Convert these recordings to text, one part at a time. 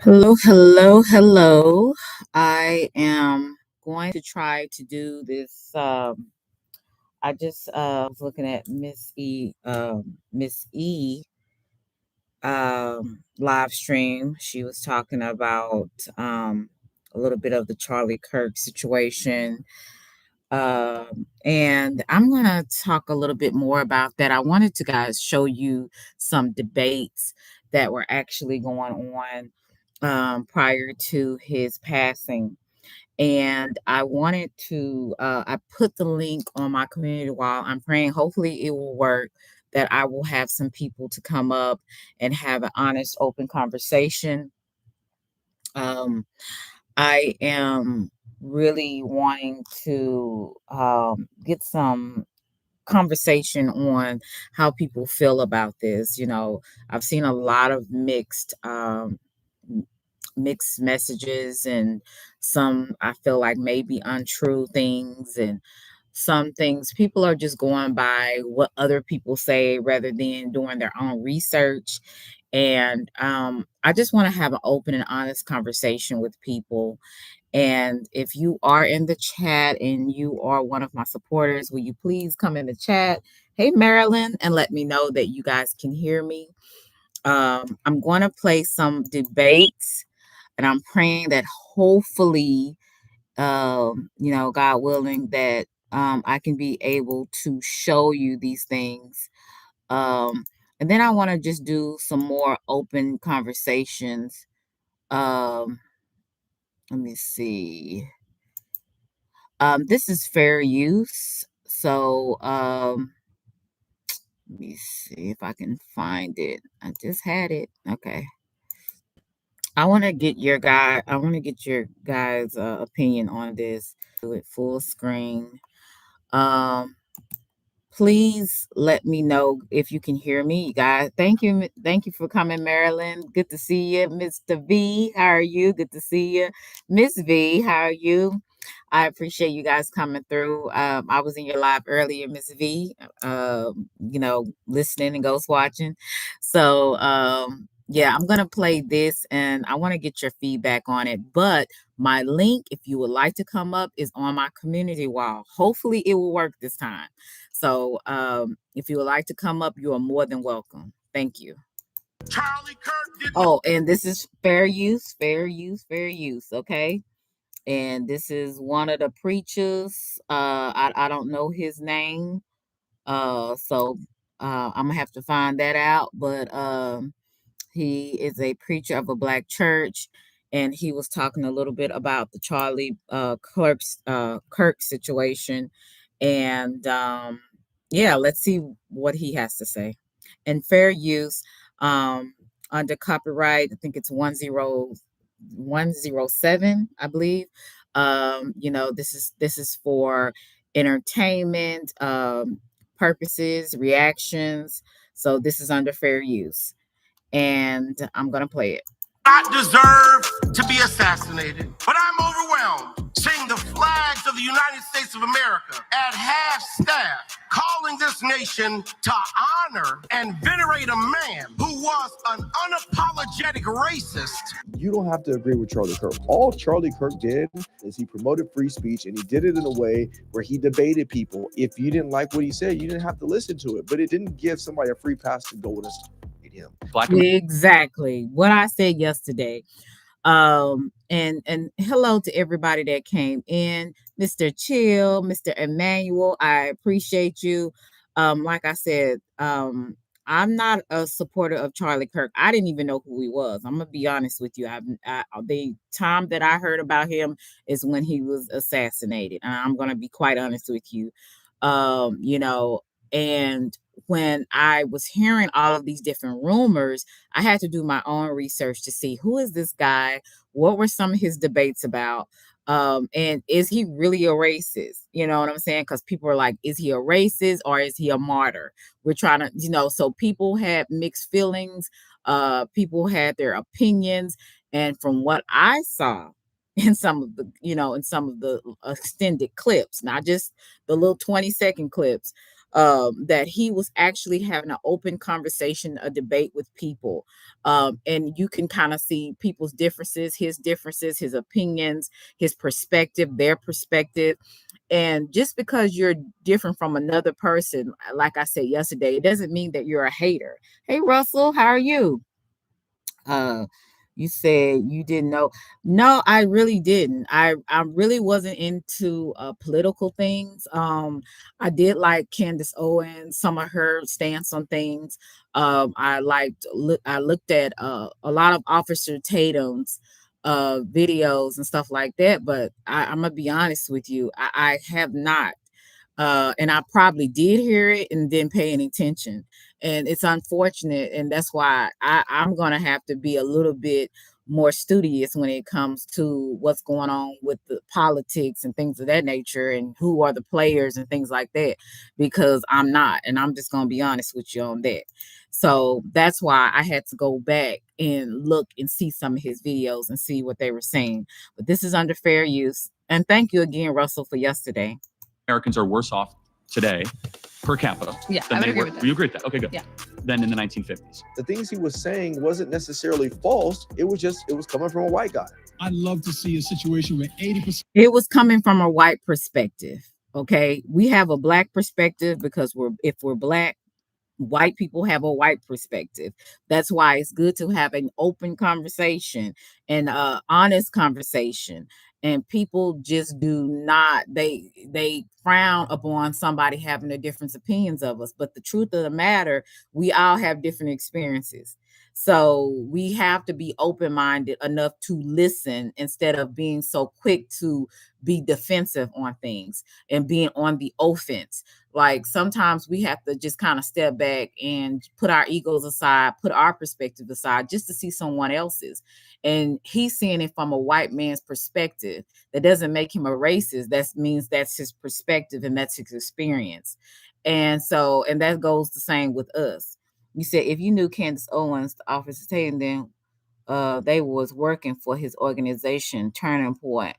Hello, hello, hello. I am going to try to do this. I just was looking at Miss E live stream. She was talking about a little bit of the Charlie Kirk situation. And I'm going to talk a little bit more about that. I wanted to guys show you some debates that were actually going on prior to his passing. And I wanted to, I put the link on my community wall. I'm praying, hopefully, it will work. That I will have some people to come up and have an honest, open conversation. Um, I am really wanting to get some conversation on how people feel about this. I've seen a lot of mixed messages, and some I feel like maybe untrue things, and some things people are just going by what other people say rather than doing their own research. And I just want to have an open and honest conversation with people. And if you are in the chat and you are one of my supporters, will you please come in the chat? Hey, Marilyn, and let me know that you guys can hear me. I'm going to play some debates, and I'm praying that hopefully, God willing, that I can be able to show you these things. Um, and then I want to just do some more open conversations. Um, Let me see. This is fair use. So let me see if I can find it. I just had it. Okay. I want to get your guys' opinion on this. Do it full screen. Um, Please let me know if you can hear me, guys. Thank you for coming, Marilyn. Good to see you, Mr. V. How are you? Good to see you, Miss V. How are you? I appreciate you guys coming through. I was in your live earlier, Miss V. Listening and ghost watching. So yeah, I'm gonna play this, and I want to get your feedback on it. But my link, if you would like to come up, is on my community wall. Hopefully, it will work this time. So if you would like to come up, you are more than welcome. Thank you. Charlie Kirk did. Oh, and this is fair use, fair use, fair use. Okay. And this is one of the preachers. I don't know his name. So I'm gonna have to find that out. But he is a preacher of a black church, and he was talking a little bit about the Charlie Kirk situation. And yeah, let's see what he has to say. And fair use, um, under copyright, I think it's 10107, I believe. This is for entertainment purposes, reactions. So this is under fair use, and I'm gonna play it. Not deserve to be assassinated, but I'm overwhelmed seeing the flags of the United States of America at half staff, calling this nation to honor and venerate a man who was an unapologetic racist. You don't have to agree with Charlie Kirk. All Charlie Kirk did is he promoted free speech, and he did it in a way where he debated people. If you didn't like what he said, you didn't have to listen to it, but it didn't give somebody a free pass to go and him. Exactly what I said yesterday. And hello to everybody that came in. Mr. Chill, Mr. Emmanuel, I appreciate you. Like I said, I'm not a supporter of Charlie Kirk. I didn't even know who he was. I'm gonna be honest with you. The time that I heard about him is when he was assassinated, and I'm gonna be quite honest with you. And when I was hearing all of these different rumors, I had to do my own research to see who is this guy, what were some of his debates about, and is he really a racist? You know what I'm saying? Because people are like, is he a racist or is he a martyr? We're trying to, so people had mixed feelings. People had their opinions, and from what I saw in some of the extended clips, not just the little 20-second clips, that he was actually having an open conversation, a debate with people. And you can kind of see people's differences, his opinions, his perspective, their perspective. And just because you're different from another person, like I said yesterday, it doesn't mean that you're a hater. Hey, Russell, how are you? Uh, you said you didn't know. No, I really didn't. I really wasn't into political things. I did like Candace Owens, some of her stance on things. I looked at a lot of Officer Tatum's videos and stuff like that. But I'm gonna be honest with you, I have not. And I probably did hear it and didn't pay any attention. And it's unfortunate. And that's why I'm going to have to be a little bit more studious when it comes to what's going on with the politics and things of that nature and who are the players and things like that, because I'm not. And I'm just going to be honest with you on that. So that's why I had to go back and look and see some of his videos and see what they were saying. But this is under fair use. And thank you again, Russell, for yesterday. Americans are worse off today per capita than they were. You agree with that? Okay, good. Yeah. Than in the 1950s. The things he was saying wasn't necessarily false. It was coming from a white guy. I'd love to see a situation where 80%. It was coming from a white perspective. Okay. We have a black perspective because if we're black, white people have a white perspective. That's why it's good to have an open conversation and honest conversation. And people just do not, they frown upon somebody having a different opinions of us. But the truth of the matter, we all have different experiences. So we have to be open-minded enough to listen instead of being so quick to be defensive on things and being on the offense. Like sometimes we have to just kind of step back and put our egos aside, put our perspective aside just to see someone else's. And he's seeing it from a white man's perspective. That doesn't make him a racist. That means that's his perspective and that's his experience. And that goes the same with us. You said if you knew Candace Owens, the Officer Tatum, then they was working for his organization, Turning Point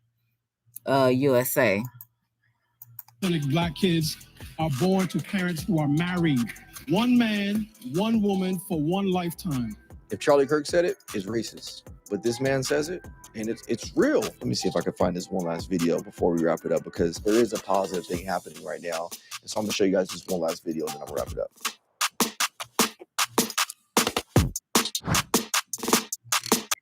USA. Black kids are born to parents who are married. One man, one woman for one lifetime. If Charlie Kirk said it, it's racist. But this man says it, and it's real. Let me see if I can find this one last video before we wrap it up, because there is a positive thing happening right now. And so I'm going to show you guys this one last video, and then I'll wrap it up.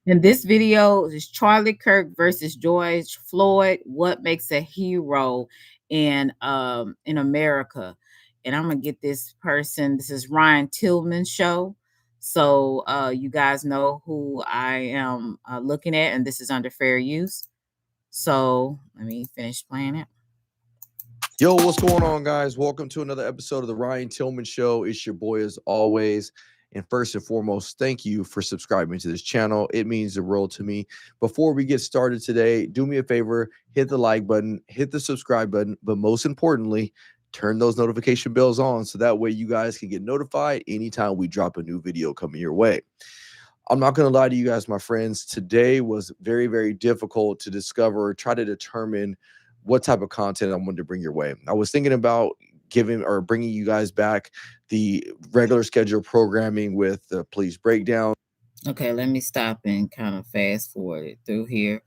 And this video is Charlie Kirk versus George Floyd. What makes a hero in America? And I'm gonna get this person. This is Ryan Tillman's show. So you guys know who I am looking at, and this is under fair use. So let me finish playing it. Yo, what's going on, guys? Welcome to another episode of the Ryan Tillman Show. It's your boy as always. And first and foremost, thank you for subscribing to this channel. It means the world to me. Before we get started today, do me a favor, hit the like button, hit the subscribe button, but most importantly, turn those notification bells on so that way you guys can get notified anytime we drop a new video coming your way. I'm not going to lie to you guys, my friends. Today was very, very difficult to discover, try to determine what type of content I wanted to bring your way. I was thinking about bringing you guys back the regular schedule programming with the police breakdown. Okay, let me stop and kind of fast forward it through here.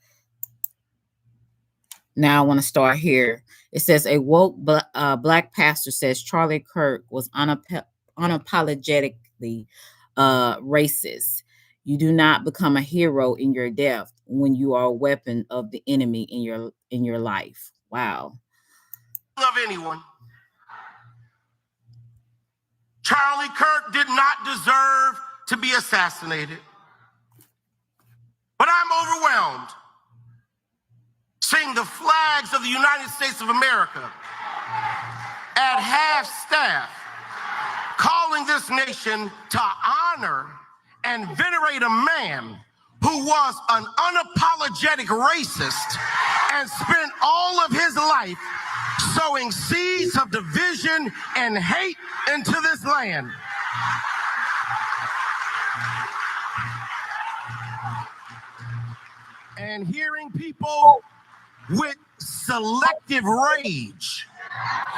Now I want to start here. It says a woke black pastor says Charlie Kirk was unapologetically racist. You do not become a hero in your death when you are a weapon of the enemy in your life. Wow. Of anyone. Charlie Kirk did not deserve to be assassinated. But I'm overwhelmed seeing the flags of the United States of America at half staff calling this nation to honor and venerate a man who was an unapologetic racist and spent all of his life sowing seeds of division and hate into this land. And hearing people with selective rage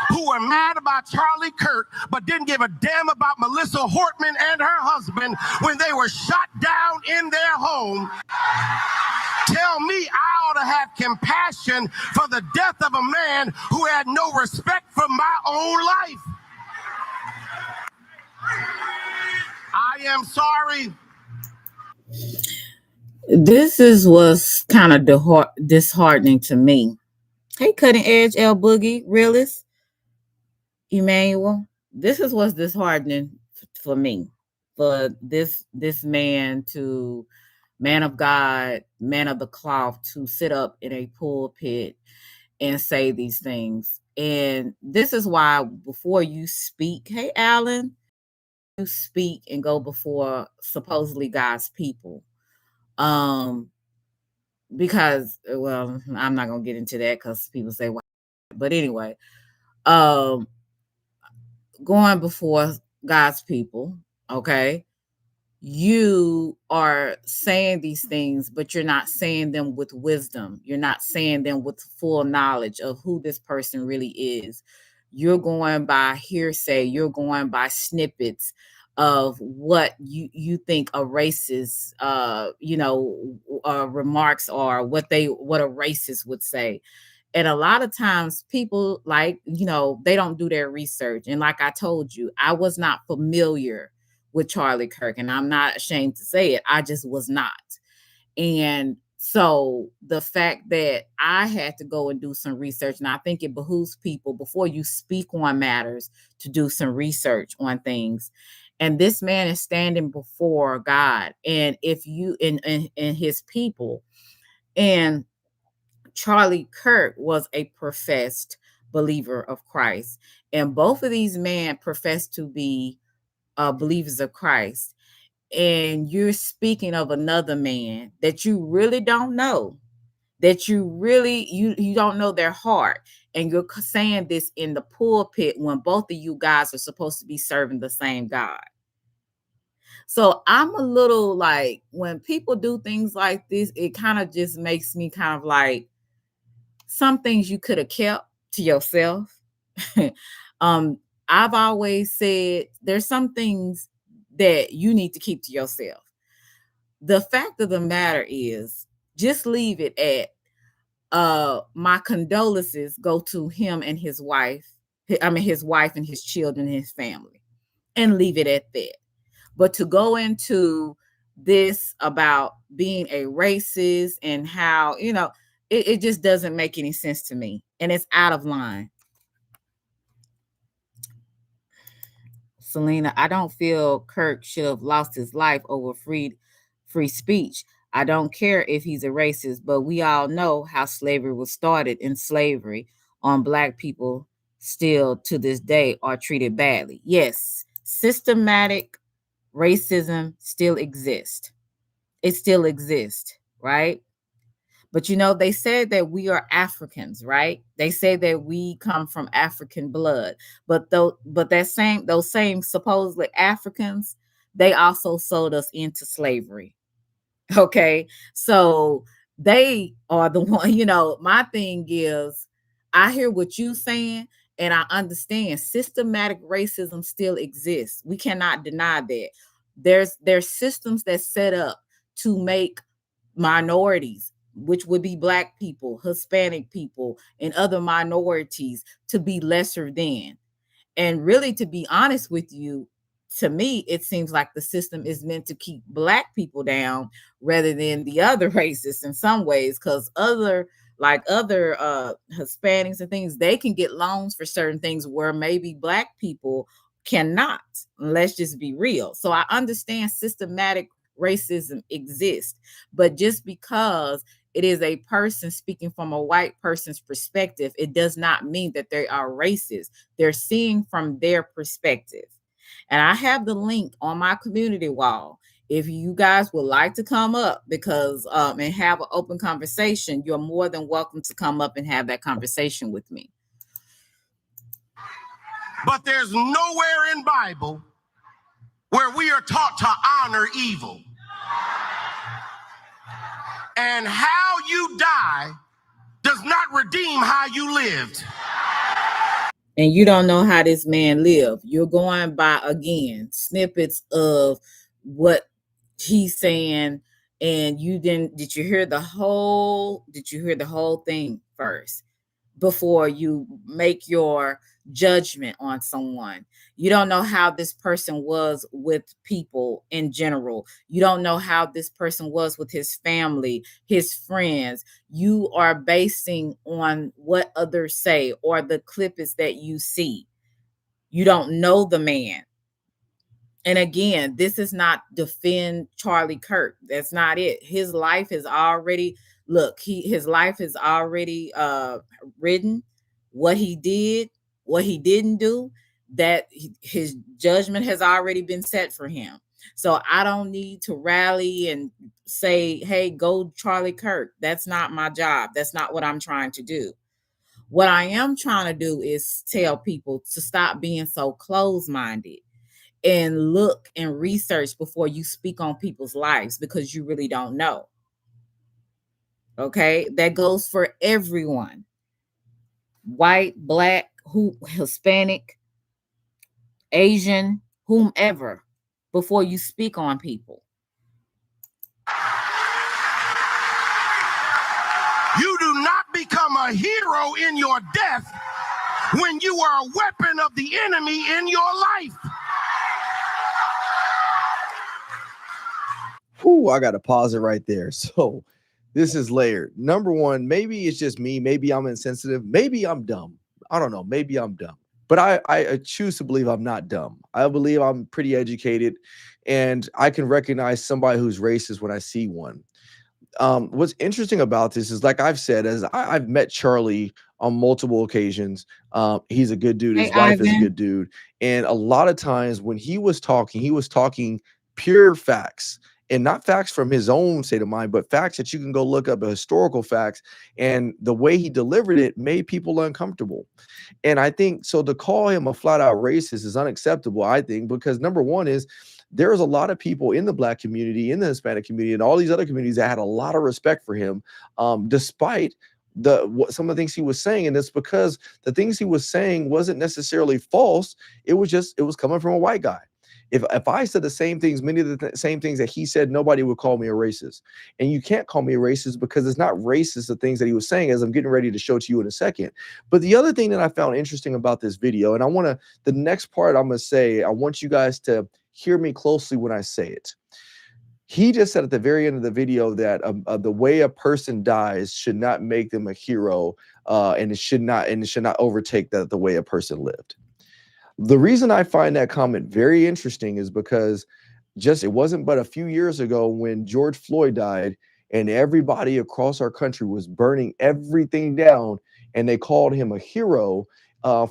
who were mad about Charlie Kirk, but didn't give a damn about Melissa Hortman and her husband when they were shot down in their home, tell me I ought to have compassion for the death of a man who had no respect for my own life. I am sorry. This was kind of disheartening to me. Hey, Cutting Edge L Boogie, realist, Emmanuel. This is what's disheartening for me. For this man of God, man of the cloth, to sit up in a pulpit and say these things. And this is why before you speak, hey Alan, you speak and go before supposedly God's people. Because, well, I'm not gonna get into that because people say why, but anyway, going before God's people, okay, you are saying these things, but you're not saying them with wisdom. You're not saying them with full knowledge of who this person really is. You're going by hearsay. You're going by snippets of what you think a racist, remarks are, what a racist would say. And a lot of times people, like, they don't do their research. And like I told you, I was not familiar with Charlie Kirk, and I'm not ashamed to say it. I just was not. And so the fact that I had to go and do some research, and I think it behooves people before you speak on matters to do some research on things. And this man is standing before God, and if you in his people, and Charlie Kirk was a professed believer of Christ, and both of these men professed to be believers of Christ. And you're speaking of another man that you really don't know, that you really you don't know their heart, and you're saying this in the pulpit when both of you guys are supposed to be serving the same God. So I'm a little like, when people do things like this, it kind of just makes me kind of like, some things you could have kept to yourself. I've always said there's some things that you need to keep to yourself. The fact of the matter is, just leave it at my condolences go to him and his wife. His wife and his children and his family, and leave it at that. But to go into this about being a racist and how, it just doesn't make any sense to me, and it's out of line. Selena, I don't feel Kirk should have lost his life over free speech. I don't care if he's a racist, but we all know how slavery was started, and slavery on Black people still to this day are treated badly. Yes, systematic racism still exists. It still exists, right? But they said that we are Africans, right? They say that we come from African blood. But those same supposedly Africans, they also sold us into slavery. Okay. So they are the one, my thing is, I hear what you're saying, and I understand systematic racism still exists. We cannot deny that. There's systems that set up to make minorities, which would be Black people, Hispanic people, and other minorities, to be lesser than. And really, to be honest with you, to me, it seems like the system is meant to keep Black people down rather than the other races in some ways, because other Hispanics and things, they can get loans for certain things where maybe Black people cannot. Let's just be real. So I understand systematic racism exists, but just because it is a person speaking from a white person's perspective, it does not mean that they are racist. They're seeing from their perspective. And I have the link on my community wall. If you guys would like to come up and have an open conversation, you're more than welcome to come up and have that conversation with me. But there's nowhere in Bible where we are taught to honor evil. And how you die does not redeem how you lived. and you don't know how this man lived. You're going by, again, snippets of what he's saying, and did you hear the whole thing first before you make your judgment on someone? You don't know how this person was with people in general. You don't know how this person was with his family, his friends. You are basing on what others say or the clips that you see. You don't know the man. And again, this is not defend Charlie Kirk. That's not it. His life is already, his life is already written. What he did, what he didn't do, his judgment has already been set for him. So I don't need to rally and say, hey, go Charlie Kirk. That's not my job. That's not what I'm trying to do. What I am trying to do is tell people to stop being so closed-minded and look and research before you speak on people's lives, because you really don't know. Okay, that goes for everyone. White, black, Hispanic, Asian, whomever, before you speak on people. You do not become a hero in your death when you are a weapon of the enemy in your life. Ooh, I got to pause it right there. So this is layered. Number one, maybe it's just me. Maybe I'm insensitive. Maybe I'm dumb. I don't know. Maybe I'm dumb. But I choose to believe I'm not dumb. I believe I'm pretty educated, and I can recognize somebody who's racist when I see one. What's interesting about this is, like I've said, as I've met Charlie on multiple occasions. He's a good dude. His wife is a good dude. And a lot of times when he was talking pure facts, and not facts from his own state of mind, but facts that you can go look up, historical facts. And the way he delivered it made people uncomfortable. And I think so to call him a flat out racist is unacceptable, I think, because number one is there's a lot of people in the Black community, in the Hispanic community, and all these other communities that had a lot of respect for him, despite some of the things he was saying. And it's because the things he was saying wasn't necessarily false. It was coming from a white guy. If I said the same things, many of the same things that he said, nobody would call me a racist. And you can't call me a racist because it's not racist, the things that he was saying, as I'm getting ready to show to you in a second. But the other thing that I found interesting about this video, and the next part I'm going to say, I want you guys to hear me closely when I say it. He just said at the very end of the video that the way a person dies should not make them a hero, and it should not overtake the way a person lived. The reason I find that comment very interesting is because it wasn't but a few years ago when George Floyd died, and everybody across our country was burning everything down, and they called him a hero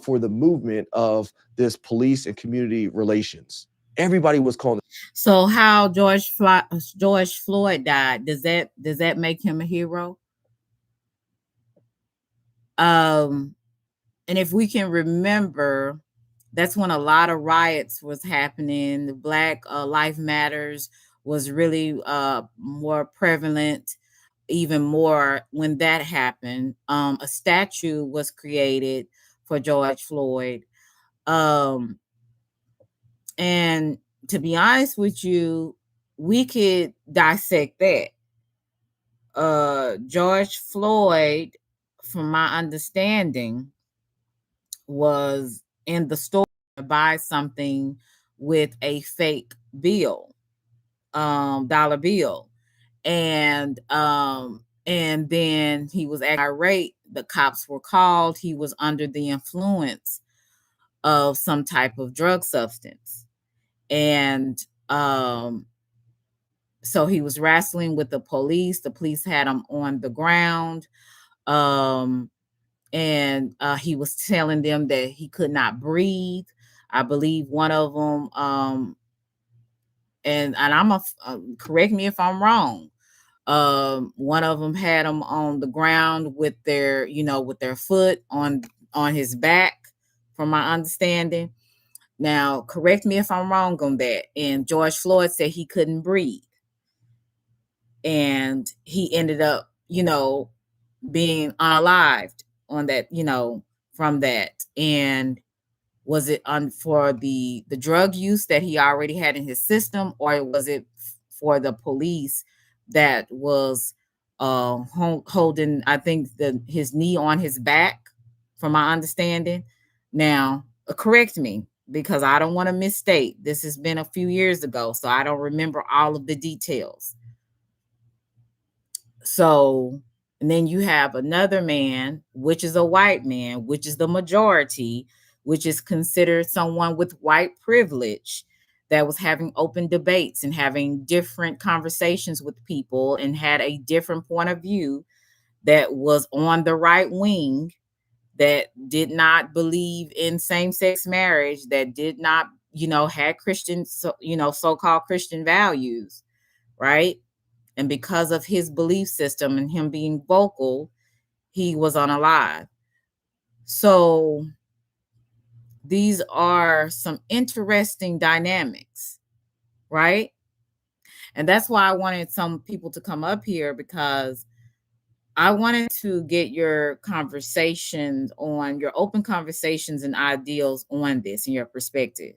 for the movement of this police and community relations. Everybody was calling. So how George Floyd died, does that make him a hero? And if we can remember, that's when a lot of riots was happening. The Black Lives Matters was really more prevalent, even more when that happened. A statue was created for George Floyd. And to be honest with you, we could dissect that. George Floyd, from my understanding, was in the store to buy something with a fake bill, dollar bill. And then he was irate. The cops were called. He was under the influence of some type of drug substance. And so he was wrestling with the police. The police had him on the ground. And he was telling them that he could not breathe. I believe one of them, and I'm correct me if I'm wrong. One of them had him on the ground with their foot on his back, from my understanding. Now, correct me if I'm wrong on that. And George Floyd said he couldn't breathe. And he ended up, being unalived on that, from that? And was it for the drug use that he already had in his system, or was it for the police that was holding, I think, his knee on his back, from my understanding? Now, correct me, because I don't want to misstate. This has been a few years ago, so I don't remember all of the details. So, and then you have another man, which is a white man, which is the majority, which is considered someone with white privilege, that was having open debates and having different conversations with people and had a different point of view, that was on the right wing, that did not believe in same-sex marriage, that did not, had Christian, so-called Christian values, right? And because of his belief system and him being vocal, he was unalive. So these are some interesting dynamics, right? And that's why I wanted some people to come up here, because I wanted to get your conversations on, your open conversations and ideals on this and your perspective.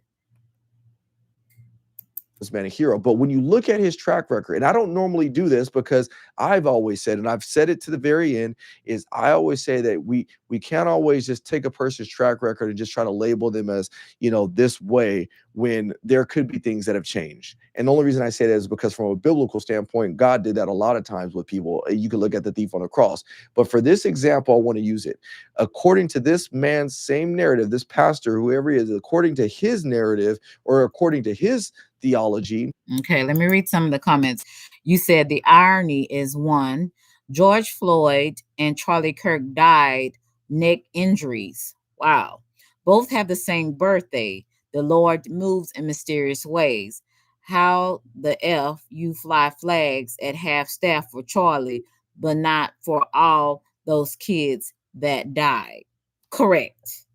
This man a hero. But when you look at his track record, and I don't normally do this because I've always said, and I've said it to the very end, is I always say that we can't always just take a person's track record and just try to label them as, this way, when there could be things that have changed. And the only reason I say that is because from a biblical standpoint, God did that a lot of times with people. You can look at the thief on the cross. But for this example, I want to use it. According to this man's same narrative, this pastor, whoever he is, according to his narrative or according to his theology. Okay, let me read some of the comments. You said the irony is, one, George Floyd and Charlie Kirk died neck injuries. Wow. Both have the same birthday. The Lord moves in mysterious ways. How the F you fly flags at half-staff for Charlie, but not for all those kids that died? Correct.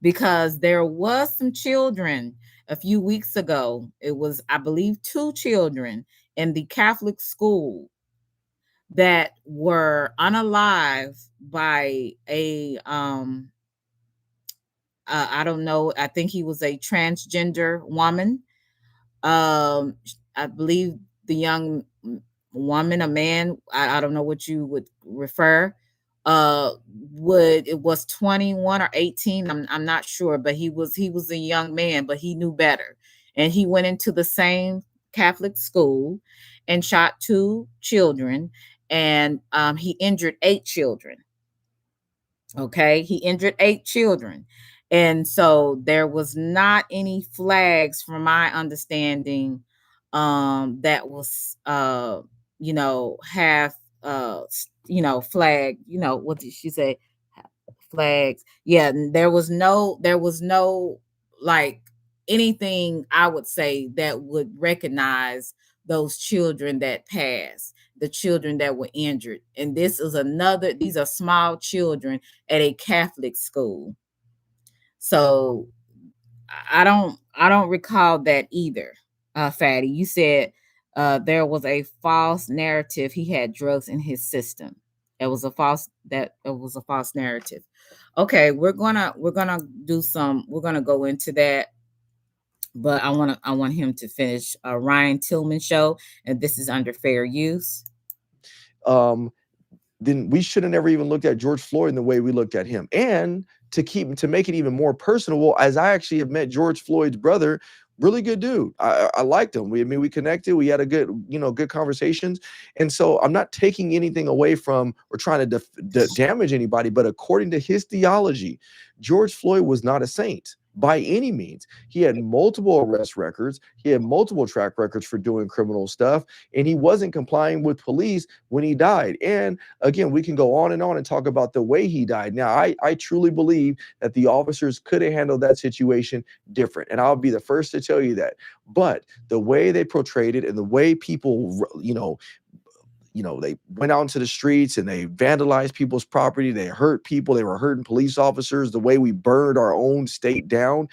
Because there was some children a few weeks ago. It was, I believe, 2 children in the Catholic school that were unalived by a I don't know, I think he was a transgender woman. I believe the young woman, a man, I don't know what you would refer, it was 21 or 18, I'm not sure, but he was a young man, but he knew better, and he went into the same Catholic school and shot 2 children, and he injured 8 children. Okay, he injured 8 children. And so there was not any flags, from my understanding, that was have flag, what did she say? Flags. Yeah, there was no like anything, I would say, that would recognize those children that passed, the children that were injured. And these are small children at a Catholic school. So I don't recall that either. Fatty, you said there was a false narrative. He had drugs in his system. It was a false narrative. Okay, we're gonna go into that, but I want him to finish Ryan Tillman show, and this is under fair use. Then we should have never even looked at George Floyd in the way we looked at him. And to make it even more personal, as I actually have met George Floyd's brother, really good dude. I liked him. We connected. We had a good conversations. And so I'm not taking anything away from or trying to damage anybody, but according to his theology, George Floyd was not a saint by any means. He had multiple arrest records. He had multiple track records for doing criminal stuff, and he wasn't complying with police when he died. And again, we can go on and talk about the way he died. Now, I truly believe that the officers could have handled that situation different, and I'll be the first to tell you that. But the way they portrayed it and the way people, they went out into the streets and they vandalized people's property. They hurt people. They were hurting police officers. The way we burned our own state down.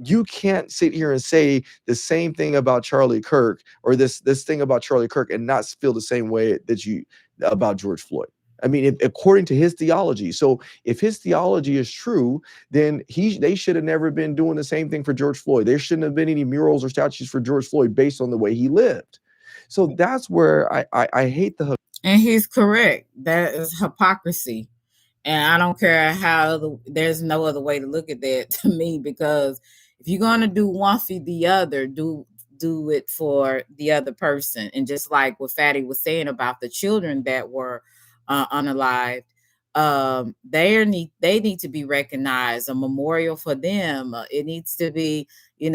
You can't sit here and say the same thing about Charlie Kirk or this thing about Charlie Kirk and not feel the same way that you about George Floyd. I mean, according to his theology. So if his theology is true, then they should have never been doing the same thing for George Floyd. There shouldn't have been any murals or statues for George Floyd based on the way he lived. So that's where I hate the. And he's correct. That is hypocrisy. And I don't care how there's no other way to look at that to me, because if you're going to do one for the other, do it for the other person. And just like what Fatty was saying about the children that were unalived, they need to be recognized, a memorial for them. It needs to be, it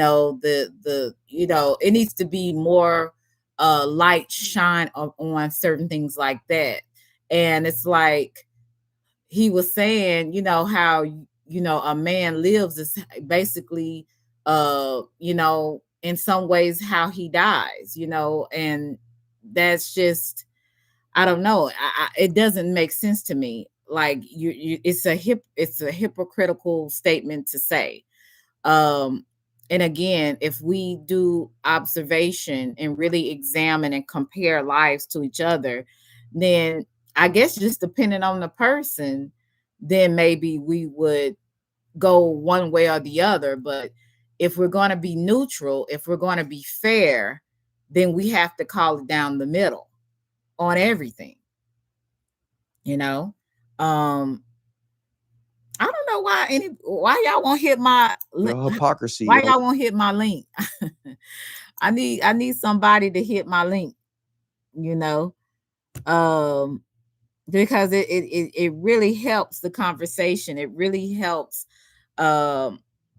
needs to be more light shine on certain things like that. And it's like he was saying, how a man lives is basically in some ways how he dies, and that's just, I don't know. It doesn't make sense to me. Like it's a hypocritical statement to say. And again, if we do observation and really examine and compare lives to each other, then I guess just depending on the person, then maybe we would go one way or the other. But if we're going to be neutral, if we're going to be fair, then we have to call it down the middle on everything. I don't know why y'all won't hit my hypocrisy. Why y'all won't hit my link? I need somebody to hit my link, because it really helps the conversation. It really helps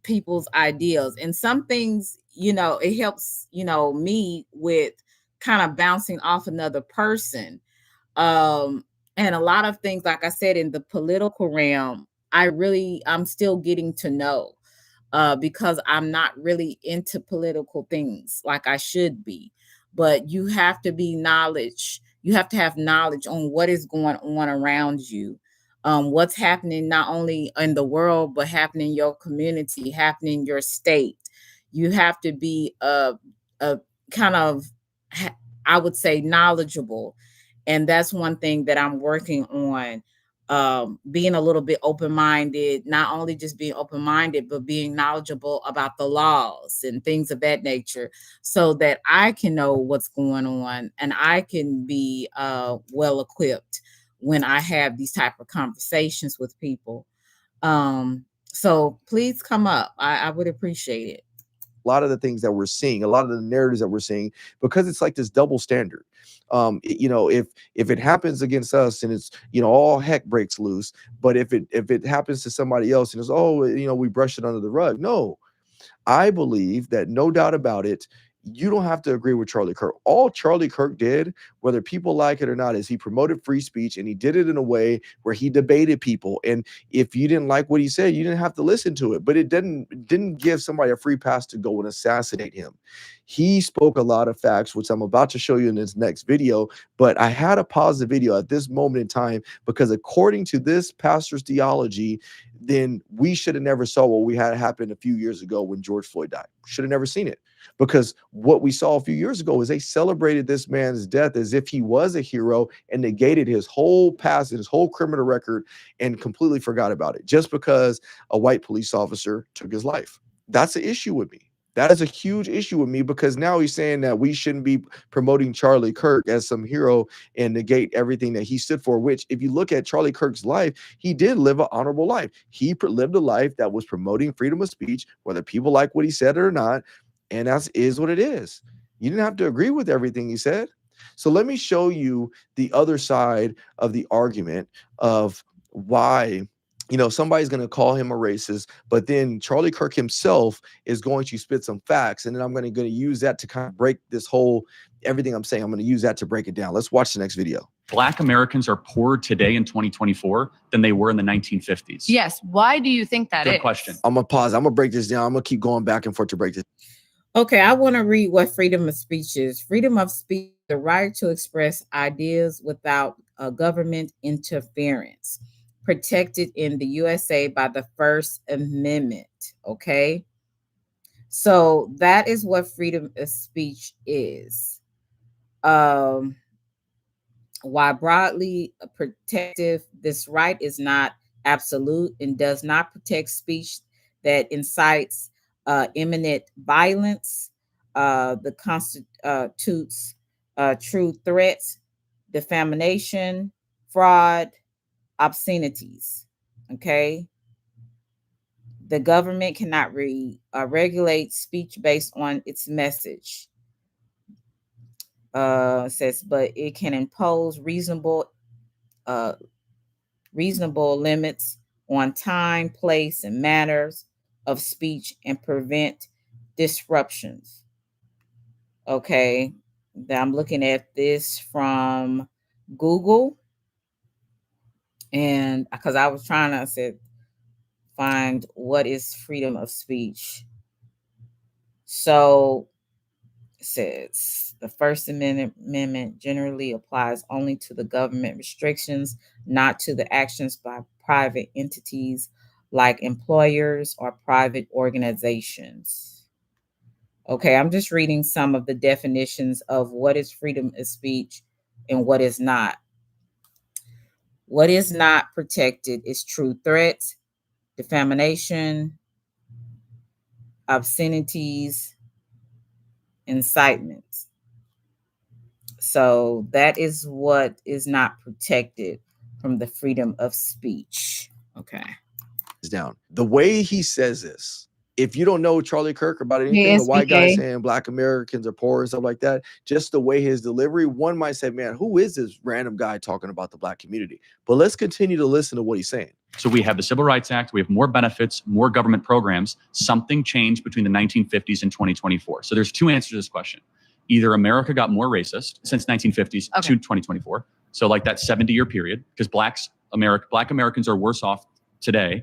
people's ideas. And some things, it helps, me with kind of bouncing off another person. And a lot of things, like I said, in the political realm, I'm still getting to know, because I'm not really into political things like I should be. But you have to have knowledge on what is going on around you, what's happening not only in the world, but happening in your community, happening in your state. You have to be a kind of, I would say, knowledgeable. And that's one thing that I'm working on, being a little bit open-minded, not only just being open-minded, but being knowledgeable about the laws and things of that nature, so that I can know what's going on and I can be well equipped when I have these type of conversations with people. So please come up. I would appreciate it. A lot of the things that we're seeing, a lot of the narratives that we're seeing, because it's like this double standard. If it happens against us and it's, all heck breaks loose, but if it happens to somebody else and it's, we brush it under the rug. No, I believe that, no doubt about it, you don't have to agree with Charlie Kirk. All Charlie Kirk did, whether people like it or not, is he promoted free speech, and he did it in a way where he debated people. And if you didn't like what he said, you didn't have to listen to it. But it didn't give somebody a free pass to go and assassinate him. He spoke a lot of facts, which I'm about to show you in this next video. But I had to pause the video at this moment in time, because according to this pastor's theology, then we should have never saw what we had happen a few years ago when George Floyd died. Should have never seen it. Because what we saw a few years ago is they celebrated this man's death as if he was a hero, and negated his whole past and his whole criminal record and completely forgot about it just because a white police officer took his life. That's an issue with me. That is a huge issue with me, because now he's saying that we shouldn't be promoting Charlie Kirk as some hero and negate everything that he stood for, which, if you look at Charlie Kirk's life, he did live an honorable life. He lived a life that was promoting freedom of speech, whether people like what he said or not. And that is what it is. You didn't have to agree with everything he said. So let me show you the other side of the argument of why, somebody's going to call him a racist, but then Charlie Kirk himself is going to spit some facts. And then I'm going to use that to kind of break this whole, everything I'm saying, I'm going to use that to break it down. Let's watch the next video. Black Americans are poorer today in 2024 than they were in the 1950s. Yes. Why do you think that is? Good question. I'm going to pause. I'm going to break this down. I'm going to keep going back and forth to break this. Okay, I want to read what freedom of speech is. Freedom of speech, the right to express ideas without government interference, protected in the USA by the First Amendment. Okay, so that is what freedom of speech is. While broadly protective, this right is not absolute and does not protect speech that incites imminent violence. The constitutes true threats, defamation, fraud, obscenities. Okay. The government cannot regulate speech based on its message. Says, but it can impose reasonable limits on time, place, and manners of speech and prevent disruptions. Okay, I'm looking at this from Google, and because I was trying to find what is freedom of speech. So it says the First Amendment generally applies only to the government restrictions, not to the actions by private entities like employers or private organizations. Okay, I'm just reading some of the definitions of what is freedom of speech and what is not. What is not protected is true threats, defamation, obscenities, incitements. So that is what is not protected from the freedom of speech. Okay. Down. The way he says this, if you don't know Charlie Kirk about anything, the white guy saying Black Americans are poor and stuff like that, just the way his delivery, one might say, man, who is this random guy talking about the Black community? But let's continue to listen to what he's saying. So we have the Civil Rights Act, we have more benefits, more government programs. Something changed between the 1950s and 2024. So there's two answers to this question. Either America got more racist since 1950s to 2024. So like that 70-year period, because Black Americans are worse off today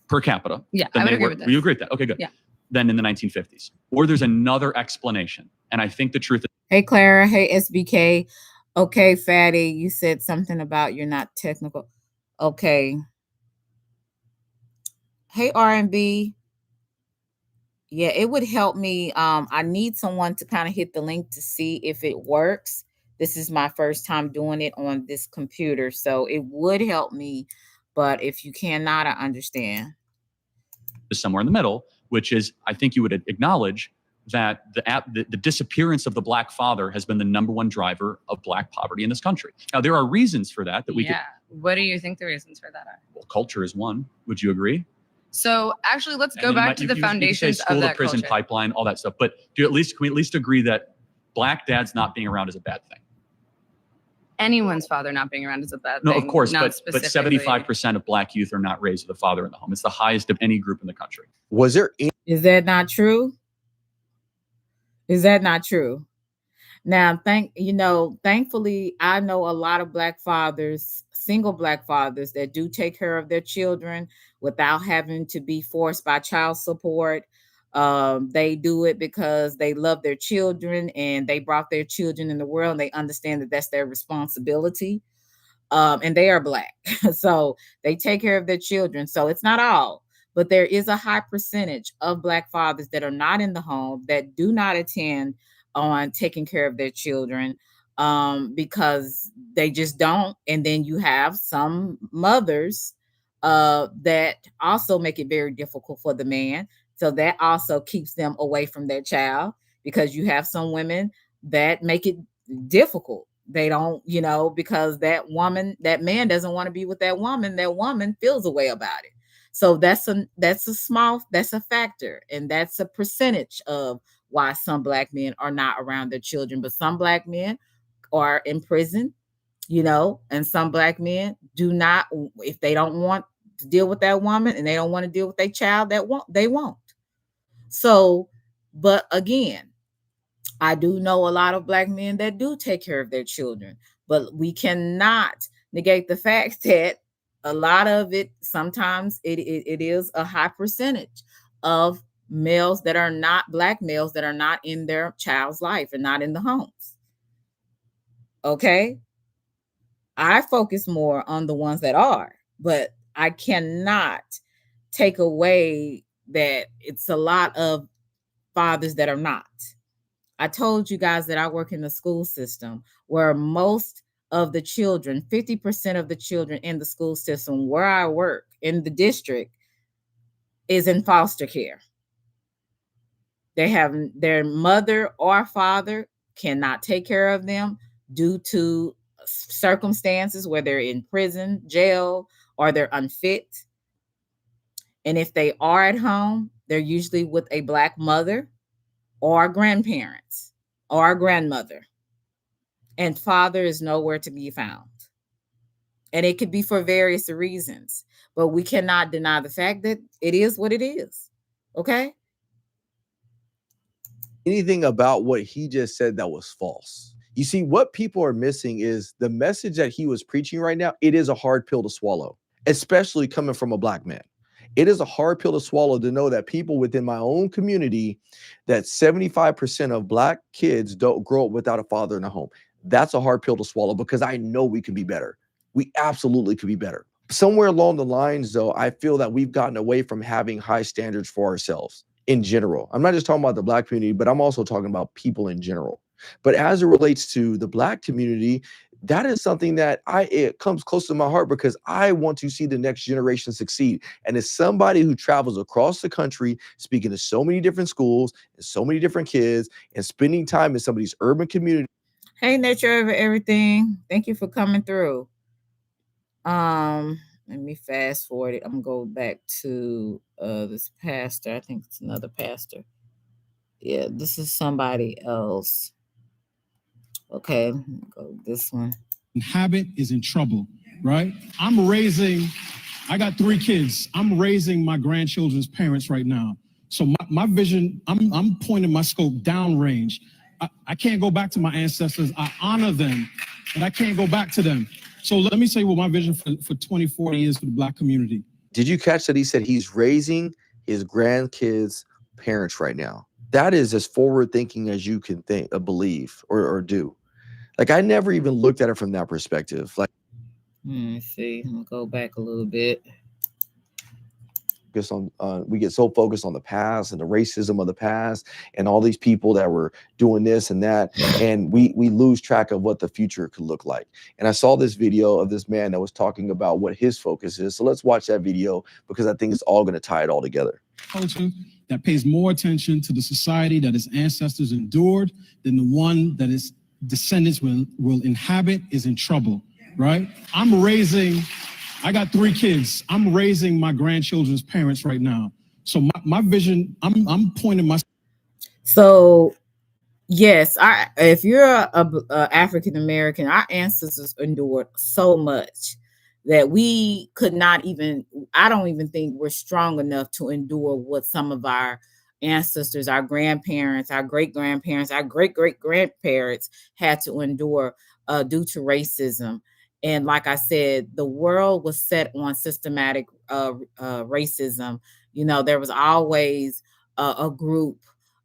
per capita. Yeah, I would agree with that. You agree with that? Okay, good. Yeah. Than in the 1950s. Or there's another explanation. And I think the truth is. Hey, Clara. Hey, SBK. Okay, Fatty, you said something about you're not technical. Okay. Hey, R&B. Yeah, it would help me. I need someone to kind of hit the link to see if it works. This is my first time doing it on this computer, so it would help me. But if you cannot, I understand. Somewhere in the middle, which is, I think you would acknowledge that the disappearance of the Black father has been the number one driver of Black poverty in this country. Now, there are reasons for that we could. What do you think the reasons for that are? Well, culture is one. Would you agree? So actually, let's go back to the foundations of that prison culture. Pipeline, all that stuff. But can we at least agree that Black dads not being around is a bad thing? Anyone's father not being around is a bad thing. No, of course, but 75% of Black youth are not raised with a father in the home. It's the highest of any group in the country. Is that not true? Is that not true? Now, thankfully, I know a lot of Black fathers, single Black fathers that do take care of their children without having to be forced by child support. They do it because they love their children and they brought their children in the world. And they understand that that's their responsibility. And they are Black. So they take care of their children. So it's not all, but there is a high percentage of Black fathers that are not in the home, that do not attend on taking care of their children because they just don't. And then you have some mothers that also make it very difficult for the man. So that also keeps them away from their child, because you have some women that make it difficult. They don't, because that man doesn't want to be with that woman feels a way about it. So that's a factor, and that's a percentage of why some Black men are not around their children. But some Black men are in prison, and some Black men do not, if they don't want to deal with that woman and they don't want to deal with their child, they won't. So, but again, I do know a lot of Black men that do take care of their children, but we cannot negate the fact that a lot of it, sometimes it is a high percentage of males that are not Black males that are not in their child's life and not in the homes. Okay. I focus more on the ones that are, but I cannot take away that it's a lot of fathers that are not. I told you guys that I work in the school system where most of the children, 50% of the children in the school system where I work in the district is in foster care. They have their mother or father cannot take care of them due to circumstances where they're in prison, jail, or they're unfit. And if they are at home, they're usually with a Black mother or grandparents or a grandmother. And father is nowhere to be found. And it could be for various reasons, but we cannot deny the fact that it is what it is. Okay? Anything about what he just said that was false. You see, what people are missing is the message that he was preaching right now. It is a hard pill to swallow, especially coming from a Black man. It is a hard pill to swallow to know that people within my own community, that 75% of Black kids don't grow up without a father in a home. That's a hard pill to swallow because I know we can be better. We absolutely could be better. Somewhere along the lines, though, I feel that we've gotten away from having high standards for ourselves in general. I'm not just talking about the Black community, but I'm also talking about people in general. But as it relates to the Black community, that is something that it comes close to my heart because I want to see the next generation succeed. And as somebody who travels across the country, speaking to so many different schools and so many different kids and spending time in some of these urban communities. Hey, Nature Over Everything. Thank you for coming through. Let me fast forward it. I'm gonna go back to this pastor. I think it's another pastor. Yeah, this is somebody else. Okay, go this one. Habit is in trouble, right? I got 3 kids. I'm raising my grandchildren's parents right now. So my vision, I'm pointing my scope downrange. I can't go back to my ancestors. I honor them, but I can't go back to them. So let me tell you what my vision for 2040 is for the Black community. Did you catch that he said he's raising his grandkids' parents right now? That is as forward thinking as you can think, believe, or do. Like, I never even looked at it from that perspective. Like, Let's see. I'm gonna go back a little bit. We get so focused on the past and the racism of the past and all these people that were doing this and that, and we lose track of what the future could look like. And I saw this video of this man that was talking about what his focus is. So let's watch that video because I think it's all going to tie it all together. Culture that pays more attention to the society that his ancestors endured than the one that his descendants will inhabit is in trouble, right? I got 3 kids. I'm raising my grandchildren's parents right now. So my vision, I'm pointing my. So yes, if you're a African American, our ancestors endured so much that we could not even. I don't even think we're strong enough to endure what some of our ancestors, our grandparents, our great grandparents, our great great grandparents had to endure due to racism. And like I said, the world was set on systematic racism. You know, there was always a group,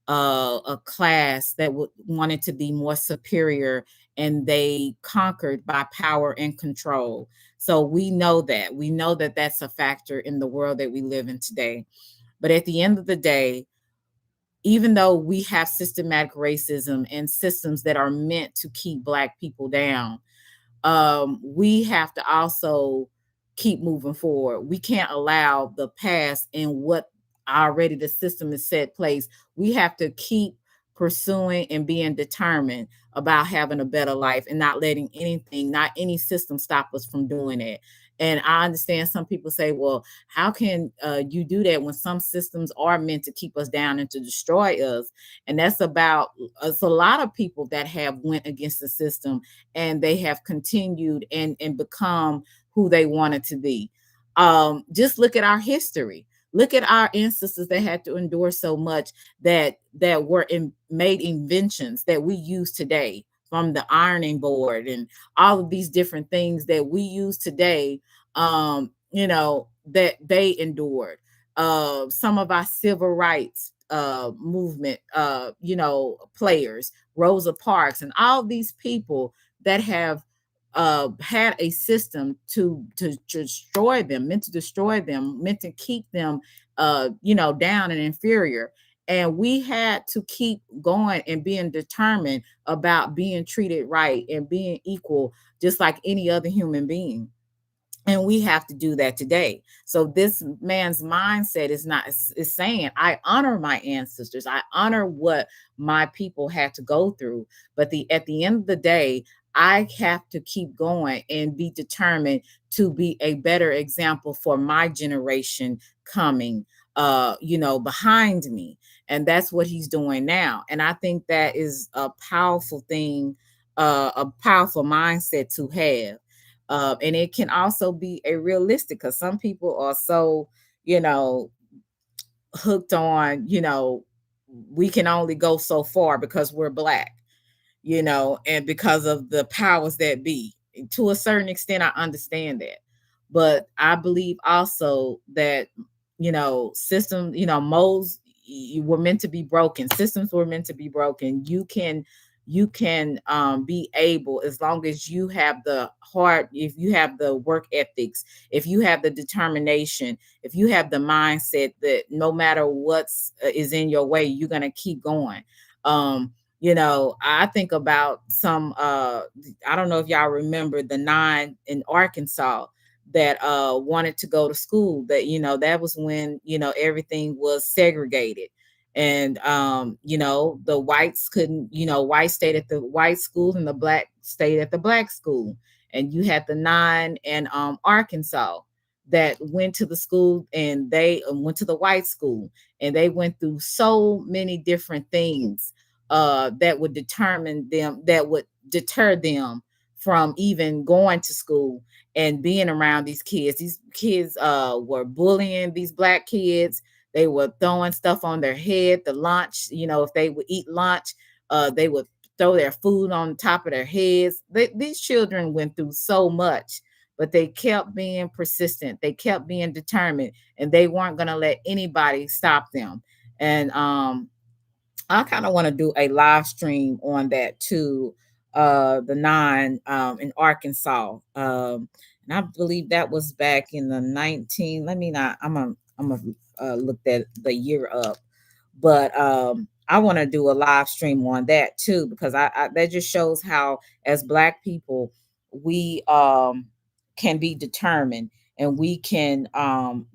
a class that wanted to be more superior, and they conquered by power and control. So we know that that's a factor in the world that we live in today. But at the end of the day, even though we have systematic racism and systems that are meant to keep Black people down, we have to also keep moving forward. We can't allow the past and what already the system is set place. We have to keep pursuing and being determined about having a better life and not letting anything, not any system stop us from doing it. And I understand some people say, well, how can you do that when some systems are meant to keep us down and to destroy us? And that's about, it's a lot of people that have went against the system and they have continued and become who they wanted to be. Just look at our history. Look at our ancestors that had to endure so much that were made inventions that we use today, from the ironing board and all of these different things that we use today, that they endured. Some of our civil rights movement, players, Rosa Parks, and all these people that have had a system to destroy them, meant to destroy them, meant to keep them, down and inferior. And we had to keep going and being determined about being treated right and being equal, just like any other human being. And we have to do that today. So this man's mindset is saying, I honor my ancestors, I honor what my people had to go through, but at the end of the day, I have to keep going and be determined to be a better example for my generation coming behind me. And that's what he's doing now. And I think that is a powerful thing, a powerful mindset to have. And it can also be a realistic, because some people are so, hooked on, we can only go so far because we're Black, and because of the powers that be. To a certain extent, I understand that. But I believe also that, systems, molds were meant to be broken. Systems were meant to be broken. You can be able, as long as you have the heart, if you have the work ethics, if you have the determination, if you have the mindset that no matter what's is in your way, you're going to keep going. I think about some, I don't know if y'all remember the 9 in Arkansas that wanted to go to school, that, that was when, everything was segregated. And, the whites couldn't, whites stayed at the white school and the Black stayed at the Black school. And you had the 9 in Arkansas that went to the school, and they went to the white school, and they went through so many different things that would deter them from even going to school and being around these kids. These kids were bullying these Black kids. They were throwing stuff on their head, the lunch, if they would eat lunch, they would throw their food on top of their heads. These children went through so much, but they kept being persistent. They kept being determined, and they weren't going to let anybody stop them. And I kind of want to do a live stream on that too, the 9 in Arkansas. And I believe that was back in the 19, let me not, I'm going to look that the year up, but I want to do a live stream on that too, because I that just shows how, as Black people, we can be determined, and we can,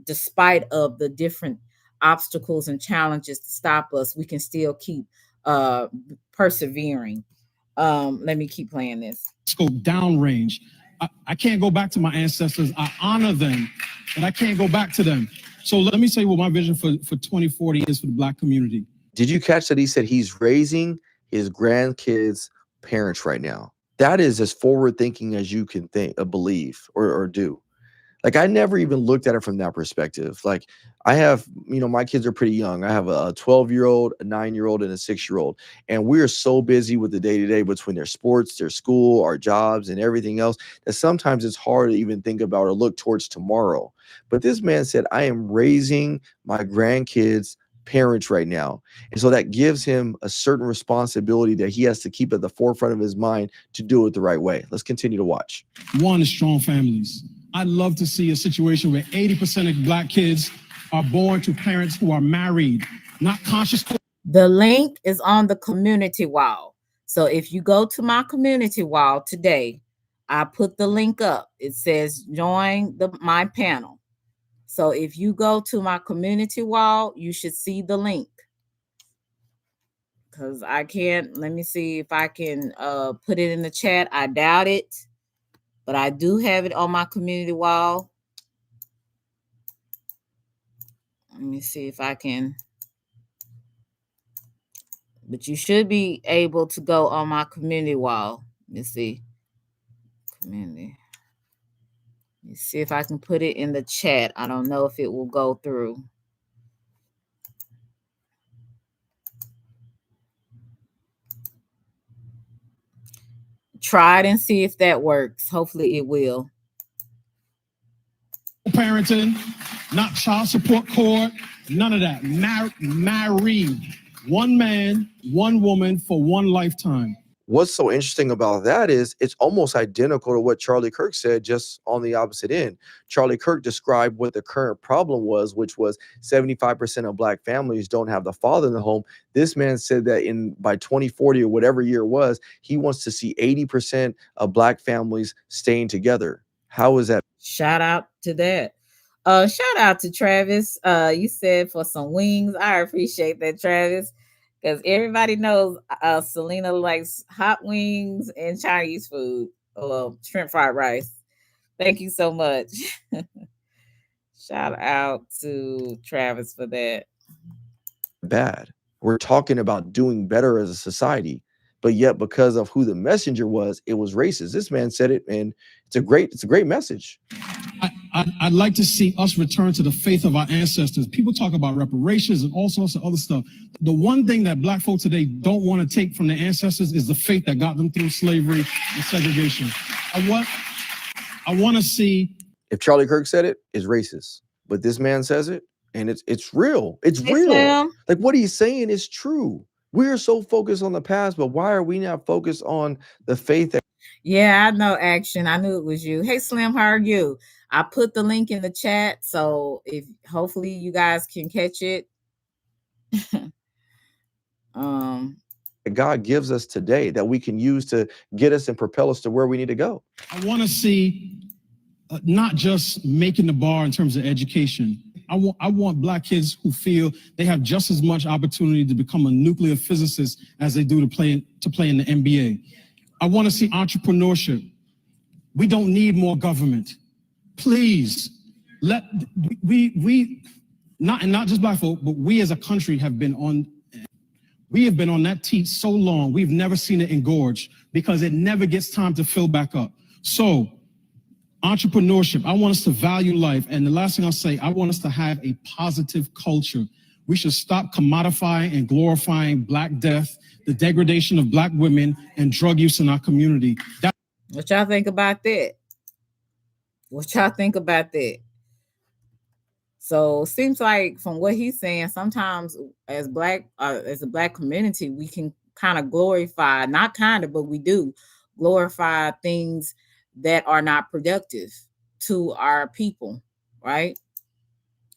despite of the different obstacles and challenges to stop us, we can still keep persevering. Let me keep playing this. Go downrange. I can't go back to my ancestors. I honor them, but I can't go back to them. So let me say what my vision for 2040 is for the Black community. Did you catch that he said he's raising his grandkids' parents right now? That is as forward thinking as you can think, believe, or do. Like, I never even looked at it from that perspective. Like, I have, my kids are pretty young. I have a 12-year-old, a 9-year-old, and a 6-year-old. And we are so busy with the day-to-day between their sports, their school, our jobs, and everything else, that sometimes it's hard to even think about or look towards tomorrow. But this man said, I am raising my grandkids' parents right now. And so that gives him a certain responsibility that he has to keep at the forefront of his mind to do it the right way. Let's continue to watch. One is strong families. I'd love to see a situation where 80% of Black kids are born to parents who are married, not conscious. The link is on the community wall. So if you go to my community wall today, I put the link up. It says join my panel. So if you go to my community wall, you should see the link. Because I can't, let me see if I can put it in the chat. I doubt it, but I do have it on my community wall. Let me see if I can. But you should be able to go on my community wall. Let me see. Community. Let me see if I can put it in the chat. I don't know if it will go through. Try it and see if that works. Hopefully it will. Parenting, not child support court, none of that. Married. One man, one woman for one lifetime. what's so interesting about that is it's almost identical to what Charlie Kirk said, just on the opposite end. Charlie Kirk described what the current problem was, which was 75% of Black families don't have the father in the home. This man said that by 2040 or whatever year it was, he wants to see 80% of Black families staying together. How is that? Shout out to that. Shout out to Travis. You said for some wings. I appreciate that, Travis, because everybody knows Selena likes hot wings and Chinese food. Shrimp fried rice. Thank you so much. Shout out to Travis for that. Bad. We're talking about doing better as a society, but yet because of who the messenger was, it was racist. This man said it, and it's a great message. I'd like to see us return to the faith of our ancestors. People talk about reparations and all sorts of other stuff. The one thing that Black folk today don't want to take from their ancestors is the faith that got them through slavery and segregation. I want to see. If Charlie Kirk said it, it's racist, but this man says it, and it's real. It's real. Sam. Like what he's saying is true. We're so focused on the past, but why are we not focused on the faith that? Yeah, I know, Action. I knew it was you. Hey, Slim, how are you? I put the link in the chat, so if hopefully you guys can catch it. God gives us today that we can use to get us and propel us to where we need to go. I want to see not just making the bar in terms of education. I want Black kids who feel they have just as much opportunity to become a nuclear physicist as they do to play in the NBA. I want to see entrepreneurship. We don't need more government. Please, not just Black folk, but we as a country have been on that teat so long, we've never seen it engorge because it never gets time to fill back up. So, entrepreneurship, I want us to value life. And the last thing I'll say, I want us to have a positive culture. We should stop commodifying and glorifying Black death, the degradation of Black women, and drug use in our community. What y'all think about that? What y'all think about that? So seems like from what he's saying, sometimes as a Black community, we can kind of glorify, not kind of, but we do glorify things that are not productive to our people, right?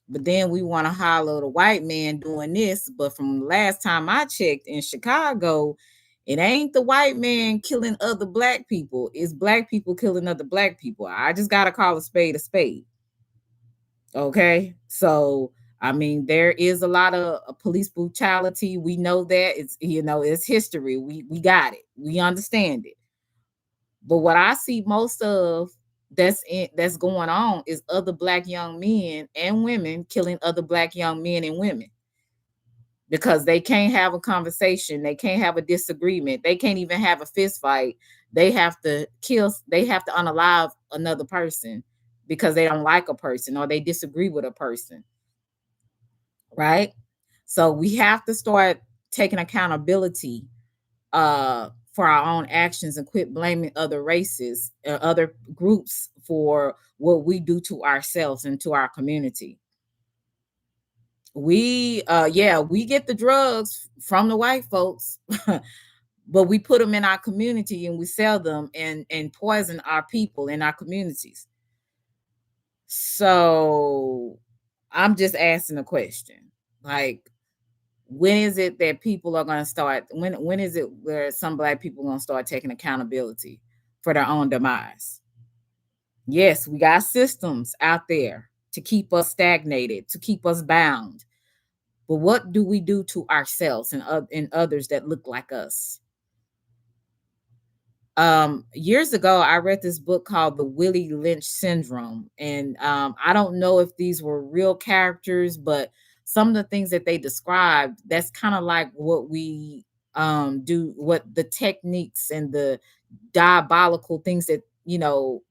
But then we want to holler the white man doing this. But from the last time I checked in Chicago, it ain't the white man killing other Black people. It's Black people killing other Black people. I just got to call a spade a spade. Okay? So, I mean, there is a lot of police brutality. We know that. It's history. We got it. We understand it. But what I see most of that's going on is other Black young men and women killing other Black young men and women because they can't have a conversation. They can't have a disagreement. They can't even have a fist fight. They have to unalive another person because they don't like a person or they disagree with a person. Right? So we have to start taking accountability for our own actions and quit blaming other races, other groups for what we do to ourselves and to our community. We get the drugs from the white folks, but we put them in our community and we sell them and poison our people in our communities. So I'm just asking a question, like, when is it that people are going to start? When is it where some Black people are going to start taking accountability for their own demise? Yes, we got systems out there to keep us stagnated, to keep us bound. But what do we do to ourselves and others that look like us? Years ago, I read this book called The Willie Lynch Syndrome. And I don't know if these were real characters, but some of the things that they described, that's kind of like what we do, what the techniques and the diabolical things that,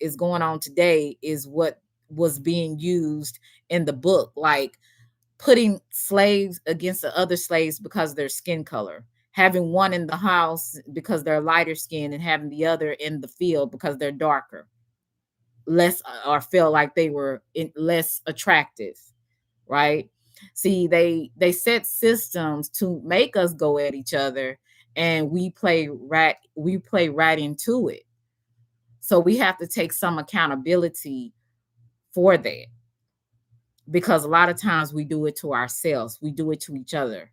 is going on today is what was being used in the book, like putting slaves against the other slaves because of their skin color, having one in the house because they're lighter skinned and having the other in the field because they're darker, less, or feel like they were less attractive, right? See, they set systems to make us go at each other and we play right into it. So we have to take some accountability for that, because a lot of times we do it to ourselves. We do it to each other.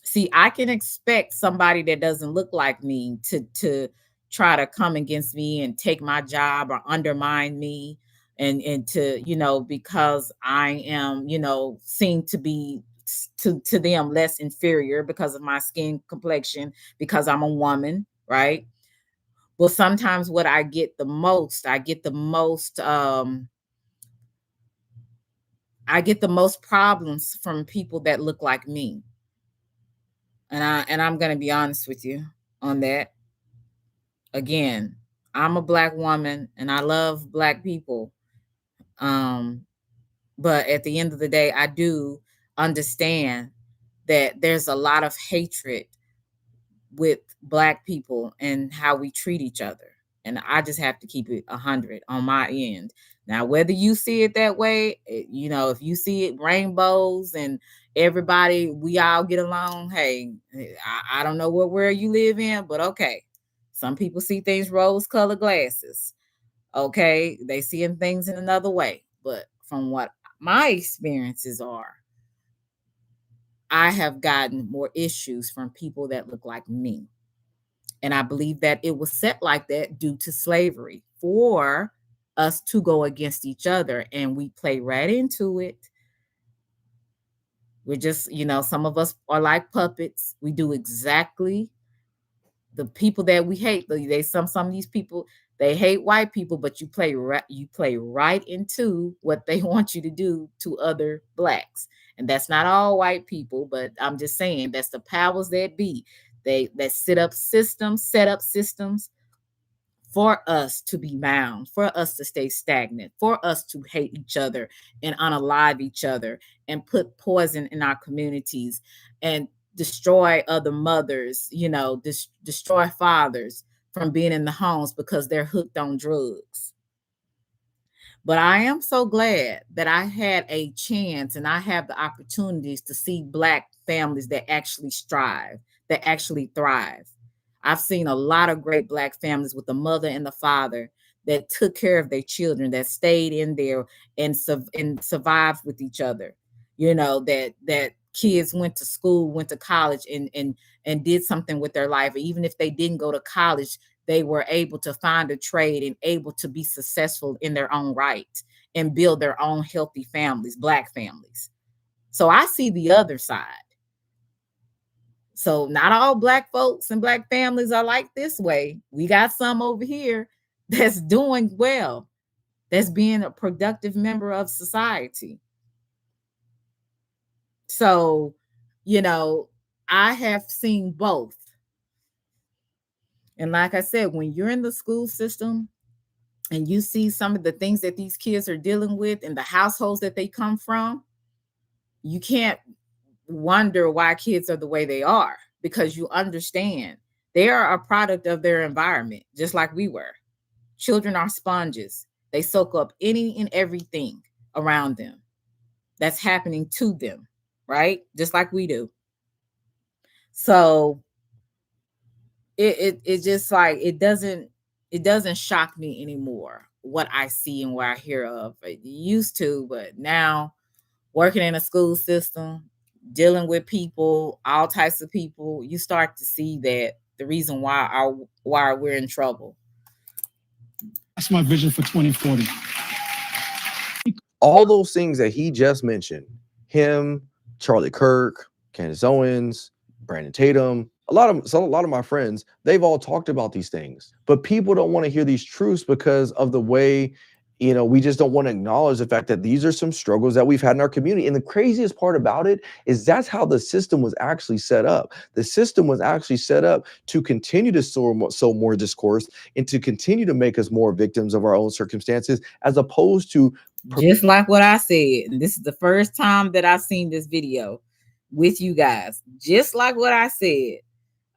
See, I can expect somebody that doesn't look like me to try to come against me and take my job or undermine me, and to, because I am, seen to be to them less inferior because of my skin complexion, because I'm a woman, right? Well, sometimes what I get the most problems from people that look like me. And I'm going to be honest with you on that. Again, I'm a Black woman and I love Black people. But at the end of the day, I do understand that there's a lot of hatred with Black people and how we treat each other. And I just have to keep it 100 on my end. Now, whether you see it that way, if you see it rainbows and everybody, we all get along. Hey, I don't know what world you live in, but okay. Some people see things rose-colored glasses. Okay, they see things in another way. But from what my experiences are, I have gotten more issues from people that look like me. And I believe that it was set like that due to slavery for us to go against each other. And we play right into it. We're just, some of us are like puppets. We do exactly the people that we hate. Some of these people, they hate white people, but you play right into what they want you to do to other Blacks. And that's not all white people, but I'm just saying that's the powers that be. That set up systems for us to be bound, for us to stay stagnant, for us to hate each other and unalive each other and put poison in our communities and destroy other mothers, destroy fathers from being in the homes because they're hooked on drugs. But I am so glad that I had a chance and I have the opportunities to see Black families that actually strive, that actually thrive. I've seen a lot of great Black families with the mother and the father that took care of their children, that stayed in there and survived with each other. That kids went to school, went to college, and did something with their life. Even if they didn't go to college, they were able to find a trade and able to be successful in their own right and build their own healthy families, Black families. So I see the other side. So not all Black folks and Black families are like this way. We got some over here that's doing well, that's being a productive member of society. So, I have seen both. And like I said, when you're in the school system and you see some of the things that these kids are dealing with and the households that they come from, you can't wonder why kids are the way they are, because you understand they are a product of their environment, just like we were. Children are sponges. They soak up any and everything around them that's happening to them, right? Just like we do. So it just like it doesn't shock me anymore what I see and what I hear of. It used to, but now working in a school system, dealing with people, all types of people, you start to see that the reason why we're in trouble. That's my vision for 2040. All those things that he just mentioned, him, Charlie Kirk, Candace Owens, Brandon Tatum, a lot of my friends, they've all talked about these things, but people don't want to hear these truths because of the way, we just don't want to acknowledge the fact that these are some struggles that we've had in our community. And the craziest part about it is that's how the system was actually set up. The system was actually set up to continue to sow more discourse and to continue to make us more victims of our own circumstances, as opposed to just like what I said. And this is the first time that I've seen this video with you guys. Just like what I said.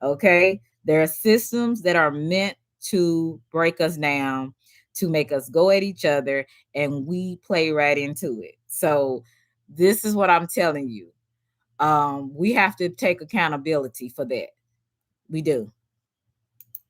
Okay, there are systems that are meant to break us down, to make us go at each other, and we play right into it. So this is what I'm telling you. We have to take accountability for that. We do.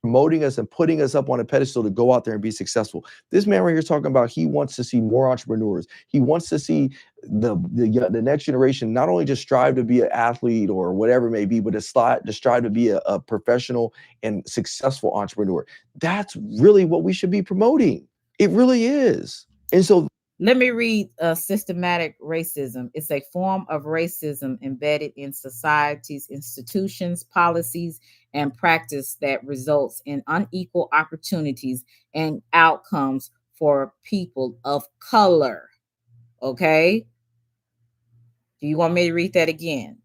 Promoting us and putting us up on a pedestal to go out there and be successful. This man right here is talking about he wants to see more entrepreneurs. He wants to see the next generation not only just strive to be an athlete or whatever it may be, but to strive to be a professional and successful entrepreneur. That's really what we should be promoting. It really is. And so let me read systematic racism. It's a form of racism embedded in society's institutions, policies, and practice that results in unequal opportunities and outcomes for people of color. Okay? Do you want me to read that again?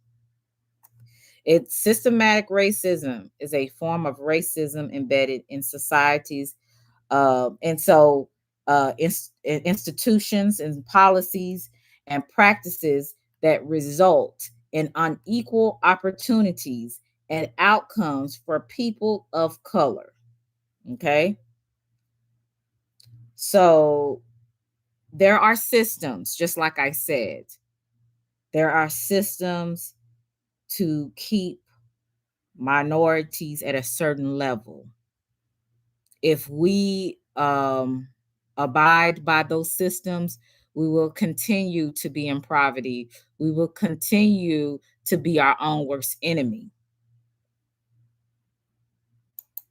It's systematic racism is a form of racism embedded in societies. Institutions and policies and practices that result in unequal opportunities and outcomes for people of color. Okay. So there are systems, just like I said, there are systems to keep minorities at a certain level. If we abide by those systems, we will continue to be in poverty. We will continue to be our own worst enemy.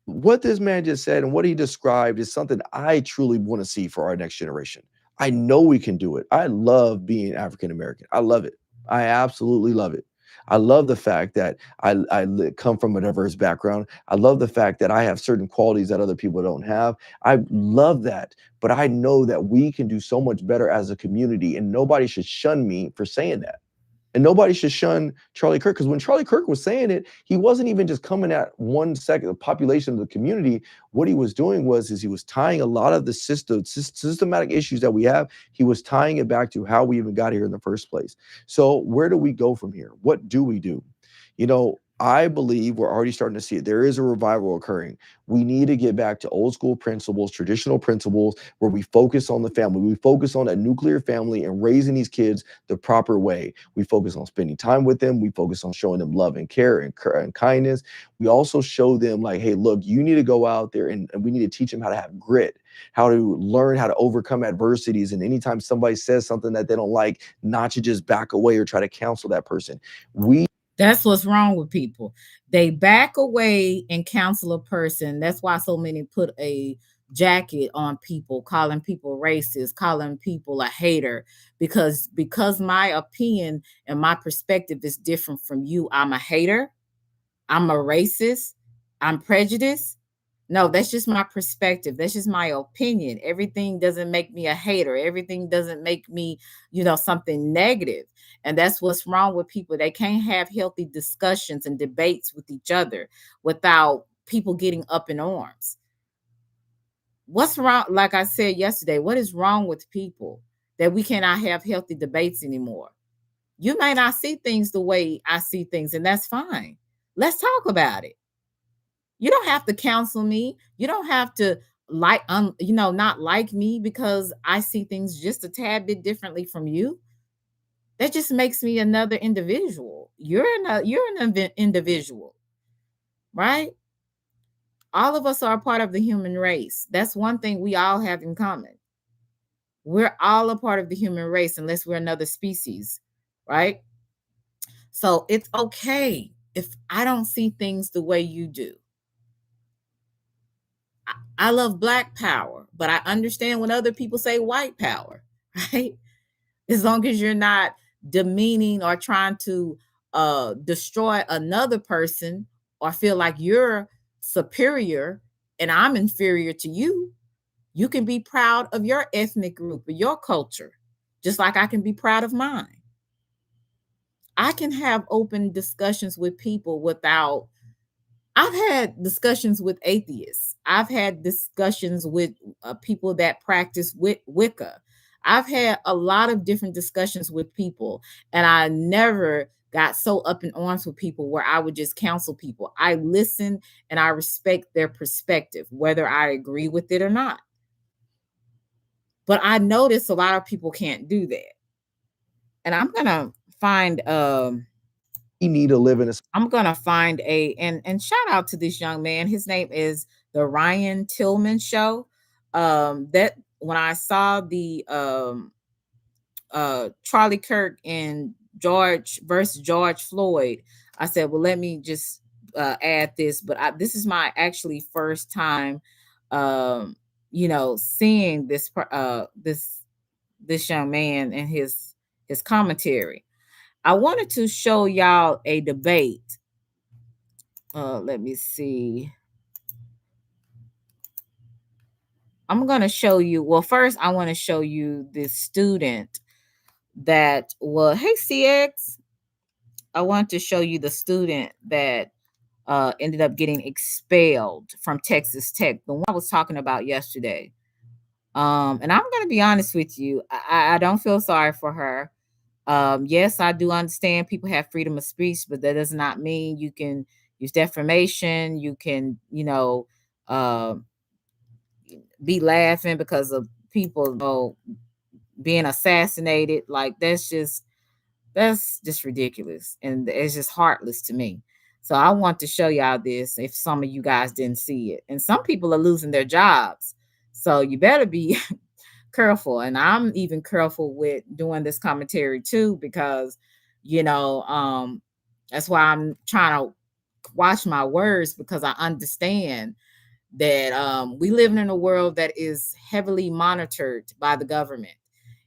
What this man just said and what he described is something I truly want to see for our next generation. I know we can do it. I love being African American. I love it. I absolutely love it. I love the fact that I come from a diverse background. I love the fact that I have certain qualities that other people don't have. I love that. But I know that we can do so much better as a community, and nobody should shun me for saying that. And nobody should shun Charlie Kirk, because when Charlie Kirk was saying it, he wasn't even just coming at one second the population of the community. What he was doing was he was tying a lot of the systematic issues that we have. He was tying it back to how we even got here in the first place. So where do we go from here? What do we do? You know, I believe we're already starting to see it. There is a revival occurring. We need to get back to old school principles, traditional principles, where we focus on the family. We focus on a nuclear family and raising these kids the proper way. We focus on spending time with them. We focus on showing them love and care and kindness. We also show them like, hey, look, you need to go out there and we need to teach them how to have grit, how to learn how to overcome adversities. And anytime somebody says something that they don't like, not to just back away or try to counsel that person. That's what's wrong with people. They back away and counsel a person. That's why so many put a jacket on people, calling people racist, calling people a hater, because my opinion and my perspective is different from you. I'm a hater. I'm a racist. I'm prejudiced. No, that's just my perspective. That's just my opinion. Everything doesn't make me a hater. Everything doesn't make me, something negative. And that's what's wrong with people. They can't have healthy discussions and debates with each other without people getting up in arms. What's wrong? Like I said yesterday, what is wrong with people that we cannot have healthy debates anymore? You may not see things the way I see things, and that's fine. Let's talk about it. You don't have to counsel me. You don't have to not like me because I see things just a tad bit differently from you. That just makes me another individual. You're an individual, right? All of us are a part of the human race. That's one thing we all have in common. We're all a part of the human race unless we're another species, right? So it's okay if I don't see things the way you do. I love Black power, but I understand when other people say white power, right? As long as you're not demeaning or trying to destroy another person or feel like you're superior and I'm inferior to you, you can be proud of your ethnic group or your culture, just like I can be proud of mine. I can have open discussions with people without. I've had discussions with atheists. I've had discussions with people that practice Wicca. I've had a lot of different discussions with people, and I never got so up in arms with people where I would just counsel people. I listen and I respect their perspective, whether I agree with it or not. But I notice a lot of people can't do that. And I'm going to find need to live in a. I'm gonna find and shout out to this young man. His name is the Ryan Tillman Show. That when I saw the Charlie Kirk and George versus George Floyd, I said, well, let me just add this. But this is my actually first time, seeing this young man and his commentary. I wanted to show y'all a debate. Let me see. I'm going to show you. Well, first, I want to show you this student that was, hey, CX. I want to show you the student that ended up getting expelled from Texas Tech, the one I was talking about yesterday. And I'm going to be honest with you. I don't feel sorry for her. Yes, I do understand people have freedom of speech, but that does not mean you can use defamation. You can, be laughing because of people, being assassinated. Like that's just ridiculous, and it's just heartless to me. So I want to show y'all this if some of you guys didn't see it. And some people are losing their jobs, so you better be careful. And I'm even careful with doing this commentary too, because that's why I'm trying to watch my words, because I understand that we live in a world that is heavily monitored by the government.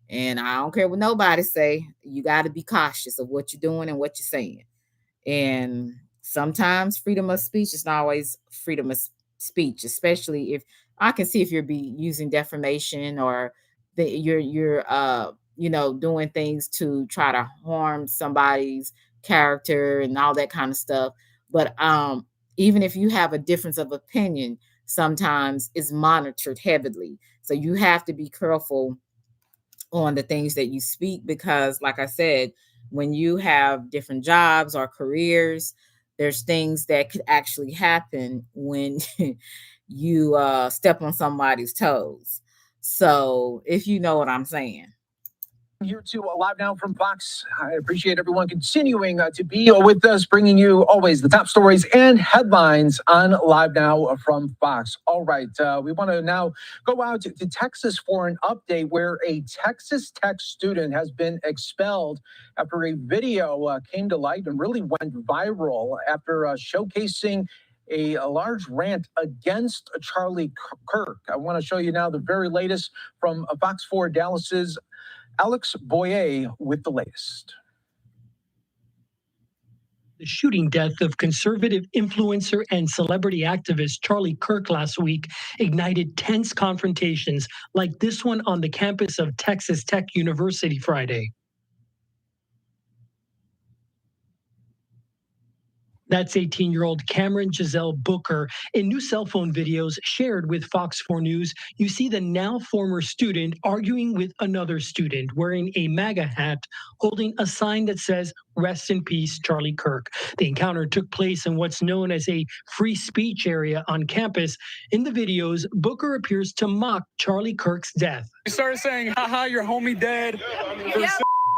And I don't care what nobody say, you got to be cautious of what you're doing and what you're saying. And sometimes freedom of speech is not always freedom of speech, especially if I can see if you're using defamation or you're doing things to try to harm somebody's character and all that kind of stuff. But even if you have a difference of opinion, sometimes it's monitored heavily. So you have to be careful on the things that you speak, because like I said, when you have different jobs or careers, there's things that could actually happen when you step on somebody's toes. So if you know what I'm saying. Here to Live Now from Fox. I appreciate everyone continuing to be with us, bringing you always the top stories and headlines on Live Now from Fox. All right, we want to now go out to Texas for an update where a Texas Tech student has been expelled after a video came to light and really went viral after showcasing a large rant against Charlie Kirk. I want to show you now the very latest from Fox 4 Dallas's Alex Boyer with the latest. The shooting death of conservative influencer and celebrity activist Charlie Kirk last week ignited tense confrontations like this one on the campus of Texas Tech University Friday. That's 18-year-old Cameron Giselle Booker. In new cell phone videos shared with Fox 4 News, you see the now former student arguing with another student wearing a MAGA hat, holding a sign that says, "Rest in peace, Charlie Kirk." The encounter took place in what's known as a free speech area on campus. In the videos, Booker appears to mock Charlie Kirk's death. You started saying, haha, your homie dead. Yeah,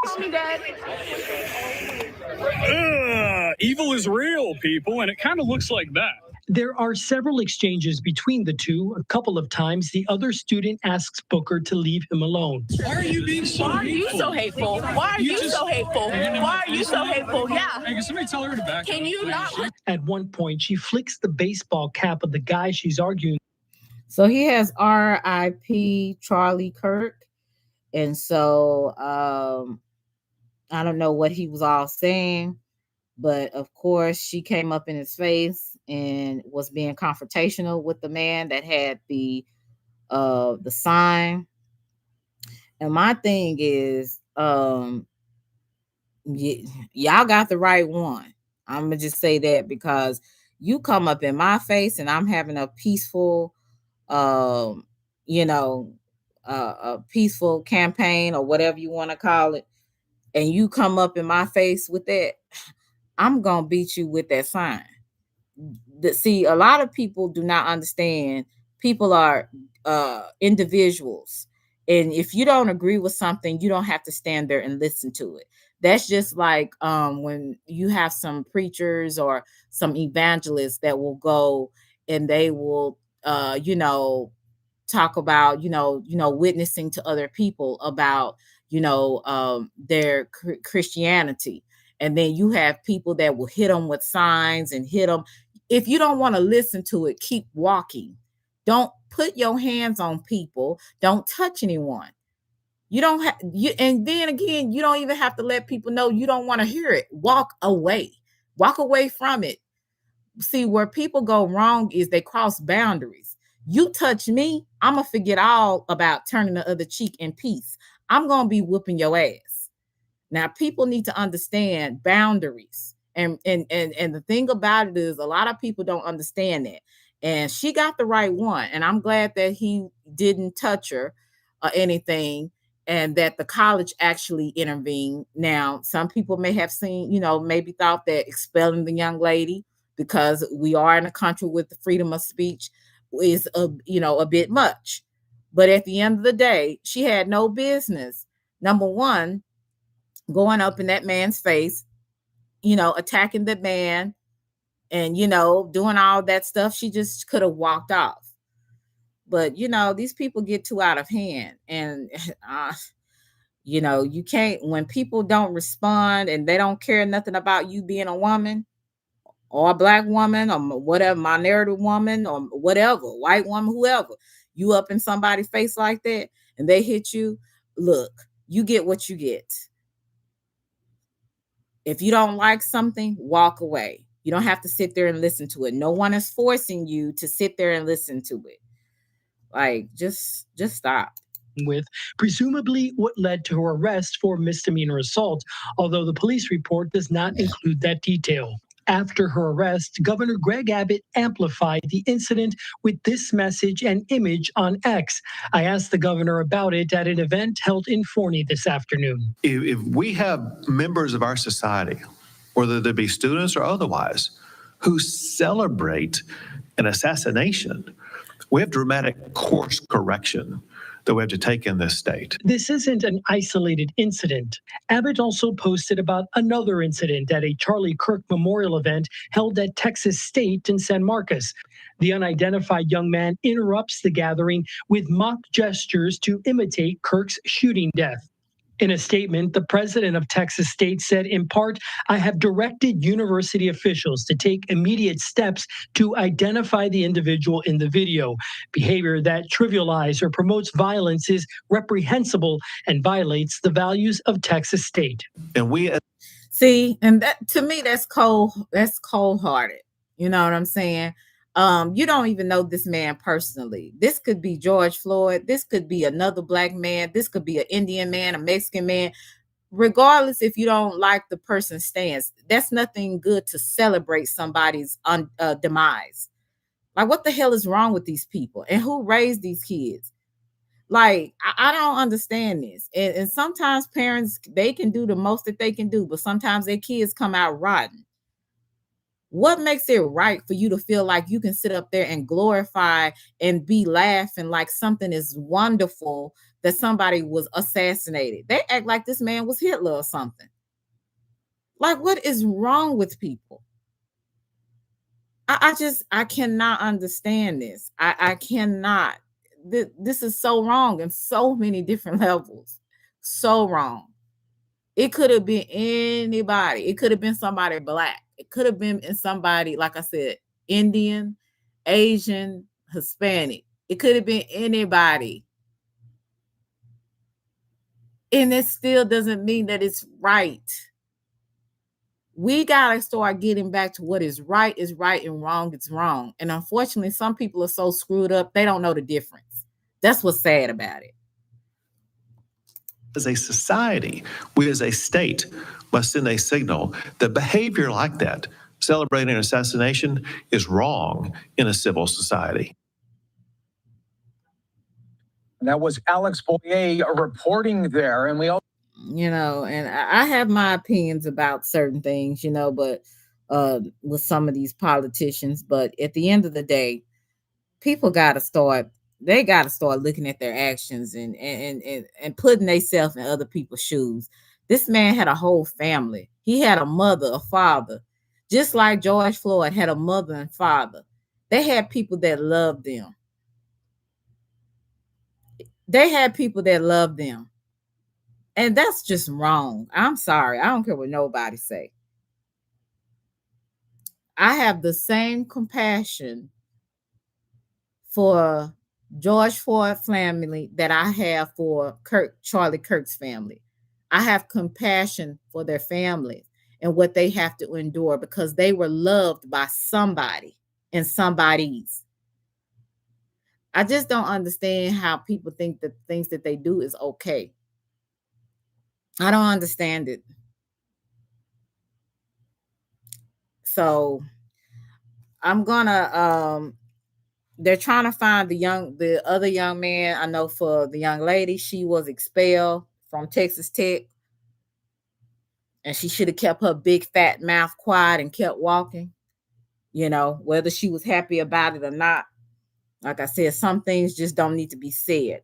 homie dead. Evil is real, people, and it kind of looks like that. There are several exchanges between the two. A couple of times, the other student asks Booker to leave him alone. Why are you being so Why are hateful? you so hateful? Why are you so hateful? Why are you so hateful? Yeah. Hey, can somebody tell her to back Can up, you please? not? At one point, she flicks the baseball cap of the guy she's arguing. So he has R.I.P. Charlie Kirk. And so I don't know what he was all saying, but of course she came up in his face and was being confrontational with the man that had the sign. And my thing is, y'all got the right one. I'm gonna just say that, because you come up in my face and I'm having a peaceful, a peaceful campaign or whatever you want to call it, and you come up in my face with that, I'm gonna beat you with that sign. See, a lot of people do not understand. People are individuals, and if you don't agree with something, you don't have to stand there and listen to it. That's just like when you have some preachers or some evangelists that will go and they will talk about witnessing to other people about their Christianity, and then you have people that will hit them with signs and hit them. If you don't want to listen to it, keep walking. Don't put your hands on people. Don't touch anyone. You don't have you, and then again, you don't even have to let people know you don't want to hear it. Walk away. Walk away from it. See, where people go wrong is they cross boundaries. You touch me, I'm gonna forget all about turning the other cheek in peace. I'm gonna be whooping your ass. Now, people need to understand boundaries. And the thing about it is a lot of people don't understand that. And she got the right one. And I'm glad that he didn't touch her or anything, and that the college actually intervened. Now, some people may have seen, maybe thought that expelling the young lady, because we are in a country with the freedom of speech, is a bit much. But at the end of the day, she had no business, number one, going up in that man's face, attacking the man and, doing all that stuff. She just could have walked off. But, these people get too out of hand. And, you can't, when people don't respond and they don't care nothing about you being a woman or a black woman or whatever, minority woman or whatever, white woman, whoever, you up in somebody's face like that and they hit you, look, you get what you get. If you don't like something, walk away. You don't have to sit there and listen to it. No one is forcing you to sit there and listen to it. Like, just stop. With presumably what led to her arrest for misdemeanor assault, although the police report does not include that detail. After her arrest, Governor Greg Abbott amplified the incident with this message and image on X. I asked the governor about it at an event held in Forney this afternoon. If we have members of our society, whether they be students or otherwise, who celebrate an assassination, we have dramatic course correction that we have to take in this state. This isn't an isolated incident. Abbott also posted about another incident at a Charlie Kirk memorial event held at Texas State in San Marcos. The unidentified young man interrupts the gathering with mock gestures to imitate Kirk's shooting death. In a statement, the president of Texas State said, in part, I have directed university officials to take immediate steps to identify the individual in the video. Behavior that trivializes or promotes violence is reprehensible and violates the values of Texas State. And we see, and that to me, that's cold-hearted. You know what I'm saying? You don't even know this man personally. This could be George Floyd. This could be another black man. This could be an Indian man, a Mexican man. Regardless, if you don't like the person's stance, that's nothing good to celebrate somebody's demise. Like, what the hell is wrong with these people? And who raised these kids? Like, I don't understand this. And sometimes parents, they can do the most that they can do, but sometimes their kids come out rotten. What makes it right for you to feel like you can sit up there and glorify and be laughing like something is wonderful that somebody was assassinated? They act like this man was Hitler or something. Like, what is wrong with people? I cannot understand this. I cannot. This is so wrong in so many different levels. So wrong. It could have been anybody. It could have been somebody black. It could have been somebody, like I said, Indian, Asian, Hispanic. It could have been anybody. And it still doesn't mean that it's right. We got to start getting back to what is right and wrong is wrong. And unfortunately, some people are so screwed up, they don't know the difference. That's what's sad about it. As a society, we as a state must send a signal that behavior like that, celebrating an assassination, is wrong in a civil society. That was Alex Boyer reporting there. And we all, and I have my opinions about certain things, but with some of these politicians. But at the end of the day, people got to start looking at their actions and putting themselves in other people's shoes. This man had a whole family. He had a mother, a father, just like George Floyd had a mother and father. They had people that loved them. They had people that loved them. And that's just wrong. I'm sorry. I don't care what nobody say. I have the same compassion for George Floyd family that I have for Charlie Kirk's family. I have compassion for their families and what they have to endure because they were loved by somebody and somebody's. I just don't understand how people think that things that they do is okay. I don't understand it. So I'm gonna they're trying to find the other young man. I know for the young lady, she was expelled from Texas Tech, and she should have kept her big fat mouth quiet and kept walking. You know, whether she was happy about it or not. Like I said, some things just don't need to be said.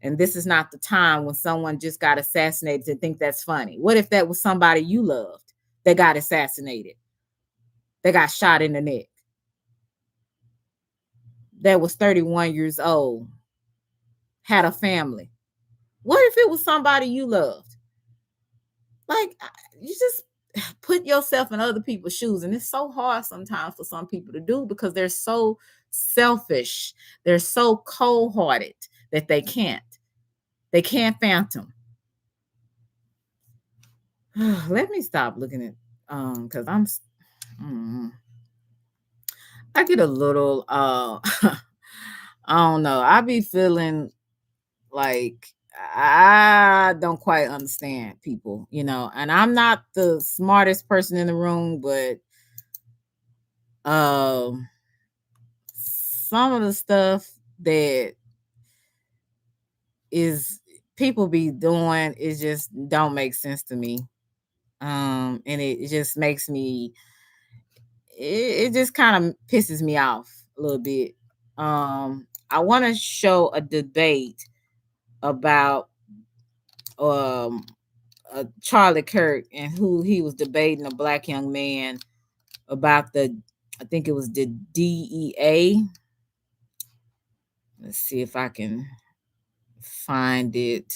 And this is not the time when someone just got assassinated to think that's funny. What if that was somebody you loved that got assassinated? That got shot in the neck? That was 31 years old, had a family. What if it was somebody you loved? Like, you just put yourself in other people's shoes. And it's so hard sometimes for some people to do because they're so selfish. They're so cold-hearted that they can't. They can't fathom. Let me stop looking at because I get a little I don't know. I be feeling like I don't quite understand people, you know, and I'm not the smartest person in the room, but some of the stuff that is people be doing is just don't make sense to me. And it just makes me it just kind of pisses me off a little bit. I want to show a debate about Charlie Kirk and who he was debating, a black young man, about I think it was the DEA. Let's see if I can find it.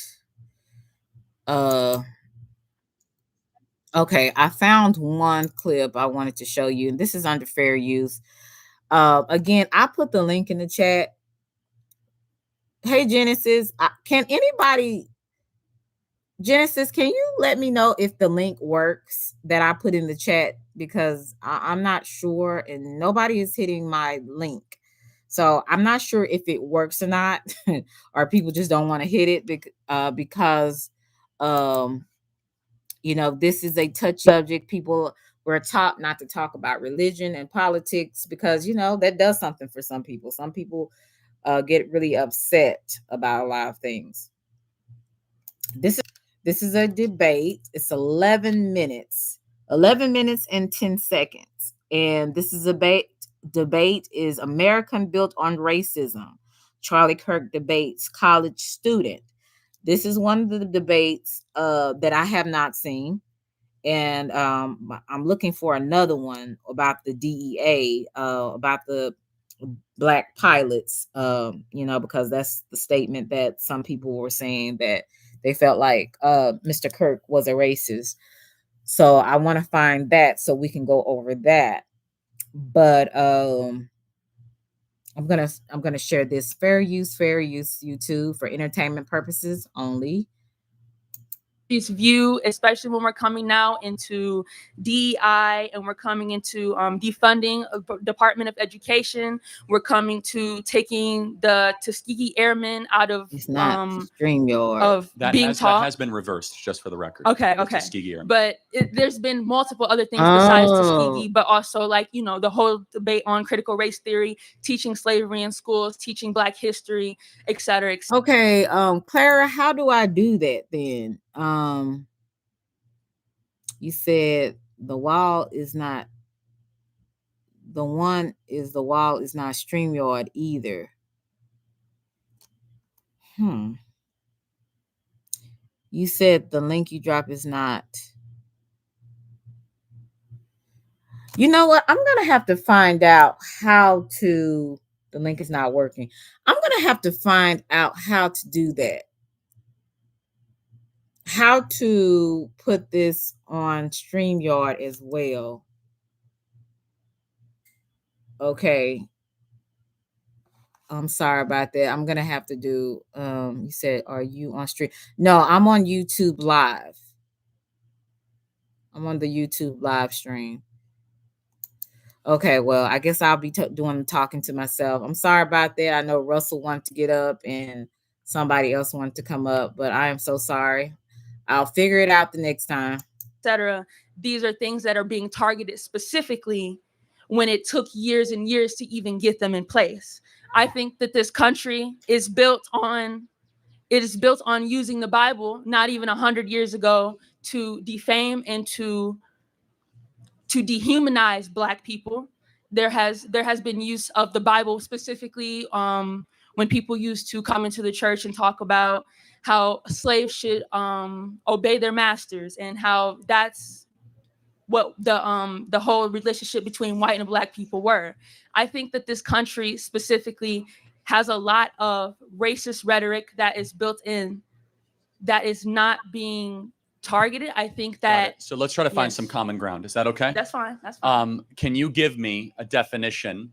Okay, I found one clip I wanted to show you, and this is under fair use. Again, I put the link in the chat. Hey, Genesis, can you let me know if the link works that I put in the chat? Because I'm not sure and nobody is hitting my link. So I'm not sure if it works or not, or people just don't want to hit it because, you know, this is a touchy subject. People were taught not to talk about religion and politics because, you know, that does something for some people. Some people get really upset about a lot of things. This is a debate. It's 11 minutes and 10 seconds. And this is a debate is American Built on Racism. Charlie Kirk debates college student. This is one of the debates that I have not seen. And I'm looking for another one about the DEA, about the black pilots, you know, because that's the statement that some people were saying that they felt like Mr. Kirk was a racist. So I want to find that so we can go over that. But I'm gonna share this fair use YouTube for entertainment purposes only. View, especially when we're coming now into DEI and we're coming into defunding Department of Education. We're coming to taking the Tuskegee Airmen out of StreamYard. of that being taught. That has been reversed, just for the record. Okay. Tuskegee Airmen. But there's been multiple other things besides Tuskegee, but also like, you know, the whole debate on critical race theory, teaching slavery in schools, teaching Black history, et cetera, et cetera. Okay, Clara, how do I do that then? You said the wall is not StreamYard either. You said the link you drop is not. You know what? I'm going to have to find out how to. The link is not working. I'm going to have to find out how to do that. How to put this on StreamYard as well. Okay. I'm sorry about that. I'm going to have to do, you said, are you on stream? No, I'm on YouTube Live. I'm on the YouTube live stream. Okay, well, I guess I'll be doing the talking to myself. I'm sorry about that. I know Russell wanted to get up and somebody else wanted to come up, but I am so sorry. I'll figure it out the next time. Etc. These are things that are being targeted specifically when it took years and years to even get them in place. I think that this country is built on using the Bible, not even 100 years ago, to defame and to dehumanize Black people. There has been use of the Bible specifically when people used to come into the church and talk about how slaves should obey their masters, and how that's what the whole relationship between white and Black people were. I think that this country specifically has a lot of racist rhetoric that is built in, that is not being targeted. I think that. So let's try to find some common ground. Is that okay? That's fine. That's fine. Can you give me a definition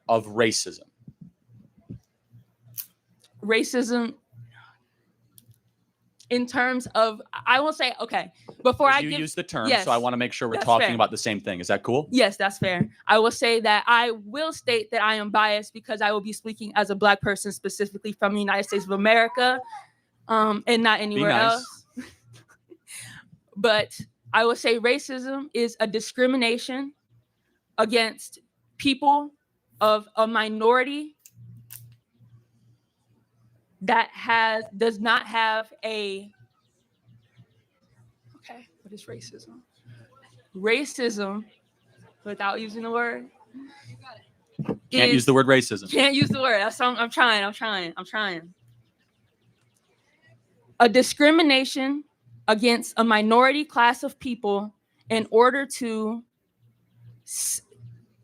of racism? Racism, in terms of, I will say, okay, before I use the term, yes, so I want to make sure we're that's talking fair. about the same thing. Is that cool? Yes, that's fair. I will say that I will state that I am biased because I will be speaking as a Black person, specifically from the United States of America, and not anywhere else. But I will say racism is a discrimination against people of a minority that does not have a. Okay, what is racism? Racism, without using the word. Can't use the word racism. Can't use the word. That's I'm trying. A discrimination against a minority class of people in order to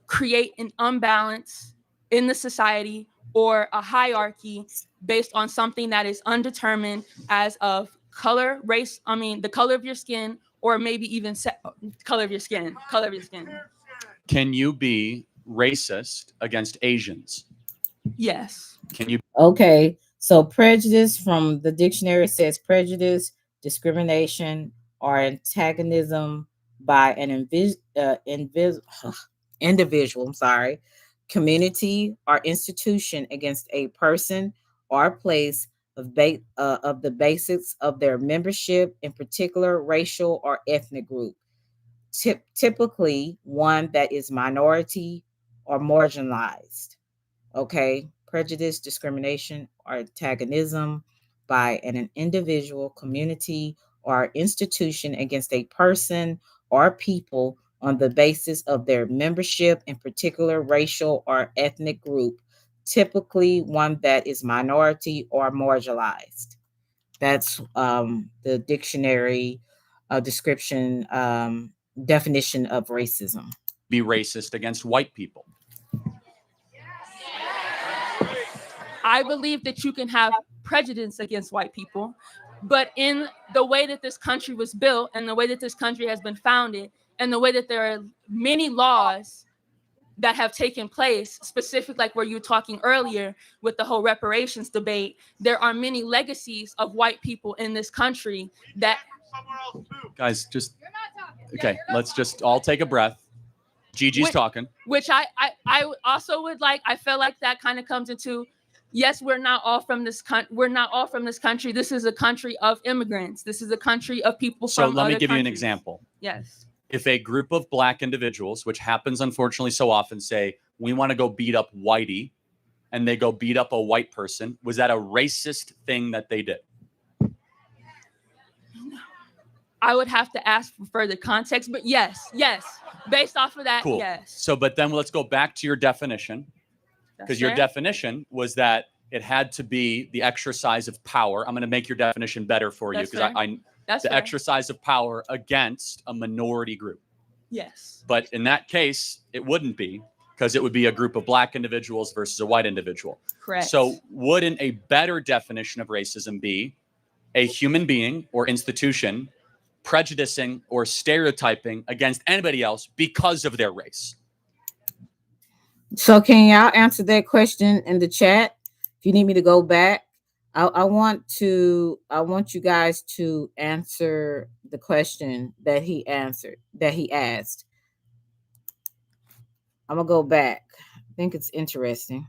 create an imbalance in the society or a hierarchy based on something that is undetermined as of color, race, the color of your skin, or maybe even color of your skin. Can you be racist against Asians? Yes. Can you? Okay, so prejudice from the dictionary says prejudice, discrimination, or antagonism by an individual, community, or institution against a person or place of the basics of their membership, in particular racial or ethnic group, typically one that is minority or marginalized. Okay, prejudice, discrimination, or antagonism by an individual, community, or institution against a person or people on the basis of their membership, in particular racial or ethnic group, typically one that is minority or marginalized. That's the dictionary definition of racism. Be racist against white people? I believe that you can have prejudice against white people, but in the way that this country was built and the way that this country has been founded and the way that there are many laws that have taken place, specific like where you were talking earlier with the whole reparations debate, there are many legacies of white people in this country that. Guys, just, okay, let's just all take a breath. Gigi's talking. Which I also would like, I feel like that kind of comes into, yes, we're not all from this country. This is a country of immigrants. This is a country of people from other countries. So let me give you an example. Yes. If a group of Black individuals, which happens unfortunately so often, say, we want to go beat up Whitey, and they go beat up a white person, was that a racist thing that they did? I would have to ask for further context, but yes. Based off of that, yes. So, but then let's go back to your definition. Because your definition was that It had to be the exercise of power. I'm going to make your definition better for you because That's the fair. exercise of power against a minority group. Yes. But in that case, it wouldn't be, because it would be a group of black individuals versus a white individual. Correct. So wouldn't a better definition of racism be a human being or institution prejudicing or stereotyping against anybody else because of their race? So can y'all answer that question in the chat? If you need me to go back, I want you guys to answer the question that he asked. I'm gonna go back. I think it's interesting.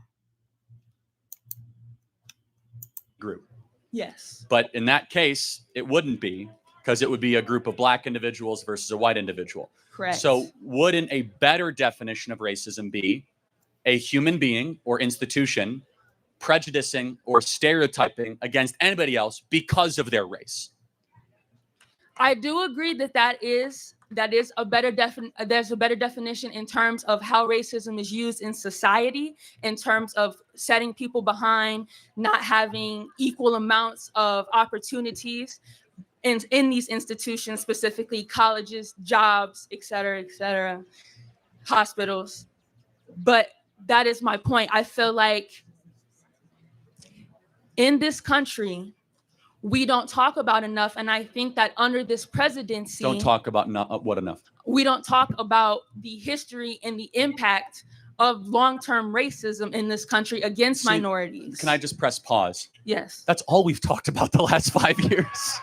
Group. Yes. But in that case, it wouldn't be, because it would be a group of black individuals versus a white individual. Correct. So wouldn't a better definition of racism be a human being or institution prejudicing or stereotyping against anybody else because of their race? I do agree that is a better there's a better definition in terms of how racism is used in society, in terms of setting people behind not having equal amounts of opportunities in these institutions, specifically colleges, jobs, et cetera, hospitals. But that is my point. I feel like in this country, we don't talk about enough. And I think that under this presidency, Don't talk about what enough? we don't talk about the history and the impact of long-term racism in this country against minorities. Can I just press pause? Yes. That's all we've talked about the last 5 years.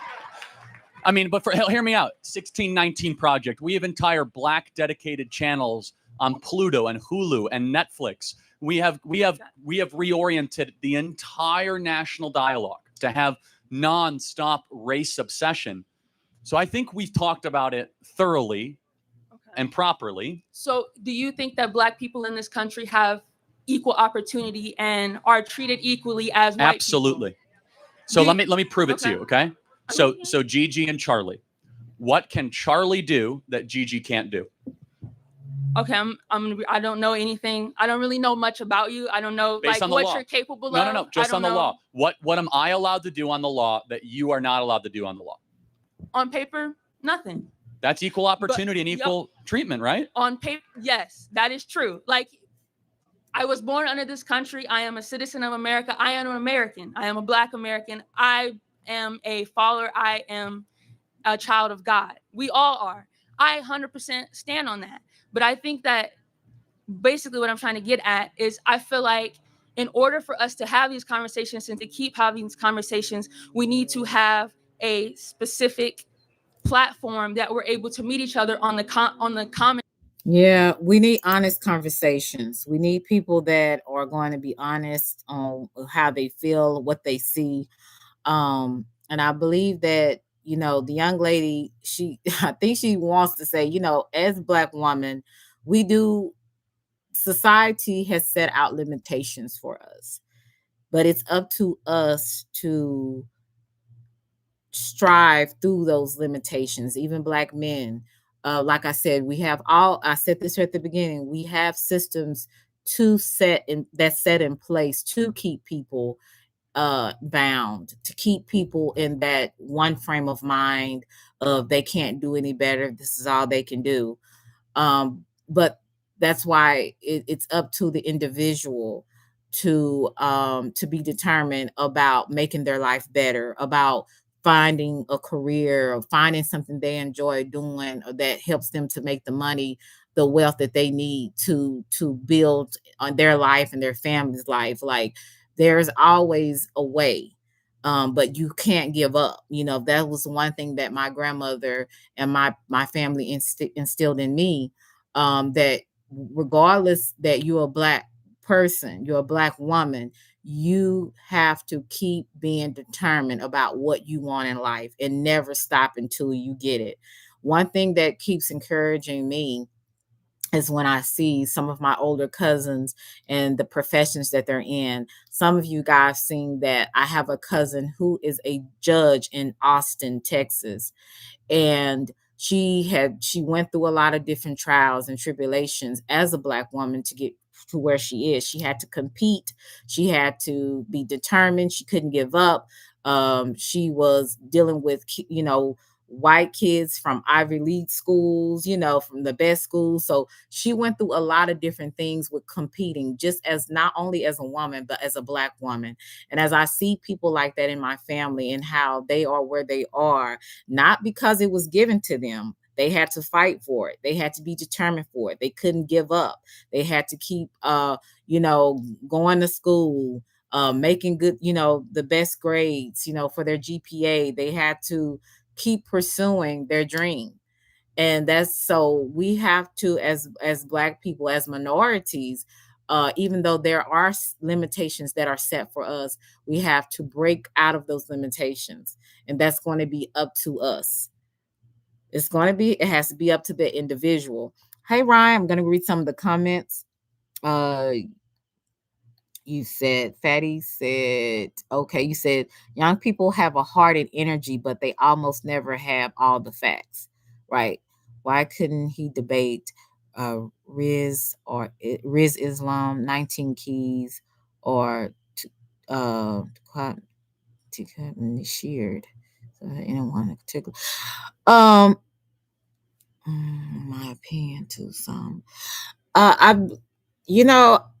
I mean, but hear me out. 1619 Project. We have entire black dedicated channels on Pluto and Hulu and Netflix. We have reoriented the entire national dialogue to have nonstop race obsession. So I think we've talked about it thoroughly and properly. So do you think that black people in this country have equal opportunity and are treated equally as white Absolutely. people? So let me prove it to you, okay? So Gigi and Charlie. What can Charlie do that Gigi can't do? Okay, I don't know anything. I don't really know much about you. I don't know Based on the what law. you're capable of. No, just on the law. What am I allowed to do on the law that you are not allowed to do on the law? On paper, nothing. That's equal opportunity and equal treatment, right? On paper, yes, that is true. Like, I was born under this country. I am a citizen of America. I am an American. I am a Black American. I am a follower. I am a child of God. We all are. I 100% stand on that. But I think that basically what I'm trying to get at is I feel like in order for us to have these conversations and to keep having these conversations, we need to have a specific platform that we're able to meet each other on the common. Yeah, we need honest conversations. We need people that are going to be honest on how they feel, what they see. And I believe that, the young lady, I think she wants to say, as a Black woman, society has set out limitations for us, but it's up to us to strive through those limitations. Even Black men, like I said, I said this at the beginning, we have systems set in place to keep people bound, to keep people in that one frame of mind of they can't do any better, this is all they can do. But that's why it's up to the individual to be determined about making their life better, about finding a career or finding something they enjoy doing or that helps them to make the money, the wealth that they need to build on their life and their family's life. Like, there's always a way, but you can't give up. That was one thing that my grandmother and my family instilled in me, that regardless that you're a Black person, you're a Black woman, you have to keep being determined about what you want in life and never stop until you get it. One thing that keeps encouraging me is when I see some of my older cousins and the professions that they're in. Some of you guys seen that I have a cousin who is a judge in Austin, Texas. And she went through a lot of different trials and tribulations as a Black woman to get to where she is. She had to compete. She had to be determined. She couldn't give up. She was dealing with, white kids from Ivy League schools, from the best schools. So she went through a lot of different things with competing, just as not only as a woman, but as a Black woman. And as I see people like that in my family and how they are where they are, not because it was given to them. They had to fight for it. They had to be determined for it. They couldn't give up. They had to keep, going to school, making good, the best grades, for their GPA. They had to keep pursuing their dream. And that's, so we have to, as Black people, as minorities, even though there are limitations that are set for us, we have to break out of those limitations. And that's going to be up to us. It has to be up to the individual. Hey, Ryan, I'm going to read some of the comments. You said, Fatty said, okay, you said, young people have a heart and energy, but they almost never have all the facts, right? Why couldn't he debate Riz Islam, 19 Keys, or sheared anyone in particular? My opinion to some.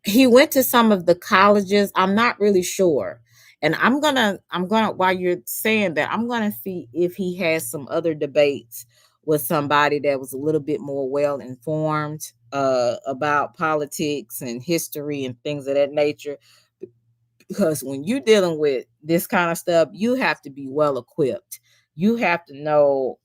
He went to some of the colleges. I'm not really sure. And I'm gonna, while you're saying that, I'm gonna see if he has some other debates with somebody that was a little bit more well informed about politics and history and things of that nature. Because when you're dealing with this kind of stuff, you have to be well equipped. You have to know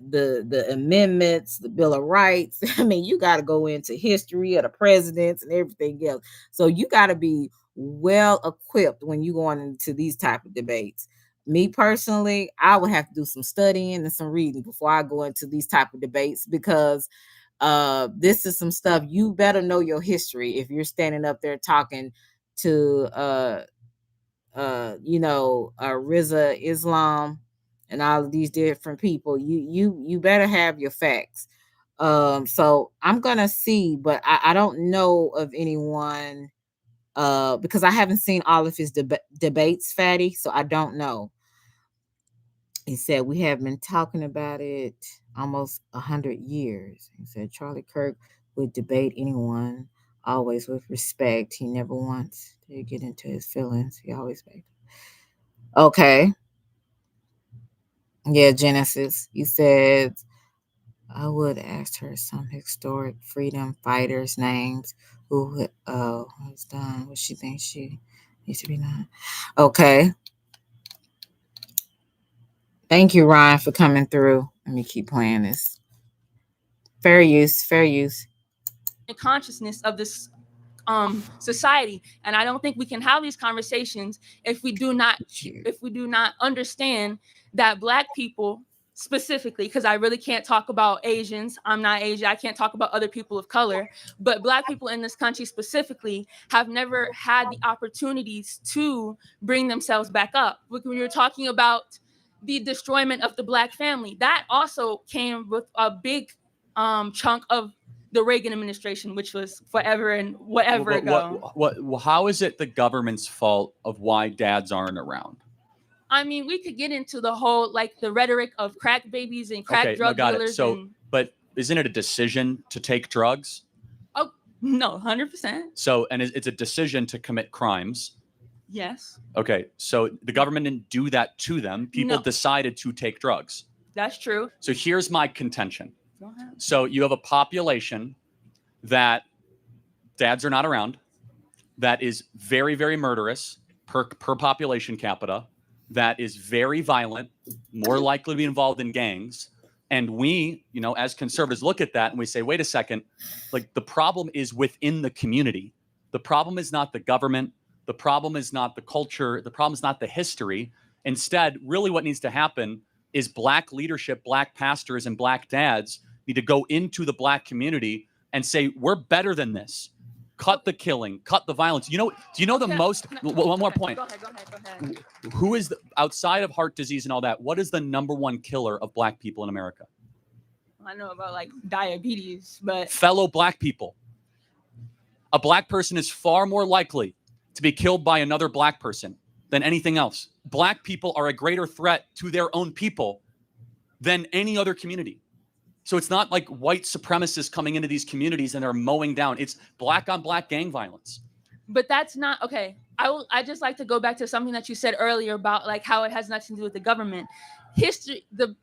the amendments, the Bill of Rights. I mean, you got to go into history of the presidents and everything else. So you got to be well equipped when you going into these type of debates. Me personally, I would have to do some studying and some reading before I go into these type of debates, because this is some stuff you better know your history if you're standing up there talking to Riza Islam and all of these different people. You better have your facts. So I'm gonna see, but I don't know of anyone because I haven't seen all of his debates, Fatty, so I don't know. He said, we have been talking about it almost 100 years. He said Charlie Kirk would debate anyone, always with respect. He never once did get into his feelings. He always begged. Okay. Yeah, Genesis. He said, I would ask her some historic freedom fighters' names who was done what she thinks she needs to be done. Okay. Thank you, Ryan, for coming through. Let me keep playing this. Fair use. The consciousness of this society, and I don't think we can have these conversations if we do not understand that Black people specifically, because I really can't talk about Asians. I'm not Asian. I can't talk about other people of color, but Black people in this country specifically have never had the opportunities to bring themselves back up. When you're talking about the destroyment of the Black family, that also came with a big chunk of the Reagan administration, which was forever and whatever ago. How is it the government's fault of why dads aren't around? I mean, we could get into the whole, like, the rhetoric of crack babies and crack drug dealers. So, but isn't it a decision to take drugs? Oh, no, 100%. So, and it's a decision to commit crimes. Yes. Okay, so the government didn't do that to them. People decided to take drugs. That's true. So here's my contention. Go ahead. So you have a population that dads are not around, that is very, very murderous per population capita, that is very violent, more likely to be involved in gangs. And we, as conservatives, look at that and we say, wait a second, like, the problem is within the community. The problem is not the government. The problem is not the culture. The problem is not the history. Instead, really what needs to happen is Black leadership, Black pastors, and Black dads need to go into the Black community and say, we're better than this. Cut the killing, cut the violence. Do you know the most, one more point. Go ahead. Who is, outside of heart disease and all that, what is the #1 killer of Black people in America? I know about like diabetes, but fellow black people. A black person is far more likely to be killed by another black person than anything else. Black people are a greater threat to their own people than any other community. So it's not like white supremacists coming into these communities and they're mowing down. It's black on black gang violence. But that's not okay. I just like to go back to something that you said earlier about like how it has nothing to do with the government. The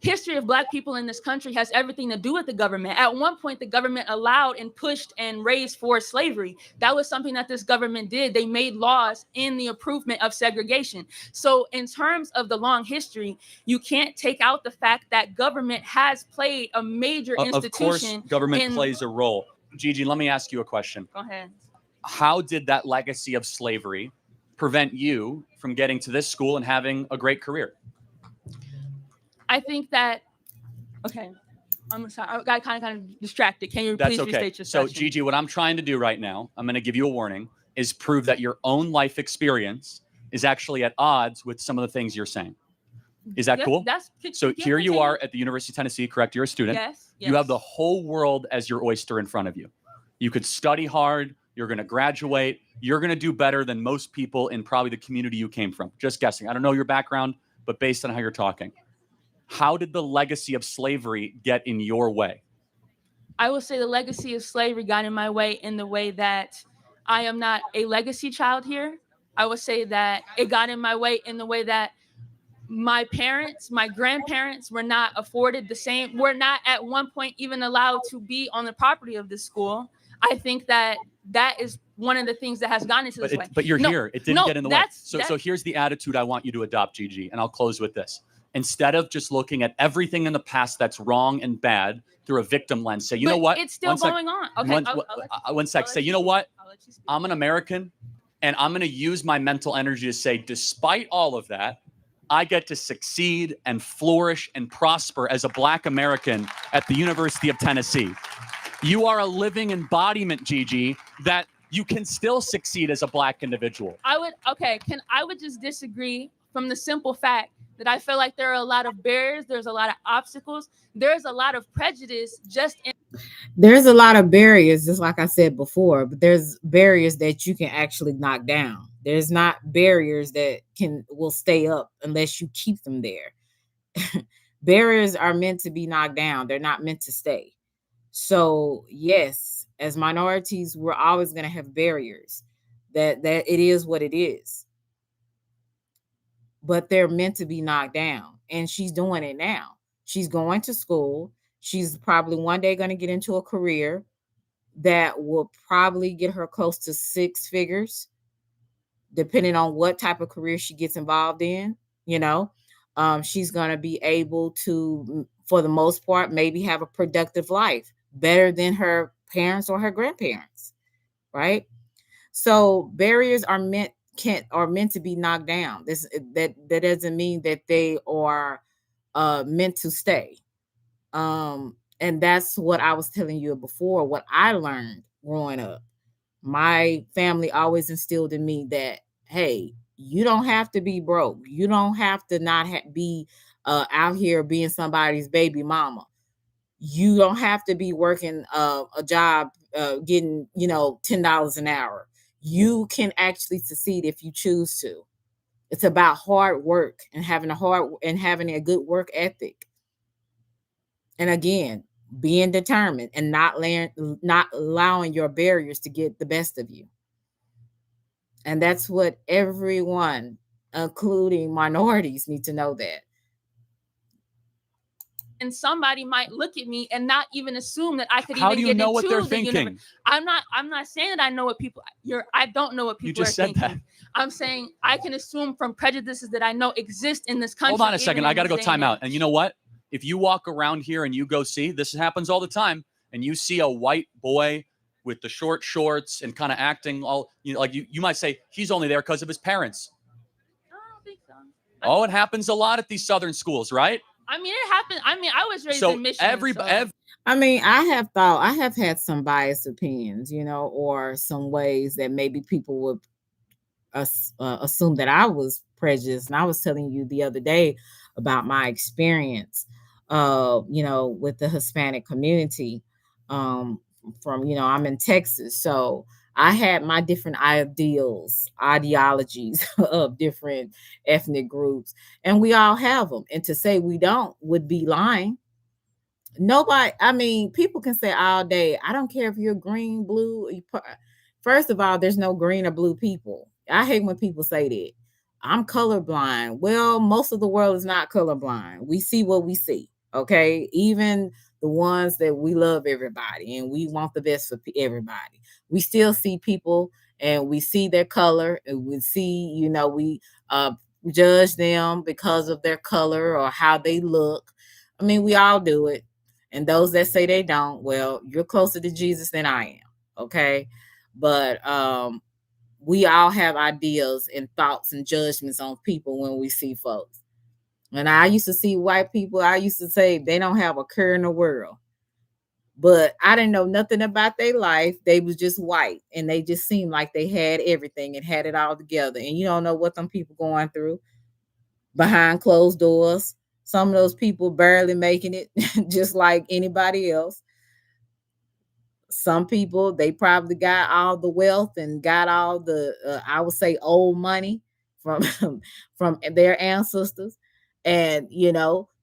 history of black people in this country has everything to do with the government. At one point, the government allowed and pushed and raised for slavery. That was something that this government did. They made laws in the improvement of segregation. So in terms of the long history, you can't take out the fact that government has played a major institution. Of course, government plays a role. Gigi, let me ask you a question. Go ahead. How did that legacy of slavery prevent you from getting to this school and having a great career? I think that, okay, I'm sorry, I got kind of distracted. Can you please restate your question? So Gigi, what I'm trying to do right now, I'm going to give you a warning, is prove that your own life experience is actually at odds with some of the things you're saying. Is that cool? So here you are at the University of Tennessee, correct? You're a student. Yes. You have the whole world as your oyster in front of you. You could study hard. You're going to graduate. You're going to do better than most people in probably the community you came from. Just guessing. I don't know your background, but based on how you're talking. How did the legacy of slavery get in your way? I would say the legacy of slavery got in my way in the way that I am not a legacy child here. I would say that it got in my way in the way that my parents, my grandparents were not afforded the same, were not at one point even allowed to be on the property of this school. I think that that is one of the things that has gotten into this way. But you're here. It didn't get in the way. So here's the attitude I want you to adopt, Gigi, and I'll close with this. Instead of just looking at everything in the past that's wrong and bad through a victim lens, say, you know what? It's still going on. Okay. One sec. Say, you know what? I'm an American, and I'm going to use my mental energy to say, despite all of that, I get to succeed and flourish and prosper as a Black American at the University of Tennessee. You are a living embodiment, Gigi, that you can still succeed as a Black individual. I would just disagree from the simple fact that I feel like there are a lot of barriers, there's a lot of obstacles, there's a lot of prejudice There's a lot of barriers, just like I said before, but there's barriers that you can actually knock down. There's not barriers that will stay up unless you keep them there. Barriers are meant to be knocked down. They're not meant to stay. So yes, as minorities, we're always going to have barriers. That it is what it is. But they're meant to be knocked down. And she's doing it now. She's going to school. She's probably one day going to get into a career that will probably get her close to 6 figures, depending on what type of career she gets involved in. She's going to be able to, for the most part, maybe have a productive life, better than her parents or her grandparents, right? So barriers are meant to be knocked down. That doesn't mean that they are meant to stay. And that's what I was telling you before, what I learned growing up. My family always instilled in me that, hey, you don't have to be broke. You don't have to not be out here being somebody's baby mama. You don't have to be working a job getting, $10 an hour. You can actually succeed if you choose to. It's about hard work and having a good work ethic. And again, being determined and not allowing your barriers to get the best of you. And that's what everyone, including minorities, need to know that. And somebody might look at me and not even assume that I could How even do you get know into what they're the thinking? universe. I'm not saying that I know what people I don't know what people You just are said thinking. that. I'm saying I can assume from prejudices that I know exist in this country. Hold on a second. even I in got to go this day time and out. age. And you know what? If you walk around here and you go see, this happens all the time, and you see a white boy with the short shorts and kind of acting all, you might say he's only there because of his parents. I don't think so. Oh, it happens a lot at these Southern schools, right? I mean, it happened. I mean, I was raised So in Michigan. I have had some biased opinions, or some ways that maybe people would assume that I was prejudiced. And I was telling you the other day about my experience with the Hispanic community. From, I'm in Texas, so I had my different ideologies of different ethnic groups, and we all have them. And to say we don't would be lying. Nobody, I mean, people can say all day, I don't care if you're green, blue. First of all, there's no green or blue people. I hate when people say that. I'm colorblind. Well, most of the world is not colorblind. We see what we see. Okay. Even the ones that we love everybody and we want the best for everybody. We still see people and we see their color and we see, we judge them because of their color or how they look. I mean, we all do it. And those that say they don't, well, you're closer to Jesus than I am. Okay. But we all have ideas and thoughts and judgments on people when we see folks. And I used to see white people, I used to say they don't have a care in the world. But I didn't know nothing about their life. They was just white and they just seemed like they had everything and had it all together. And you don't know what them people going through behind closed doors. Some of those people barely making it, just like anybody else. Some people, they probably got all the wealth and got all the, I would say, old money from from their ancestors, and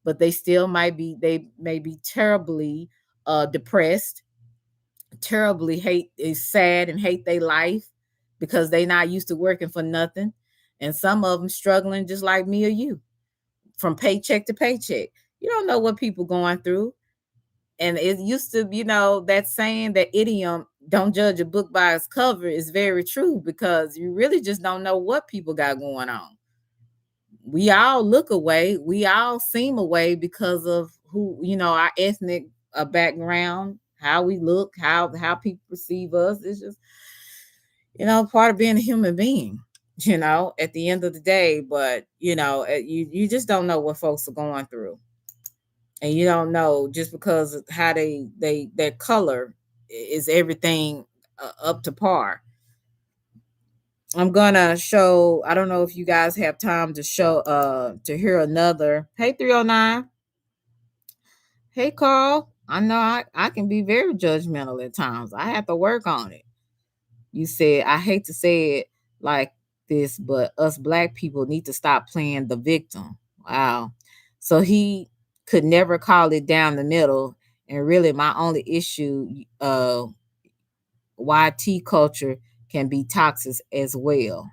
but they still they may be terribly depressed, terribly sad and hate their life because they not used to working for nothing, and some of them struggling just like me or you, from paycheck to paycheck. You don't know what people going through. And it used to, that saying, that idiom, don't judge a book by its cover, is very true, because you really just don't know what people got going on. We all look away. We all seem away because of who, our ethnic background, how we look, how people perceive us. It's just, part of being a human being, at the end of the day. But, you just don't know what folks are going through. And you don't know just because of how their color is everything up to par. I'm gonna show. I don't know if you guys have time to show to hear another. Hey, 309. Hey, Carl. I know I can be very judgmental at times. I have to work on it. You said, I hate to say it like this, but us black people need to stop playing the victim. Wow. So he could never call it down the middle. And really, my only issue, YT culture can be toxic as well.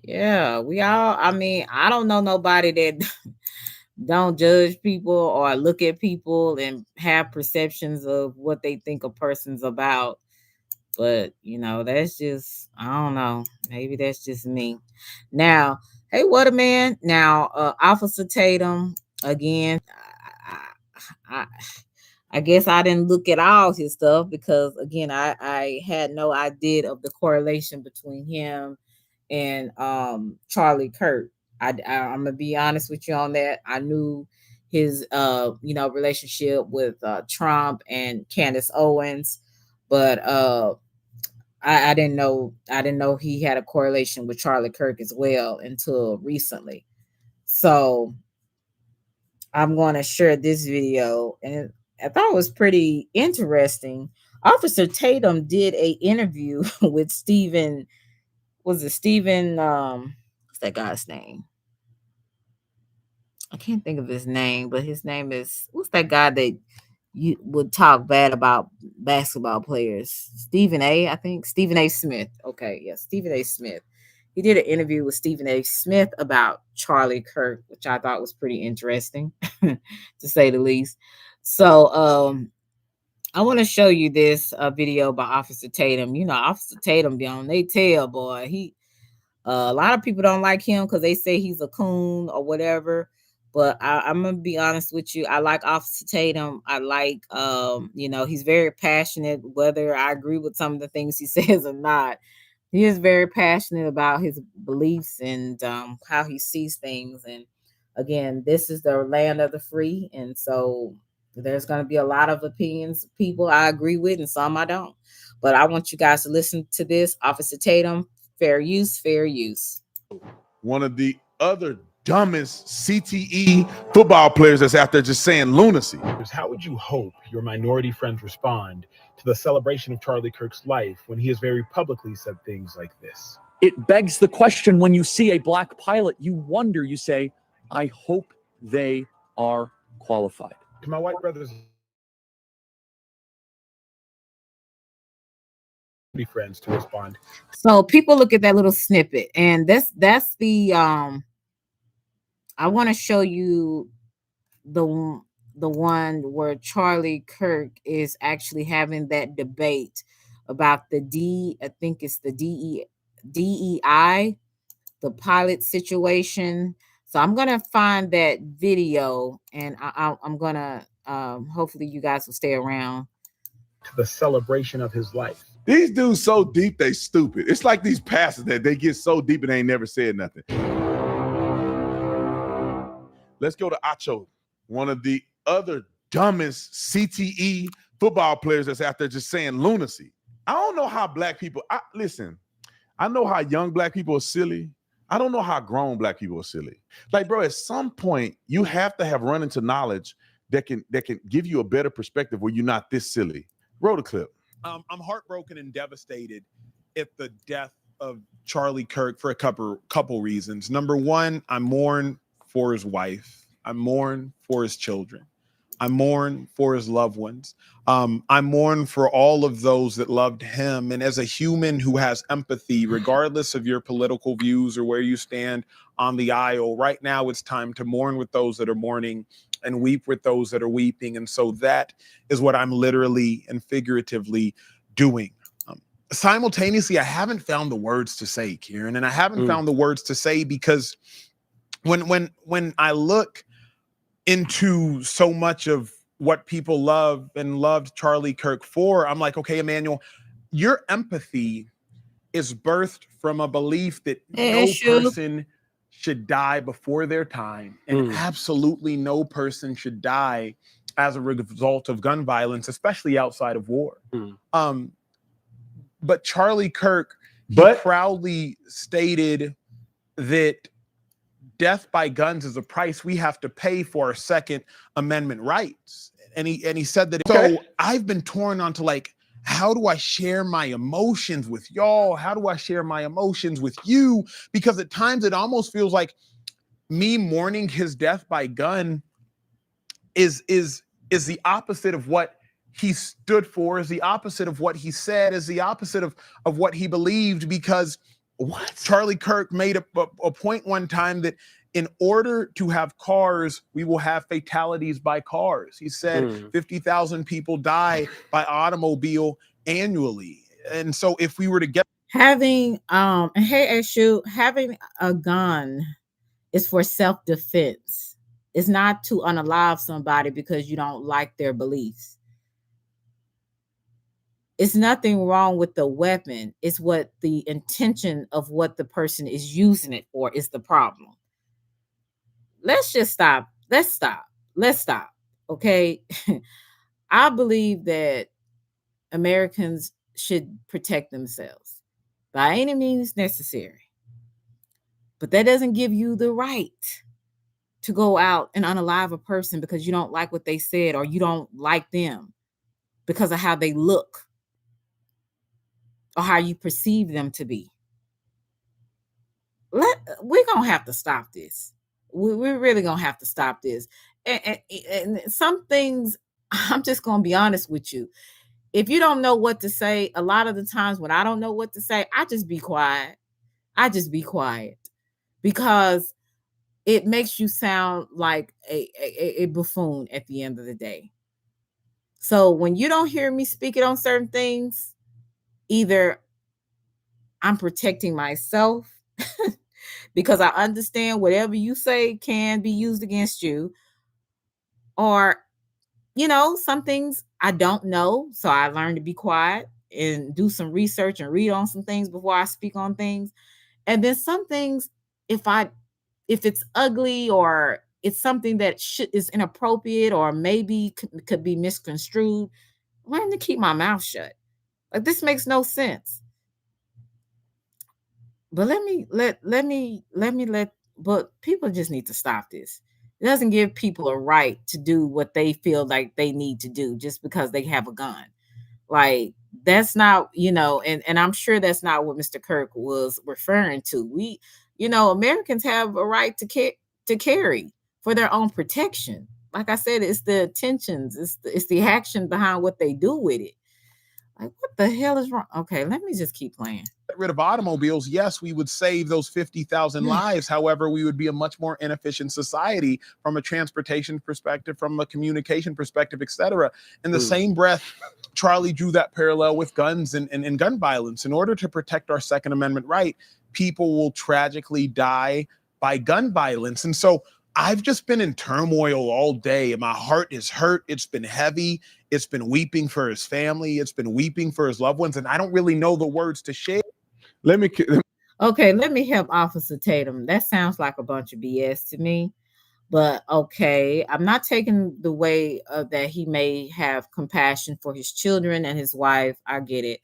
Yeah, we all, I mean, I don't know nobody that don't judge people or look at people and have perceptions of what they think a person's about. But, that's just, I don't know. Maybe that's just me. Now, hey, what a man. Now, Officer Tatum, again, I guess I didn't look at all his stuff because, again, I had no idea of the correlation between him and Charlie Kirk. I'm going to be honest with you on that. I knew his, relationship with Trump and Candace Owens, but I didn't know he had a correlation with Charlie Kirk as well until recently. So I'm going to share this video, and I thought it was pretty interesting. Officer Tatum did a interview with Stephen. Was it Stephen? What's that guy's name? I can't think of his name, but his name is, what's that guy that you would talk bad about basketball players? Stephen A. Smith. Okay, yeah, Stephen A. Smith. He did an interview with Stephen A. Smith about Charlie Kirk, which I thought was pretty interesting, to say the least. So I want to show you this video by Officer Tatum. Officer Tatum be on they tail, boy. A lot of people don't like him because they say he's a coon or whatever. But I'm going to be honest with you. I like Officer Tatum. I like, he's very passionate, whether I agree with some of the things he says or not. He is very passionate about his beliefs and how he sees things. And again, this is the land of the free. And so there's going to be a lot of opinions, people I agree with and some I don't. But I want you guys to listen to this. Officer Tatum, fair use, fair use. One of the other dumbest CTE football players that's out there just saying lunacy. How would you hope your minority friends respond to the celebration of Charlie Kirk's life when he has very publicly said things like this? It begs the question, when you see a black pilot, you wonder, you say, I hope they are qualified. To my white brothers friends to respond. So people look at that little snippet, and that's the I want to show you the one where Charlie Kirk is actually having that debate about I think it's the DEI, the pilot situation. So I'm gonna find that video, and I'm gonna hopefully you guys will stay around. To the celebration of his life. These dudes so deep, they stupid. It's like these pastors that they get so deep and they ain't never said nothing. Let's go to Acho, one of the other dumbest CTE football players that's out there just saying lunacy. I don't know how black people, listen, I know how young black people are silly. I don't know how grown black people are silly. Like, bro, at some point, you have to have run into knowledge that can give you a better perspective where you're not this silly. Roll the clip. I'm heartbroken and devastated at the death of Charlie Kirk for a couple reasons. Number one, I mourn for his wife. I mourn for his children. I mourn for his loved ones. I mourn for all of those that loved him. And as a human who has empathy, regardless of your political views or where you stand on the aisle, right now it's time to mourn with those that are mourning and weep with those that are weeping. And so that is what I'm literally and figuratively doing. Simultaneously, I haven't found the words to say, Kieran, and I haven't found the words to say because when I look into so much of what people love and loved Charlie Kirk for, I'm like, okay, Emmanuel, your empathy is birthed from a belief that no person should die before their time, and absolutely no person should die as a result of gun violence, especially outside of war. But Charlie Kirk proudly stated that death by guns is a price we have to pay for our Second Amendment rights. And he said that. So I've been torn onto like, how do I share my emotions with y'all? How do I share my emotions with you? Because at times it almost feels like me mourning his death by gun is the opposite of what he stood for, is the opposite of what he said, is the opposite of what he believed. Because Charlie Kirk made a point one time that in order to have cars, we will have fatalities by cars. He said 50,000 people die by automobile annually. And so if we were to get having having a gun is for self-defense. It's not to unalive somebody because you don't like their beliefs. It's nothing wrong with the weapon. It's what the intention of what the person is using it for is the problem. Let's just stop. Let's stop. Okay. I believe that Americans should protect themselves by any means necessary. But that doesn't give you the right to go out and unalive a person because you don't like what they said or you don't like them because of how they look or how you perceive them to be. We're going to have to stop this. We're really going to have to stop this. And some things, I'm just going to be honest with you. If you don't know what to say, a lot of the times when I don't know what to say, I just be quiet. Because it makes you sound like a buffoon at the end of the day. So when you don't hear me speaking on certain things, either I'm protecting myself because I understand whatever you say can be used against you, or, some things I don't know. So I learned to be quiet and do some research and read on some things before I speak on things. And then some things, if it's ugly or it's something that is inappropriate or maybe could be misconstrued, learn to keep my mouth shut. Like, this makes no sense. But let me let but people just need to stop this. It doesn't give people a right to do what they feel like they need to do just because they have a gun. Like, that's not, and I'm sure that's not what Mr. Kirk was referring to. Americans have a right to carry for their own protection. Like I said, it's the intentions, it's the action behind what they do with it. Like, what the hell is wrong? Okay, let me just keep playing. Get rid of automobiles, yes, we would save those 50,000 lives. However, we would be a much more inefficient society from a transportation perspective, from a communication perspective, etc. In the same breath, Charlie drew that parallel with guns and gun violence. In order to protect our Second Amendment right, people will tragically die by gun violence. And so I've just been in turmoil all day, and my heart is hurt. It's been heavy. It's been weeping for his family. It's been weeping for his loved ones, and I don't really know the words to share. Let me help Officer Tatum. That sounds like a bunch of BS to me. But okay, I'm not taking the way that he may have compassion for his children and his wife. I get it.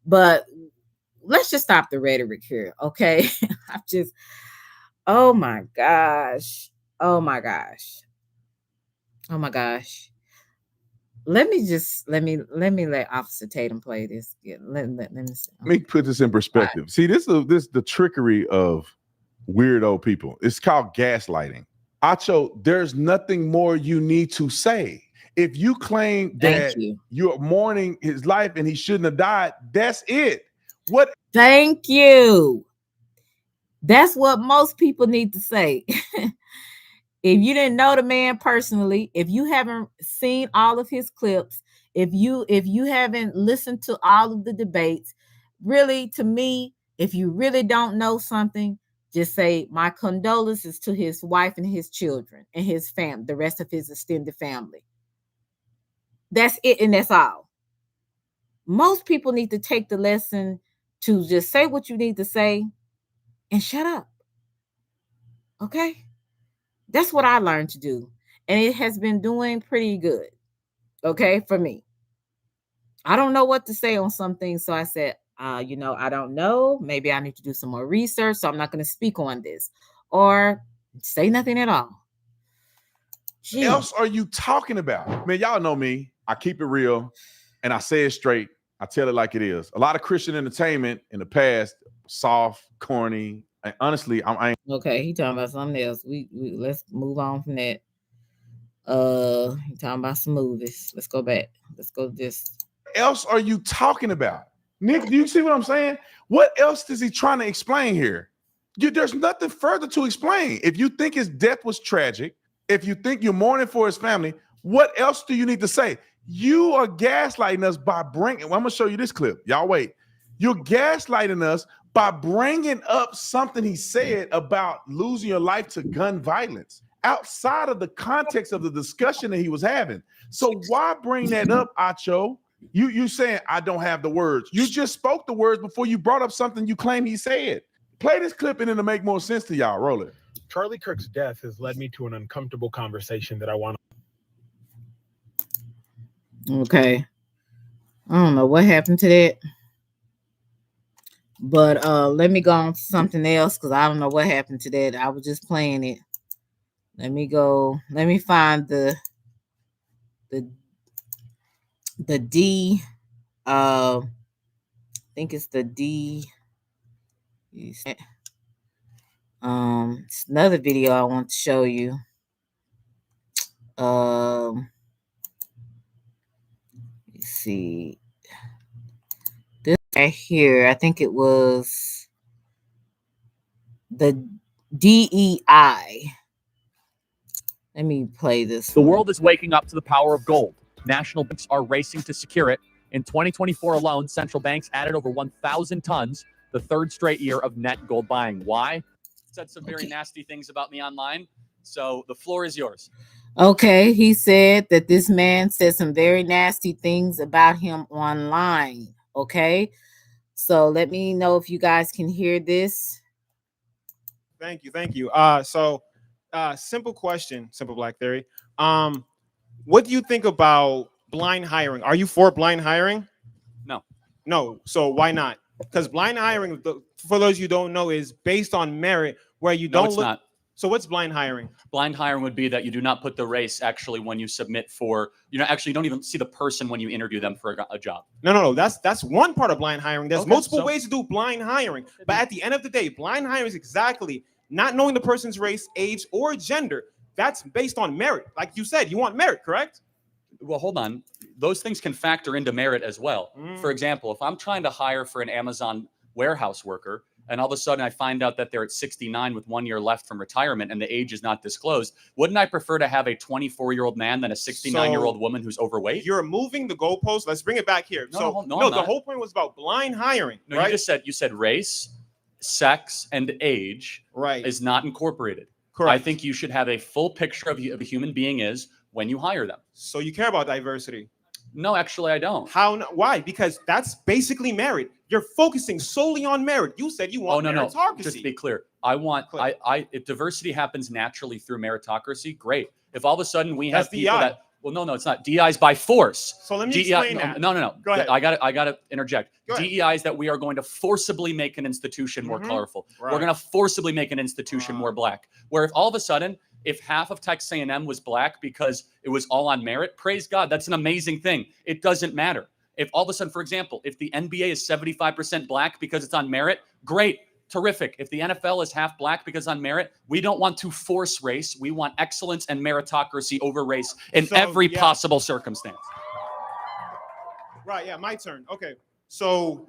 But let's just stop the rhetoric here, okay? Oh my gosh. Oh my gosh. Oh my gosh. Let me let Officer Tatum play this. Let me see. Let me put this in perspective. Right. See, this is the trickery of weirdo people. It's called gaslighting. Acho, there's nothing more you need to say. If you claim that you're mourning his life and he shouldn't have died, that's it. What? Thank you. That's what most people need to say. If you didn't know the man personally, if you haven't seen all of his clips, if you haven't listened to all of the debates, really, to me, if you really don't know something, just say my condolences to his wife and his children and his family, the rest of his extended family. That's it, and that's all. Most people need to take the lesson to just say what you need to say and shut up. Okay? That's what I learned to do. And it has been doing pretty good. Okay, for me. I don't know what to say on some things. So I said, I don't know. Maybe I need to do some more research. So I'm not going to speak on this. Or say nothing at all. What else are you talking about? Man, y'all know me. I keep it real. And I say it straight. I tell it like it is. A lot of Christian entertainment in the past, soft, corny. And honestly, I ain't. Okay, he talking about something else. We let's move on from that. He talking about some movies. Let's go back. Let's go to this. What else are you talking about? Nick, do you see what I'm saying? What else is he trying to explain here? There's nothing further to explain. If you think his death was tragic, if you think you're mourning for his family, what else do you need to say? You are gaslighting us by bringing, I'm going to show you this clip. Y'all wait. You're gaslighting us by bringing up something he said about losing your life to gun violence outside of the context of the discussion that he was having. So why bring that up, Acho? You saying I don't have the words. You just spoke the words before you brought up something you claim he said. Play this clip and it'll make more sense to y'all. Roll it. Charlie Kirk's death has led me to an uncomfortable conversation that I want to. Okay. I don't know what happened to that. But let me go on to something else because I don't know what happened to that. I was just playing it. Let me go. Let me find the D. I think it's the D. It's another video I want to show you. Let's see. This right here, I think it was the DEI. Let me play this. The world is waking up to the power of gold. National banks are racing to secure it. In 2024 alone, central banks added over 1,000 tons, the third straight year of net gold buying. Why? Said some very nasty things about me online. So the floor is yours. Okay, he said that this man said some very nasty things about him online. Okay, so let me know if you guys can hear this. Thank you. Simple question, Simple Black Theory. What do you think about blind hiring? Are you for blind hiring? No. So why not? Because blind hiring, for those you don't know, is based on merit, where you No, don't it's look. not. So what's blind hiring? Blind hiring would be that you do not put the race actually when you submit for, actually you don't even see the person when you interview them for a job. No. That's one part of blind hiring. There's Okay, multiple so- ways to do blind hiring. But at the end of the day, blind hiring is exactly not knowing the person's race, age, or gender. That's based on merit. Like you said, you want merit, correct? Well, hold on. Those things can factor into merit as well. Mm. For example, if I'm trying to hire for an Amazon warehouse worker, and all of a sudden I find out that they're at 69 with 1 year left from retirement and the age is not disclosed, wouldn't I prefer to have a 24-year-old man than a 69-year-old woman who's overweight? You're moving the goalpost. Let's bring it back here. No, I'm the not. whole point was about blind hiring. No, right? you said race, sex, and age is not incorporated. Correct. I think you should have a full picture of a human being is when you hire them. So you care about diversity? No, actually, I don't. Why? Because that's basically merit. You're focusing solely on merit. You said you want No. meritocracy. Just to be clear, if diversity happens naturally through meritocracy, great. If all of a sudden we have That's people DEI. that, no, it's not. DEI is by force. So let me DEI, explain that. No. Go ahead. I got to interject. Go ahead. DEI is that we are going to forcibly make an institution more colorful. Right. We're going to forcibly make an institution more black. Where if all of a sudden, if half of Texas A&M was black because it was all on merit, praise God, that's an amazing thing. It doesn't matter. If all of a sudden, for example, if the NBA is 75% black because it's on merit, great, terrific. If the NFL is half black because on merit, we don't want to force race. We want excellence and meritocracy over race in every possible circumstance. Right, yeah, my turn. Okay, so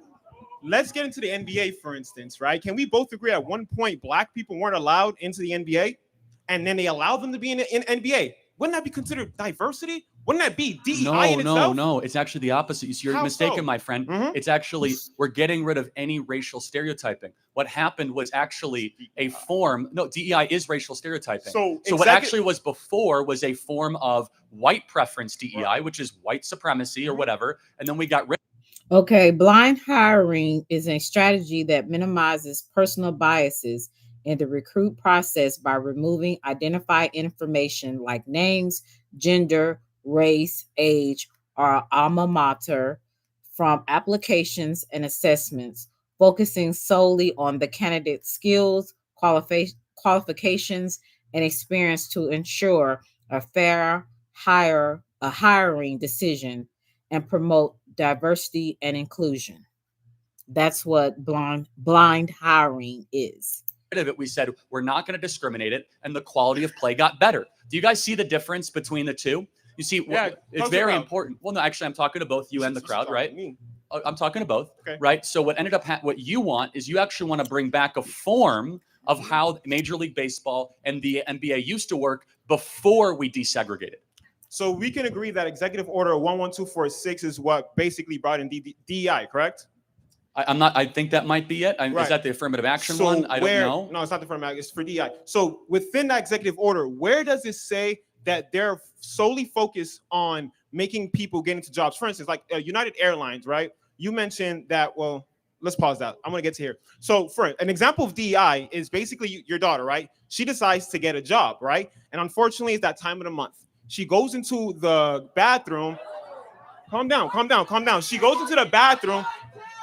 let's get into the NBA, for instance, right? Can we both agree at one point black people weren't allowed into the NBA, and then they allowed them to be in the NBA? Wouldn't that be considered diversity? Wouldn't that be DEI in itself? No. It's actually the opposite. You're How mistaken, so? my friend. It's actually, we're getting rid of any racial stereotyping. What happened was actually a form. No, DEI is racial stereotyping. So what actually was before was a form of white preference DEI, which is white supremacy or whatever. And then we got rid. Okay, blind hiring is a strategy that minimizes personal biases in the recruit process by removing identified information like names, gender, race, age, or alma mater from applications and assessments, focusing solely on the candidate's skills, qualifications, and experience to ensure a fair hiring decision and promote diversity and inclusion. That's what blind hiring is. Of it, we said we're not going to discriminate it, and the quality of play got better. Do you guys see the difference between the two? You see, it's very important. Well, no, actually, I'm talking to both you and the crowd, right? I'm talking to both, right? So what ended up, what you want is you actually want to bring back a form of how Major League Baseball and the NBA used to work before we desegregated. So we can agree that Executive Order 11246 is what basically brought in DEI, correct? I think that might be it. Is that the affirmative action one? I don't know. No, it's not the affirmative action. It's for DEI. So within that executive order, where does it say that they're solely focused on making people get into jobs? For instance, like United Airlines, right? You mentioned that. Well, let's pause that. I'm going to get to here. So for an example of DEI is basically your daughter, right? She decides to get a job, right? And unfortunately, it's that time of the month. She goes into the bathroom. Calm down. She goes into the bathroom.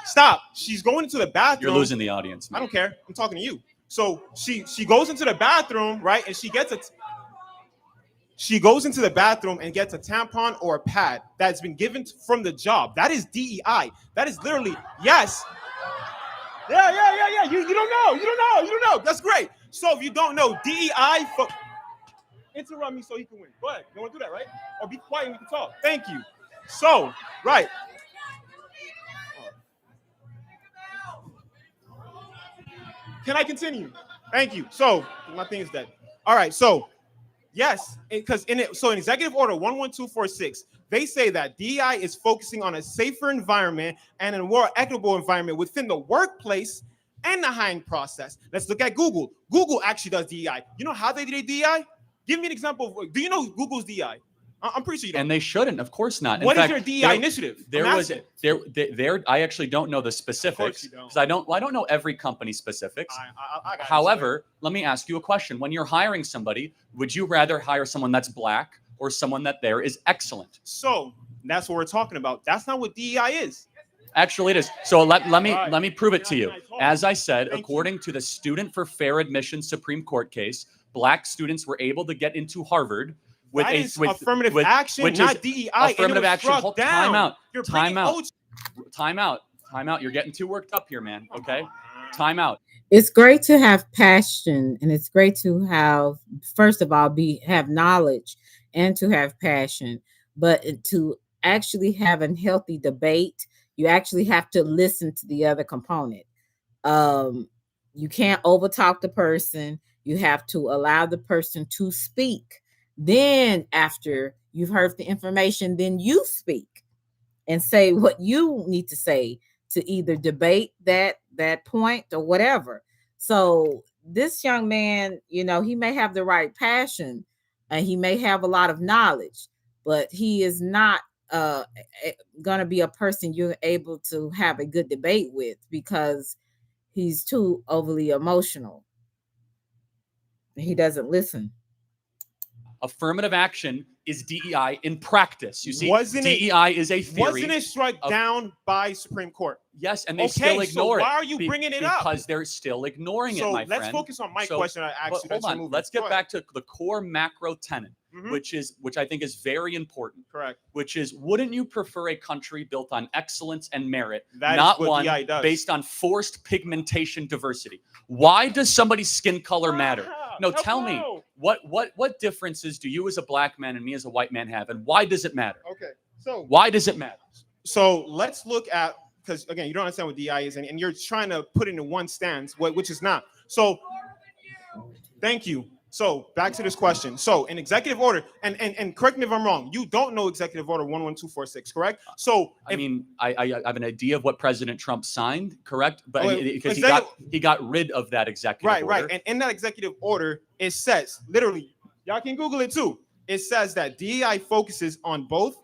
Stop. She's going into the bathroom. You're losing the audience, man. I don't care. I'm talking to you. So she goes into the bathroom, right? And she goes into the bathroom and gets a tampon or a pad that's been given from the job. That is DEI. That is literally, yes. Yeah. You don't know. That's great. So if you don't know, DEI, interrupt me so he can win. Go ahead. You want to do that, right? Or be quiet and we can talk. Thank you. So, right. Can I continue? Thank you. So my thing is dead. All right. So yes, because in Executive Order 11246, they say that DEI is focusing on a safer environment and a more equitable environment within the workplace and the hiring process. Let's look at Google. Google actually does DEI. You know how they did DEI? Give me an example of. Do you know Google's DEI? I'm pretty sure you don't. And they shouldn't, of course not. What is their DEI initiative? I actually don't know the specifics because I don't know every company specifics. However, let me ask you a question. When you're hiring somebody, would you rather hire someone that's black or someone that there is excellent? So that's what we're talking about. That's not what DEI is. Actually, it is. So let me prove it to you. As I said, according to the Student for Fair Admission Supreme Court case, Black students were able to get into Harvard with That is affirmative action, which not is DEI. affirmative action. Struck down. Time out. You're Time bringing out. OG Time out. Time out. You're getting too worked up here, man. Okay. Time out. It's great to have passion, and it's great to have, first of all, have knowledge and to have passion, but to actually have a healthy debate, you actually have to listen to the other component. You can't overtalk the person. You have to allow the person to speak. Then after you've heard the information, then you speak and say what you need to say to either debate that point or whatever. So this young man, you know, he may have the right passion and he may have a lot of knowledge, but he is not going to be a person you're able to have a good debate with because he's too overly emotional. He doesn't listen. Affirmative action is DEI in practice. You see, Wasn't it- DEI is a theory. Wasn't it struck down by Supreme Court? Yes, and they still ignore so it. why are you bringing it up? Because they're still ignoring it, So my let's friend. focus on my question I asked you. Hold that you're on. moving. Let's Go get ahead. back to the core macro tenet, Mhm. which I think is very important. Correct. Which is, wouldn't you prefer a country built on excellence and merit, That is not what one DEI does. based on forced pigmentation diversity? Why does somebody's skin color matter? No, tell me, what differences do you as a black man and me as a white man have, and why does it matter? Okay, so Why does it matter? So let's look at, because again, you don't understand what DI is, and you're trying to put it in one stance, which is not. So thank you. So back to this question. So an executive order, and correct me if I'm wrong, you don't know executive order 11246, correct? So I mean, I have an idea of what President Trump signed, correct? But because he got rid of that executive order. Right. And in that executive order, it says, literally, y'all can Google it too. It says that DEI focuses on both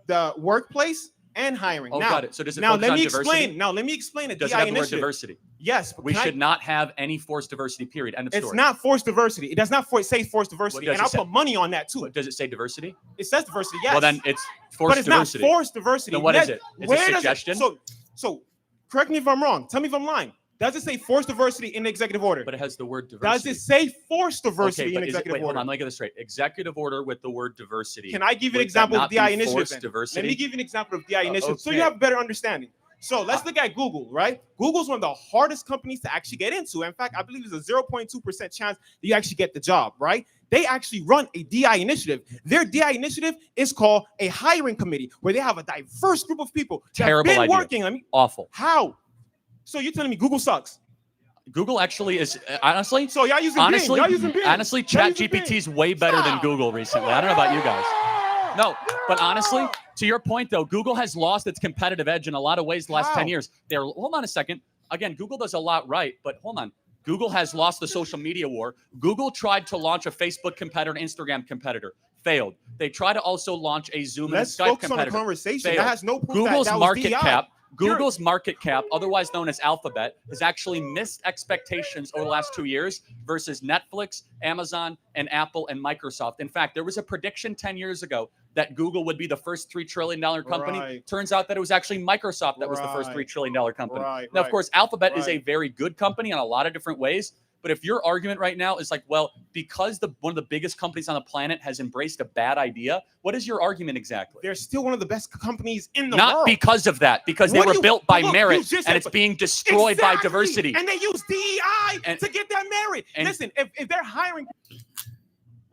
the workplace and hiring. Oh, now, got it. So does it now focus let on me diversity? explain. Now let me explain the Does it DEI have the word initiative. diversity? Yes. But We should not have any forced diversity, period. End of story. It's not forced diversity. It does not say forced diversity. What And does I'll it put money on that too. What, does it say diversity? It says diversity, yes. Well, then it's forced but it's diversity. not forced diversity. Then what is it? It's a Where does suggestion? So correct me if I'm wrong. Tell me if I'm lying. Does it say forced diversity in the executive order? But it has the word diversity. Does it say forced diversity in but executive wait, hold order? on, let me get this straight. Executive order with the word diversity. Can I give you an Would that example of not DI be initiative? forced Then? diversity? Let me give you an example of DI initiative so okay. you have a better understanding. So let's look at Google, right? Google's one of the hardest companies to actually get into. In fact, I believe there's a 0.2% chance that you actually get the job, right? They actually run a DI initiative. Their DI initiative is called a hiring committee, where they have a diverse group of people that have Terrible been idea. working. Awful. How? So you're telling me Google sucks? Google actually is honestly. So y'all using honestly, Bing. Y'all using Bing. honestly, ChatGPT is way better than Google recently. I don't know about you guys. No, but honestly, to your point though, Google has lost its competitive edge in a lot of ways the last 10 years. Hold on a second. Again, Google does a lot right, but hold on. Google has lost the social media war. Google tried to launch a Facebook competitor, an Instagram competitor, failed. They tried to also launch a Zoom and a Let's Skype focus on competitor. the conversation. Failed. That has no proof Google's that was market DI. cap. Google's market cap, otherwise known as Alphabet, has actually missed expectations over the last 2 years versus Netflix, Amazon, and Apple and Microsoft. In fact, there was a prediction 10 years ago that Google would be the first $3 trillion company. Right. Turns out that it was actually Microsoft that was the first $3 trillion company. Right, now, of right, course, Alphabet is a right. very good company in a lot of different ways. But if your argument right now is like, well, because one of the biggest companies on the planet has embraced a bad idea, what is your argument exactly? They're still one of the best companies in the Not world. because of that, because they What were do you- built by look, you merit just and said- it's being destroyed by Exactly. diversity. And they use DEI to get that merit. and- Listen, if they're hiring.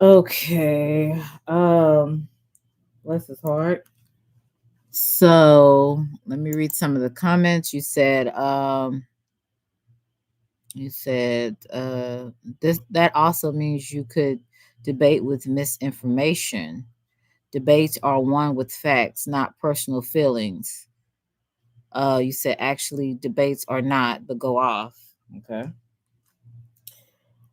Okay. Bless his heart. So let me read some of the comments. You said that also means you could debate with misinformation. Debates are won with facts, not personal feelings. You said actually debates are not, but go off. Okay.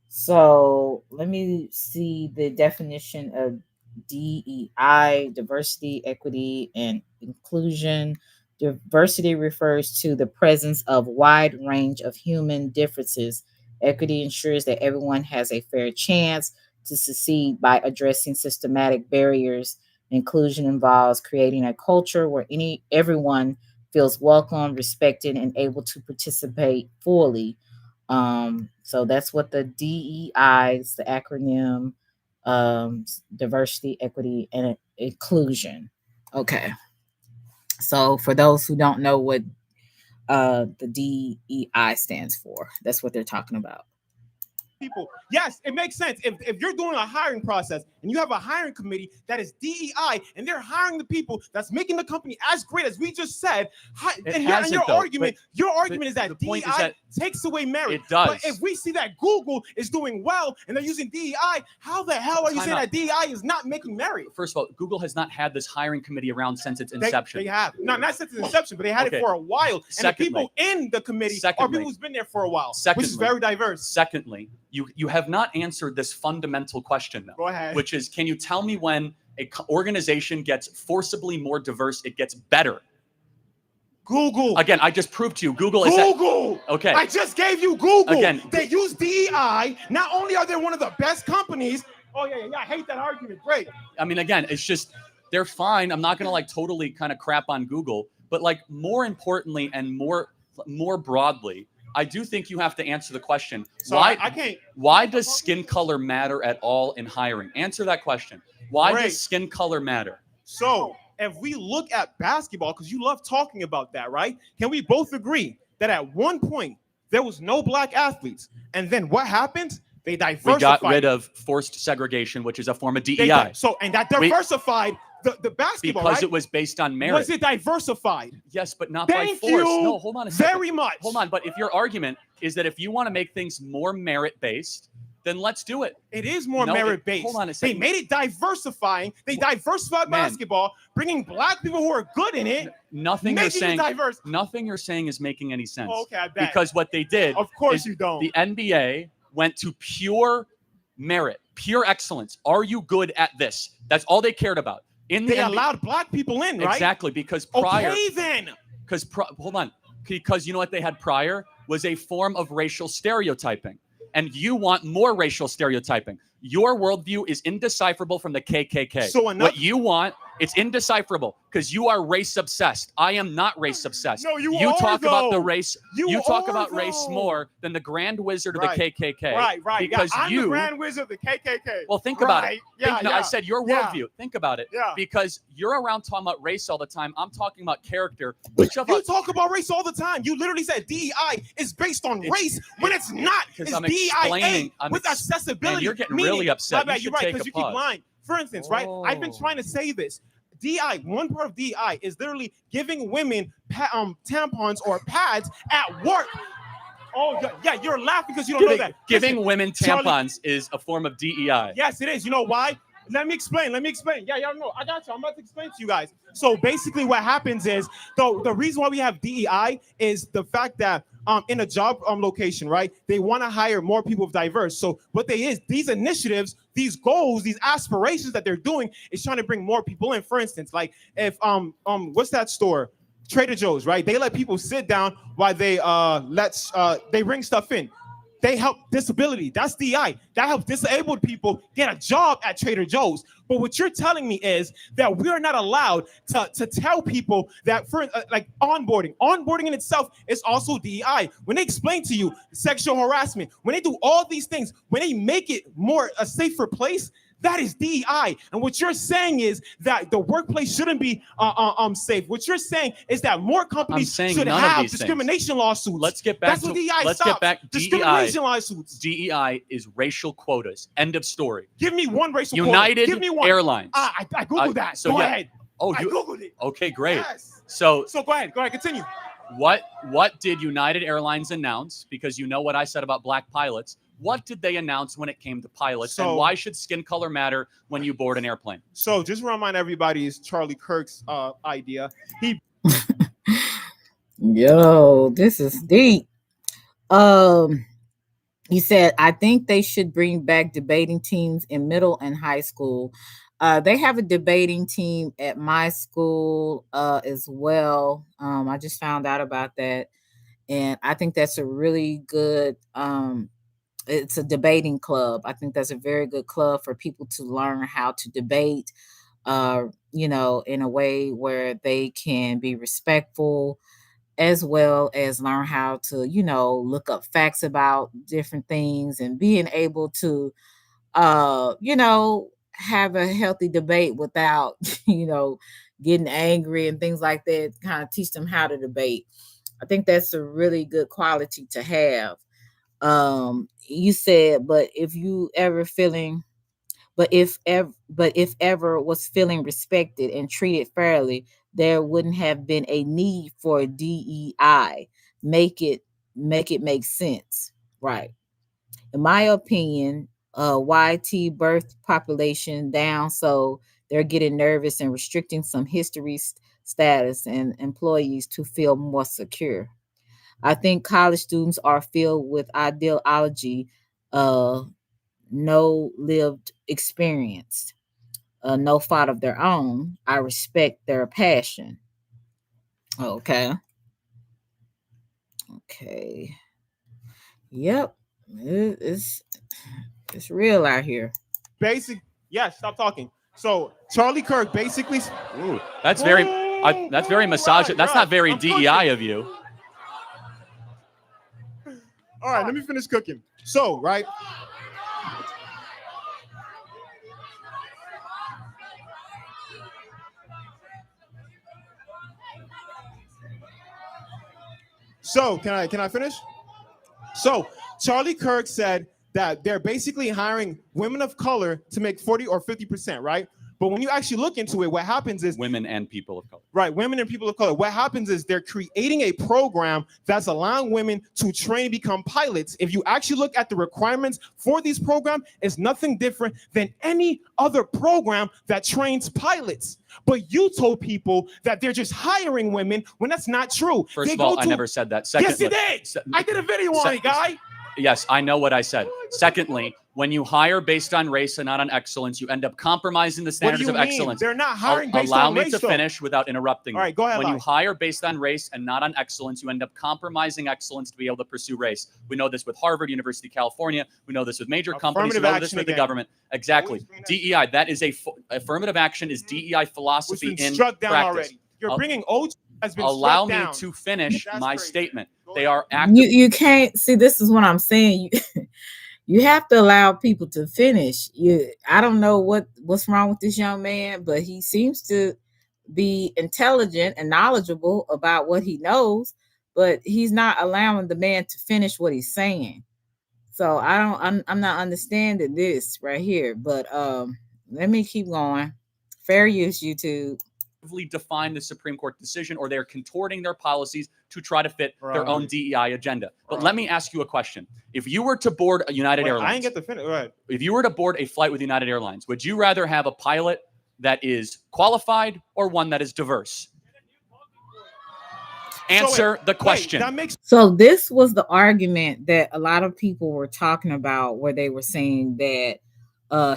So let me see the definition of DEI: diversity, equity, and inclusion. Diversity refers to the presence of wide range of human differences. Equity ensures that everyone has a fair chance to succeed by addressing systematic barriers. Inclusion involves creating a culture where everyone feels welcome, respected, and able to participate fully. So that's what the DEI is, the acronym, diversity, equity, and inclusion. Okay. So for those who don't know what the DEI stands for, that's what they're talking about. People. Yes, it makes sense. If you're doing a hiring process and you have a hiring committee that is DEI and they're hiring the people that's making the company as great as we just said, your argument is that DEI takes away merit. It does. But if we see that Google is doing well and they're using DEI, how the hell are you saying that DEI is not making merit? First of all, Google has not had this hiring committee around since its inception. They have. No, not since its inception, but they had it for a while. And Secondly, the people in the committee are people who's been there for a while, which is very diverse. Secondly, you have not answered this fundamental question, though. Go ahead. Which is, can you tell me when an organization gets forcibly more diverse, it gets better? Google. Again, I just proved to you. Google is Google. Okay. I just gave you Google. Again, they use DEI. Not only are they one of the best companies. Oh yeah. I hate that argument. Great. I mean, again, it's just they're fine. I'm not gonna like totally kind of crap on Google, but like more importantly and more broadly, I do think you have to answer the question. So why I can't. Why does skin color matter at all in hiring? Answer that question. Why does skin color matter? So if we look at basketball, because you love talking about that, right? Can we both agree that at one point there was no black athletes, and then what happened? They diversified. We got rid of forced segregation, which is a form of DEI. And that diversified the basketball, because right? it was based on merit. Was it diversified? Yes, but not by force. No, hold on a second. Very much. Hold on, but if your argument is that if you want to make things more merit-based, then let's do it. It is more merit-based. Hold on a second. They made it diversifying. They diversified basketball, bringing black people who are good in it. Nothing you're saying is making any sense. Oh, okay, I bet. Because what they did, of course you don't. The NBA went to pure merit, pure excellence. Are you good at this? That's all they cared about. They allowed black people in, right? Exactly, because prior. Okay, then. Hold on. Because you know what they had prior was a form of racial stereotyping. And you want more racial stereotyping. Your worldview is indecipherable from the KKK. So what you want, it's indecipherable because you are race obsessed. I am not race obsessed. No, you talk though. about the race. You talk about though. race more than the Grand Wizard of the KKK. Right. Because I'm the Grand Wizard of the KKK. Well, think about it. Yeah, I said your worldview. Yeah. Think about it. Yeah. Because you're around talking about race all the time. I'm talking about character. You talk about race all the time. You literally said DEI is based on race when it's not. It's I'm DEIA with accessibility. Man, you're getting really upset. You're right, because you keep lying. For instance, right? I've been trying to say this. DI, one part of DI is literally giving women tampons or pads at work. Oh, yeah, you're laughing because you don't know that. Giving women tampons is a form of DEI. Yes, it is. You know why? Let me explain. Yeah, y'all know. I got you. I'm about to explain to you guys. So basically what happens is, the reason why we have DEI is the fact that in a job location, right, they want to hire more people of diverse. So what these initiatives, these goals, these aspirations that they're doing is trying to bring more people in. For instance, like if what's that store? Trader Joe's, right? They let people sit down while they they bring stuff in. They help disability. That's DI. That helps disabled people get a job at Trader Joe's. But what you're telling me is that we are not allowed to tell people that for like onboarding. Onboarding in itself is also DEI. When they explain to you sexual harassment, when they do all these things, when they make it more a safer place, that is DEI. And what you're saying is that the workplace shouldn't be safe. What you're saying is that more companies should have discrimination lawsuits. Let's get back That's what DEI let's stops. get back. Discrimination lawsuits. DEI is racial quotas. End of story. Give me one racial United quota. Give me one. Airlines. I Googled that. So go yeah. ahead. Oh, I Googled it. Okay, great. Yes. So go ahead. Continue. What did United Airlines announce? Because you know what I said about black pilots. What did they announce when it came to pilots? And why should skin color matter when you board an airplane? So just remind everybody, it's Charlie Kirk's idea. Yo, this is deep. He said, I think they should bring back debating teams in middle and high school. They have a debating team at my school as well. I just found out about that. And I think that's a really good it's a debating club. I think that's a very good club for people to learn how to debate. in a way where they can be respectful, as well as learn how to, look up facts about different things, and being able to, have a healthy debate without, getting angry and things like that, kind of teach them how to debate. I think that's a really good quality to have. You said, but if ever was feeling respected and treated fairly, there wouldn't have been a need for DEI. Make it make sense, right? In my opinion, YT birth population down, so they're getting nervous and restricting some history status and employees to feel more secure. I think college students are filled with ideology, uh, no lived experience, no fault of their own. I respect their passion. Okay. Okay. Yep. It's real out here. Stop talking. So Charlie Kirk basically. Ooh, that's very misogynist. That's not very DEI of you. All right, let me finish cooking. So, right. So, can I finish? So, Charlie Kirk said that they're basically hiring women of color to make 40 or 50%, right? But when you actually look into it, what happens is women and people of color. Right, women and people of color. What happens is they're creating a program that's allowing women to train and become pilots. If you actually look at the requirements for these programs, it's nothing different than any other program that trains pilots. But you told people that they're just hiring women when that's not true. First of all, I never said that. Secondly, yes, you did. I did a video on it, guy. Yes, I know what I said. Secondly, when you hire based on race and not on excellence, you end up compromising the standards of excellence. They're not hiring based Allow on me race, to finish without interrupting. All right, go ahead. When you hire based on race and not on excellence, you end up compromising excellence to be able to pursue race. We know this with Harvard, University of California. We know this with major companies. We know this with the government. Exactly. DEI, that is affirmative action is DEI philosophy in struck down practice. already. You're bringing OG has been Allow struck me down. to finish my crazy. statement. They are active. You can't see. This is what I'm saying. You have to allow people to finish. I don't know what's wrong with this young man, but he seems to be intelligent and knowledgeable about what he knows, but he's not allowing the man to finish what he's saying. So I'm not understanding this right here. But let me keep going. Fair use, YouTube. Define the Supreme Court decision, or they're contorting their policies to try to fit their own DEI agenda. But let me ask you a question. If you were to board a United Airlines, I ain't get the finish. Right. If you were to board a flight with United Airlines, would you rather have a pilot that is qualified or one that is diverse? Answer the question. So this was the argument that a lot of people were talking about, where they were saying that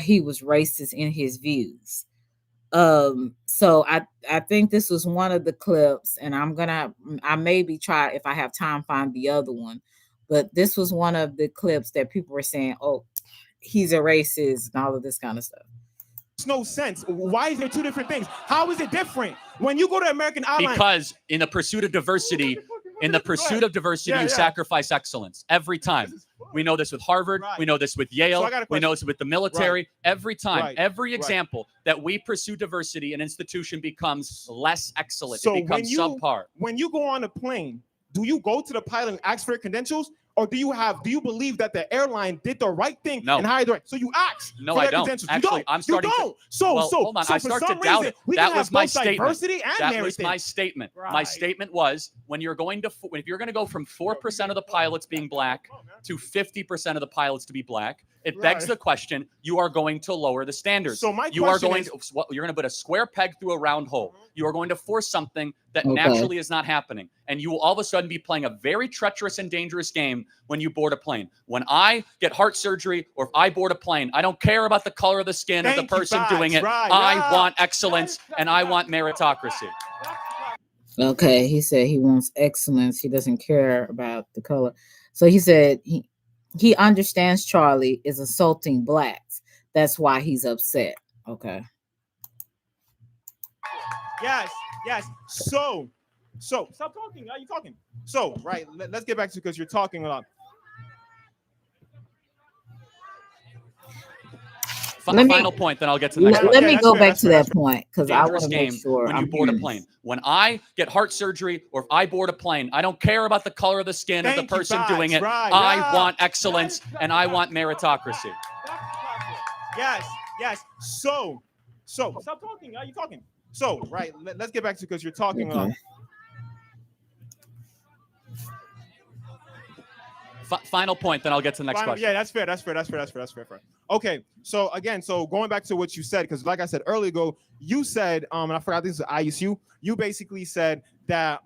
he was racist in his views. So I think this was one of the clips, and I maybe try, if I have time, find the other one, but this was one of the clips that people were saying, oh, he's a racist and all of this kind of stuff. Makes no sense. Why is there two different things? How is it different? When you go to American Airlines, because in the pursuit of diversity, you sacrifice excellence every time. We know this with Harvard. Right. We know this with Yale. We know this with the military. Right. Every time, every example that we pursue diversity, an institution becomes less excellent. So it becomes subpar. When you go on a plane, do you go to the pilot and ask for your credentials? Or do you believe that the airline did the right thing and hired the right? So you ask. No, I don't. Actually, I'm starting to. Hold on. I start to doubt it. That was my statement. That was my statement. My statement was if you're going to go from 4% of the pilots being black to 50% of the pilots to be black, it begs the question: you are going to lower the standards. So my you're going to put a square peg through a round hole. You are going to force something that naturally is not happening, and you will all of a sudden be playing a very treacherous and dangerous game when you board a plane. When I get heart surgery or if I board a plane, I don't care about the color of the skin of the person doing it. I want excellence and I want meritocracy. Okay, he said he wants excellence. He doesn't care about the color. So he said he understands Charlie is assaulting blacks. That's why he's upset. Okay. Yes. So stop talking. Are you talking? So, right, let's get back to, because you're talking a lot. Final point, then I'll get to the next Let question. me go back to that point because I want Dangerous to make game sure when you I'm board a hearing plane. this. When I get heart surgery or if I board a plane, I don't care about the color of the skin of the person doing it. Right, I want excellence and I want meritocracy. Yes. So stop talking. Are you talking? So, right, let's get back to, because you're talking a lot. Final point, then I'll get to the next question. Yeah, that's fair. Okay, so again, going back to what you said, because like I said earlier ago, you said, and I forgot this is ISU, you basically said that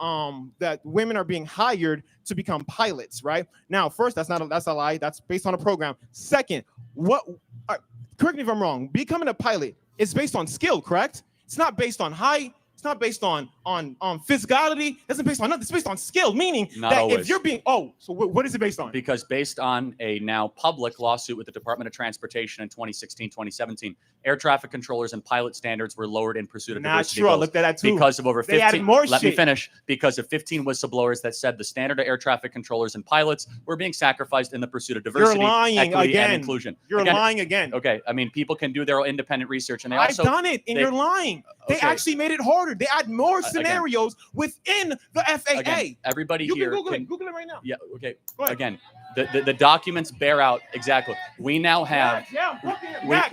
that women are being hired to become pilots, right? Now, first, that's a lie. That's based on a program. Second, correct me if I'm wrong, becoming a pilot is based on skill, correct? It's not based on height. It's not based on physicality. It's based on nothing. It's based on skill, meaning Not that always. if you're being, so what is it based on? Because based on a now public lawsuit with the Department of Transportation in 2016, 2017, air traffic controllers and pilot standards were lowered in pursuit of diversity goals. I looked at that too. Because of over 15, they added more let me shit. finish, because of 15 whistleblowers that said the standard of air traffic controllers and pilots were being sacrificed in the pursuit of diversity, equity, and inclusion. You're lying again. Okay, I mean, people can do their own independent research, and I've done it, and you're lying. They actually made it harder. They add more scenarios within the FAA. Again, everybody you here can Google it. Google it right now. Yeah. Okay. Again, the documents bear out exactly. We now have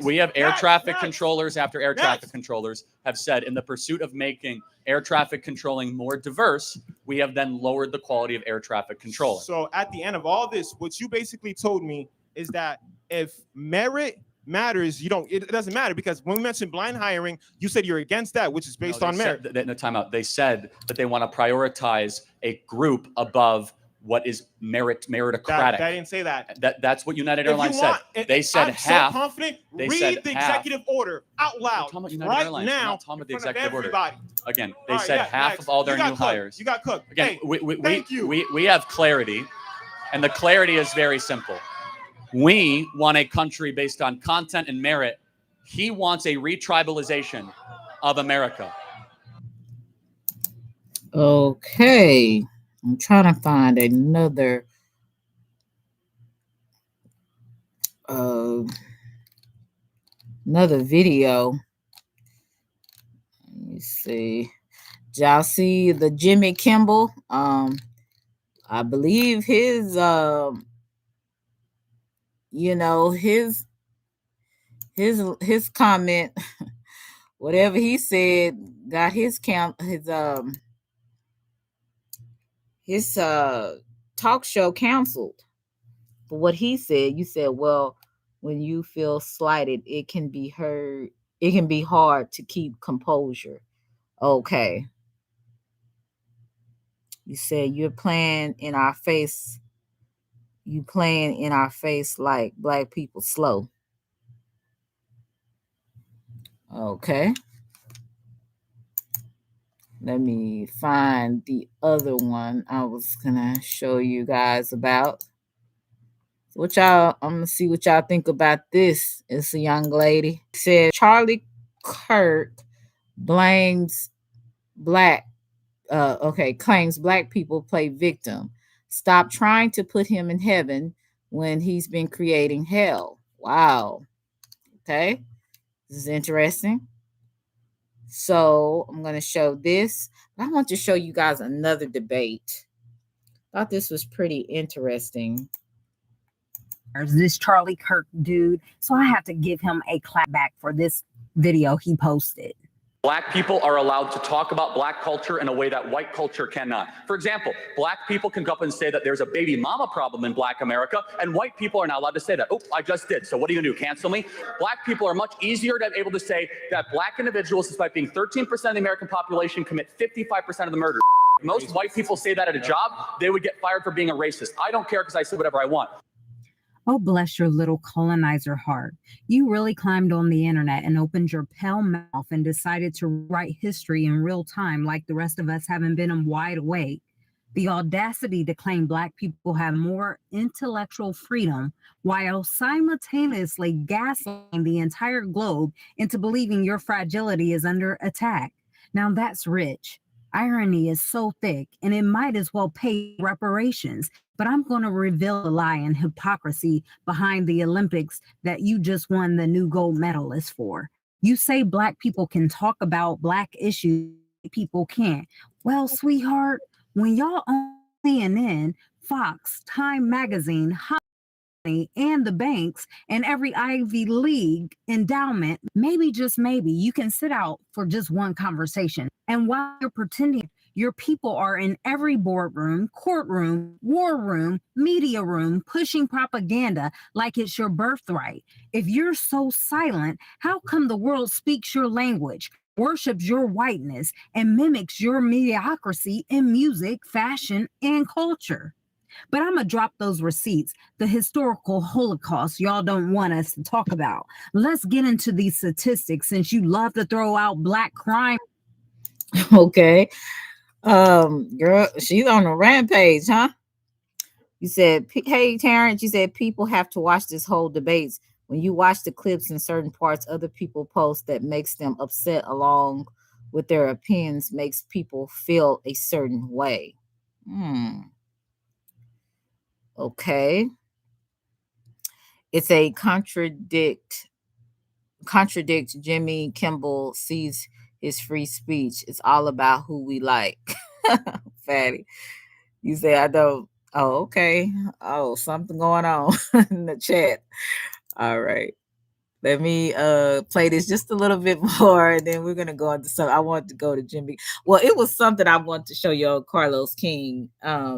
we have air traffic controllers after air traffic controllers have said in the pursuit of making air traffic controlling more diverse, we have then lowered the quality of air traffic control. So at the end of all this, what you basically told me is that if merit matters, it doesn't matter, because when we mentioned blind hiring, you said you're against that, which is based on merit. No, time out. They said that they want to prioritize a group above what is meritocratic. That didn't say that. That's what United Airlines said. They said I'm half. so confident. Read the executive order out loud right now. I'm not talking about the executive order. Again, they All said right, half next. of all their You got new cooked. hires. You got cooked. Again, Hey, thank you. we have clarity, and the clarity is very simple. We want a country based on content and merit. He wants a retribalization of America. Okay. I'm trying to find another video. Let me see. Did y'all see the Jimmy Kimmel? I believe his his comment, whatever he said, got his talk show canceled for what he said. You said, well, when you feel slighted, it can be hard to keep composure. Okay. You said you're playing in our face. You playing in our face like black people slow. Okay. Let me find the other one I was gonna show you guys about. I'm gonna see what y'all think about this. It's a young lady. It said Charlie Kirk claims black people play victim. Stop trying to put him in heaven when he's been creating hell. Wow. Okay. This is interesting. So I'm going to show this. I want to show you guys another debate. Thought this was pretty interesting. There's this Charlie Kirk dude. So I have to give him a clap back for this video he posted. Black people are allowed to talk about black culture in a way that white culture cannot. For example, black people can go up and say that there's a baby mama problem in black America, and white people are not allowed to say that. Oh, I just did. So what are you gonna do, cancel me? Black people are much easier to be able to say that black individuals, despite being 13% of the American population, commit 55% of the murders. Most white people say that at a job, they would get fired for being a racist. I don't care because I say whatever I want. Oh, bless your little colonizer heart. You really climbed on the internet and opened your pale mouth and decided to write history in real time like the rest of us haven't been wide awake. The audacity to claim Black people have more intellectual freedom while simultaneously gaslighting the entire globe into believing your fragility is under attack. Now that's rich. Irony is so thick, and it might as well pay reparations. But I'm going to reveal the lie and hypocrisy behind the Olympics that you just won the new gold medalist for. You say Black people can talk about Black issues, people can't. Well, sweetheart, when y'all own CNN, Fox, Time Magazine, and the banks and every Ivy League endowment, maybe just maybe you can sit out for just one conversation. And while you're pretending, your people are in every boardroom, courtroom, war room, media room, pushing propaganda like it's your birthright. If you're so silent, how come the world speaks your language, worships your whiteness, and mimics your mediocrity in music, fashion, and culture? But I'm going to drop those receipts, the historical Holocaust y'all don't want us to talk about. Let's get into these statistics since you love to throw out Black crime. Okay. Girl, she's on a rampage, huh? You said, hey, Terrence, you said people have to watch this whole debates. When you watch the clips in certain parts other people post that makes them upset along with their opinions, makes people feel a certain way. Okay. It's a contradict Jimmy Kimmel sees his free speech. It's all about who we like. Fatty. You say I don't. Oh, okay. Oh, something going on in the chat. All right. Let me play this just a little bit more, and then we're gonna go into some. I want to go to Jimmy. Well, it was something I want to show you, Carlos King.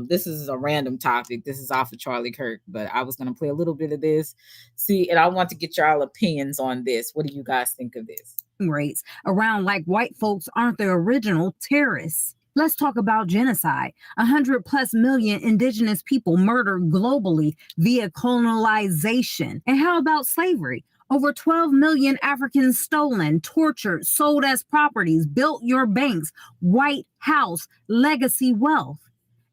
This is a random topic. This is off of Charlie Kirk, but I was gonna play a little bit of this. See, and I want to get y'all opinions on this. What do you guys think of this? Rates around like white folks aren't the original terrorists. Let's talk about genocide. 100+ million indigenous people murdered globally via colonization. And how about slavery? Over 12 million Africans stolen, tortured, sold as properties, built your banks, White House, legacy wealth.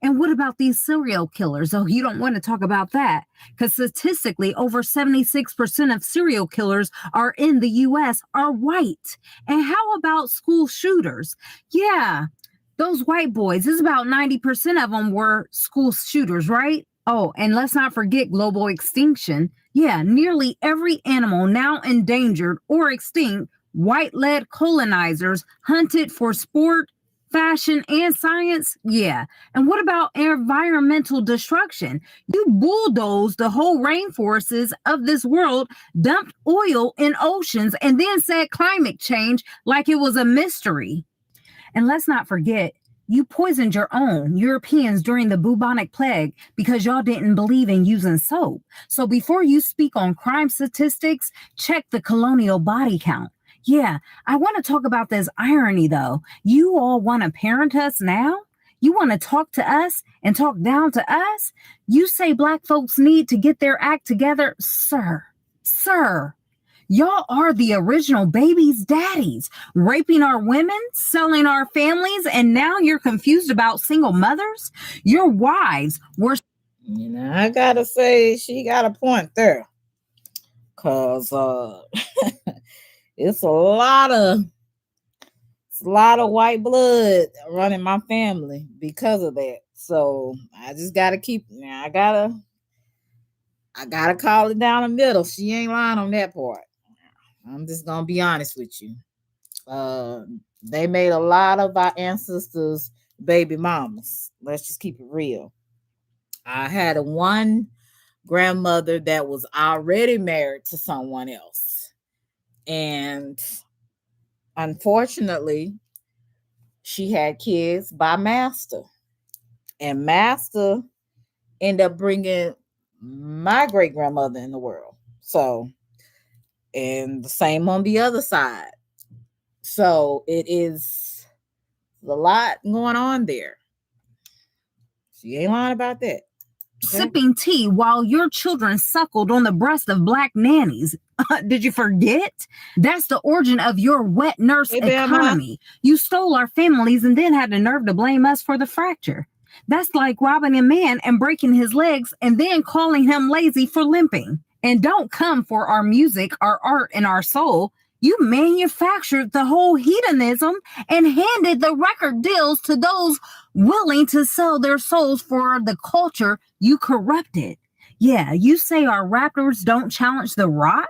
And what about these serial killers? Oh, you don't want to talk about that, because statistically, over 76% of serial killers are in the U.S. are white. And how about school shooters? Yeah, those white boys, it's about 90% of them were school shooters, right? Oh, and let's not forget global extinction. Yeah, nearly every animal now endangered or extinct, white-led colonizers hunted for sport, fashion, and science. Yeah. And what about environmental destruction? You bulldozed the whole rainforests of this world, dumped oil in oceans, and then said climate change like it was a mystery. And let's not forget, you poisoned your own Europeans during the bubonic plague because y'all didn't believe in using soap. So before you speak on crime statistics, check the colonial body count. Yeah, I want to talk about this irony, though. You all want to parent us now? You want to talk to us and talk down to us? You say Black folks need to get their act together? Sir, y'all are the original baby's daddies, raping our women, selling our families, and now you're confused about single mothers? Your wives were... You know, I gotta say, she got a point there. Because it's a lot of white blood running my family because of that. So I just gotta I gotta call it down the middle. She ain't lying on that part. I'm just gonna be honest with you. They made a lot of our ancestors baby mamas. Let's just keep it real. I had one grandmother that was already married to someone else. And unfortunately, she had kids by Master. And Master ended up bringing my great-grandmother in the world. So, and the same on the other side. So it is a lot going on there. She ain't lying about that. Okay? Sipping tea while your children suckled on the breast of Black nannies. Did you forget? That's the origin of your wet nurse economy. You stole our families and then had the nerve to blame us for the fracture. That's like robbing a man and breaking his legs and then calling him lazy for limping. And don't come for our music, our art, and our soul. You manufactured the whole hedonism and handed the record deals to those willing to sell their souls for the culture you corrupted. Yeah, you say our rappers don't challenge the rot?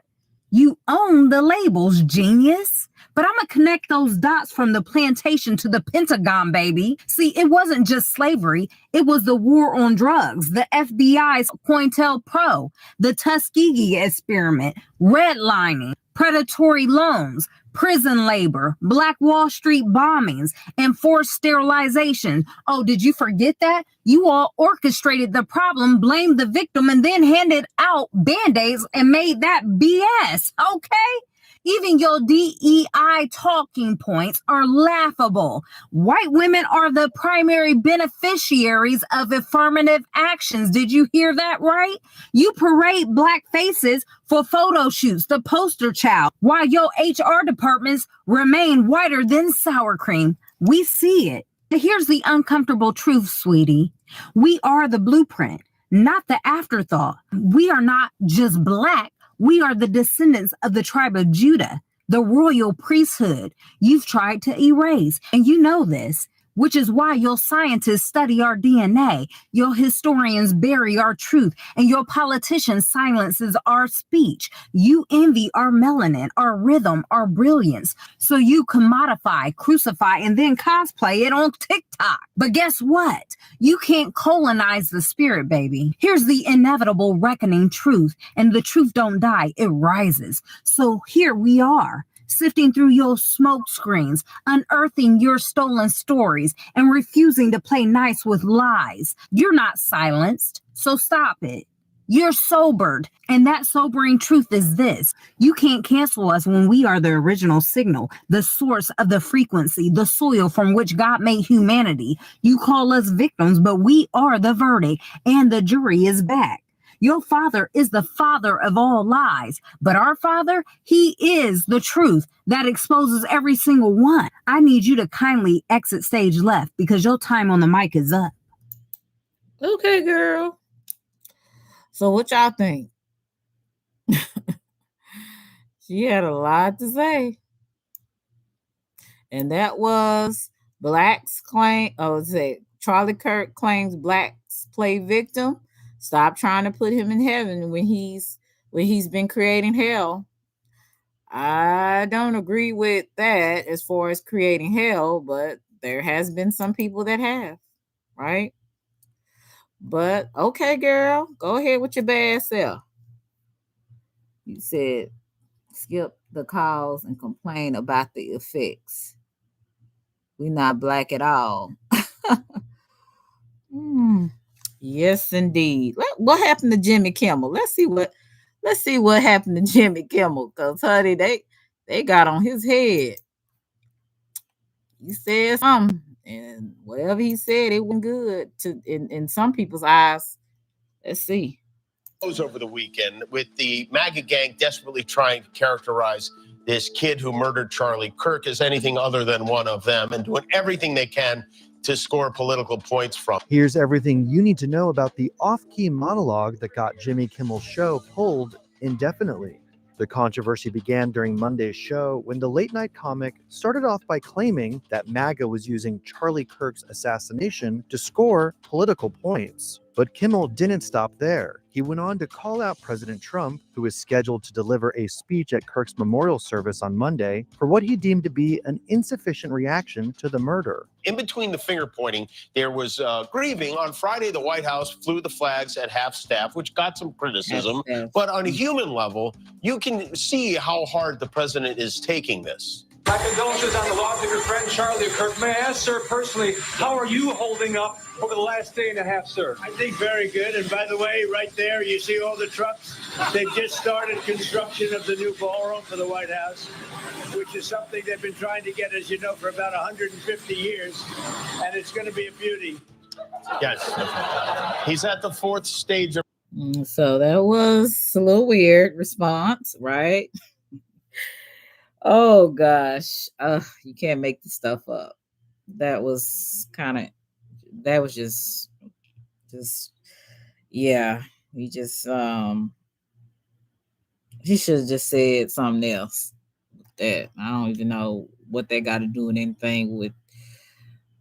You own the labels, genius. But I'm going to connect those dots from the plantation to the Pentagon, baby. See, it wasn't just slavery. It was the war on drugs, the FBI's COINTELPRO, the Tuskegee experiment, redlining, predatory loans, prison labor, Black Wall Street bombings, and forced sterilization. Oh, did you forget that? You all orchestrated the problem, blamed the victim, and then handed out Band-Aids and made that BS, okay? Even your DEI talking points are laughable. White women are the primary beneficiaries of affirmative actions. Did you hear that right? You parade black faces for photo shoots, the poster child, while your HR departments remain whiter than sour cream. We see it. Here's the uncomfortable truth, sweetie. We are the blueprint, not the afterthought. We are not just black. We are the descendants of the tribe of Judah, the royal priesthood you've tried to erase. And you know this, which is why your scientists study our DNA, your historians bury our truth, and your politicians silences our speech. You envy our melanin, our rhythm, our brilliance. So you commodify, crucify, and then cosplay it on TikTok. But guess what? You can't colonize the spirit, baby. Here's the inevitable reckoning truth, and the truth don't die, it rises. So here we are, sifting through your smoke screens, unearthing your stolen stories, and refusing to play nice with lies. You're not silenced, so stop it. You're sobered, and that sobering truth is this. You can't cancel us when we are the original signal, the source of the frequency, the soil from which God made humanity. You call us victims, but we are the verdict, and the jury is back. Your father is the father of all lies, but our father, he is the truth that exposes every single one. I need you to kindly exit stage left because your time on the mic is up. Okay, girl. So what y'all think? She had a lot to say. And that was blacks claim, Charlie Kirk claims blacks play victim. Stop trying to put him in heaven when he's been creating hell. I don't agree with that as far as creating hell, but there has been some people that have, right? But okay, girl, go ahead with your bad self. You said skip the cause and complain about the effects. We're not black at all. Yes, indeed. What happened to Jimmy Kimmel? Let's see what happened to Jimmy Kimmel. Because honey, they got on his head. He said something, and whatever he said, it wasn't good in some people's eyes. Let's see. Over the weekend with the MAGA gang desperately trying to characterize this kid who murdered Charlie Kirk as anything other than one of them and doing everything they can to score political points from. Here's everything you need to know about the off-key monologue that got Jimmy Kimmel's show pulled indefinitely. The controversy began during Monday's show when the late-night comic started off by claiming that MAGA was using Charlie Kirk's assassination to score political points. But Kimmel didn't stop there. He went on to call out President Trump, who is scheduled to deliver a speech at Kirk's memorial service on Monday, for what he deemed to be an insufficient reaction to the murder. In between the finger pointing, there was grieving. On Friday, the White House flew the flags at half staff, which got some criticism. But on a human level, you can see how hard the president is taking this. My condolences on the loss of your friend Charlie Kirk. May I ask, sir, personally, how are you holding up over the last day and a half, sir? I think very good. And by the way, right there, you see all the trucks? They've just started construction of the new ballroom for the White House, which is something they've been trying to get, as you know, for about 150 years. And it's going to be a beauty. Yes. He's at the fourth stage. So that was a little weird response, right? Oh gosh, you can't make this stuff up. That was just yeah. He just he should have just said something else. that. I don't even know what they got to do with anything with.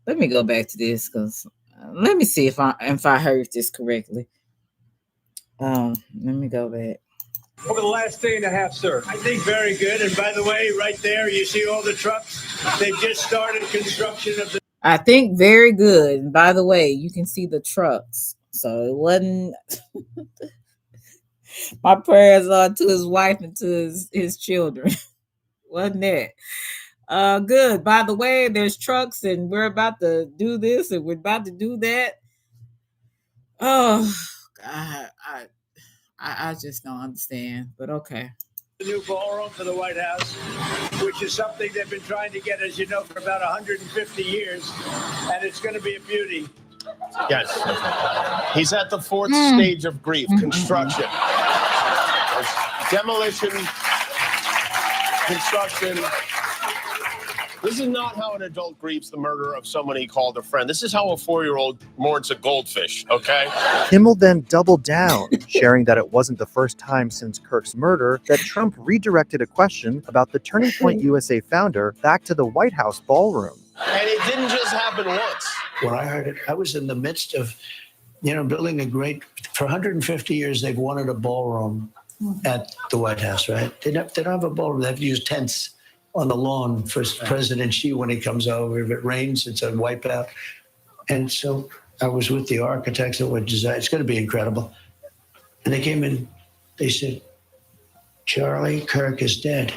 Let me go back to this because let me see if I heard this correctly. Let me go back. Over the last day and a half, sir. I think very good. And by the way, right there, you see all the trucks? They've just started construction of the. I think very good. And by the way, you can see the trucks. So it wasn't. My prayers are to his wife and to his children. Wasn't that? Good. By the way, there's trucks and we're about to do this and we're about to do that. Oh God, I just don't understand. But okay. The new ballroom for the White House, which is something they've been trying to get, as you know, for about 150 years, and it's going to be a beauty. Yes. He's at the fourth stage of grief, construction. Demolition, construction. This is not how an adult grieves the murder of someone he called a friend. This is how a 4-year-old mourns a goldfish, okay? Kimmel then doubled down, sharing that it wasn't the first time since Kirk's murder that Trump redirected a question about the Turning Point USA founder back to the White House ballroom. And it didn't just happen once. When I heard it, I was in the midst of, building a great, for 150 years, they've wanted a ballroom at the White House, right? They don't have a ballroom. They have to use tents on the lawn for President Xi when he comes over. If it rains, it's a wipeout. And so I was with the architects that would design. It's going to be incredible. And they came in, they said, Charlie Kirk is dead.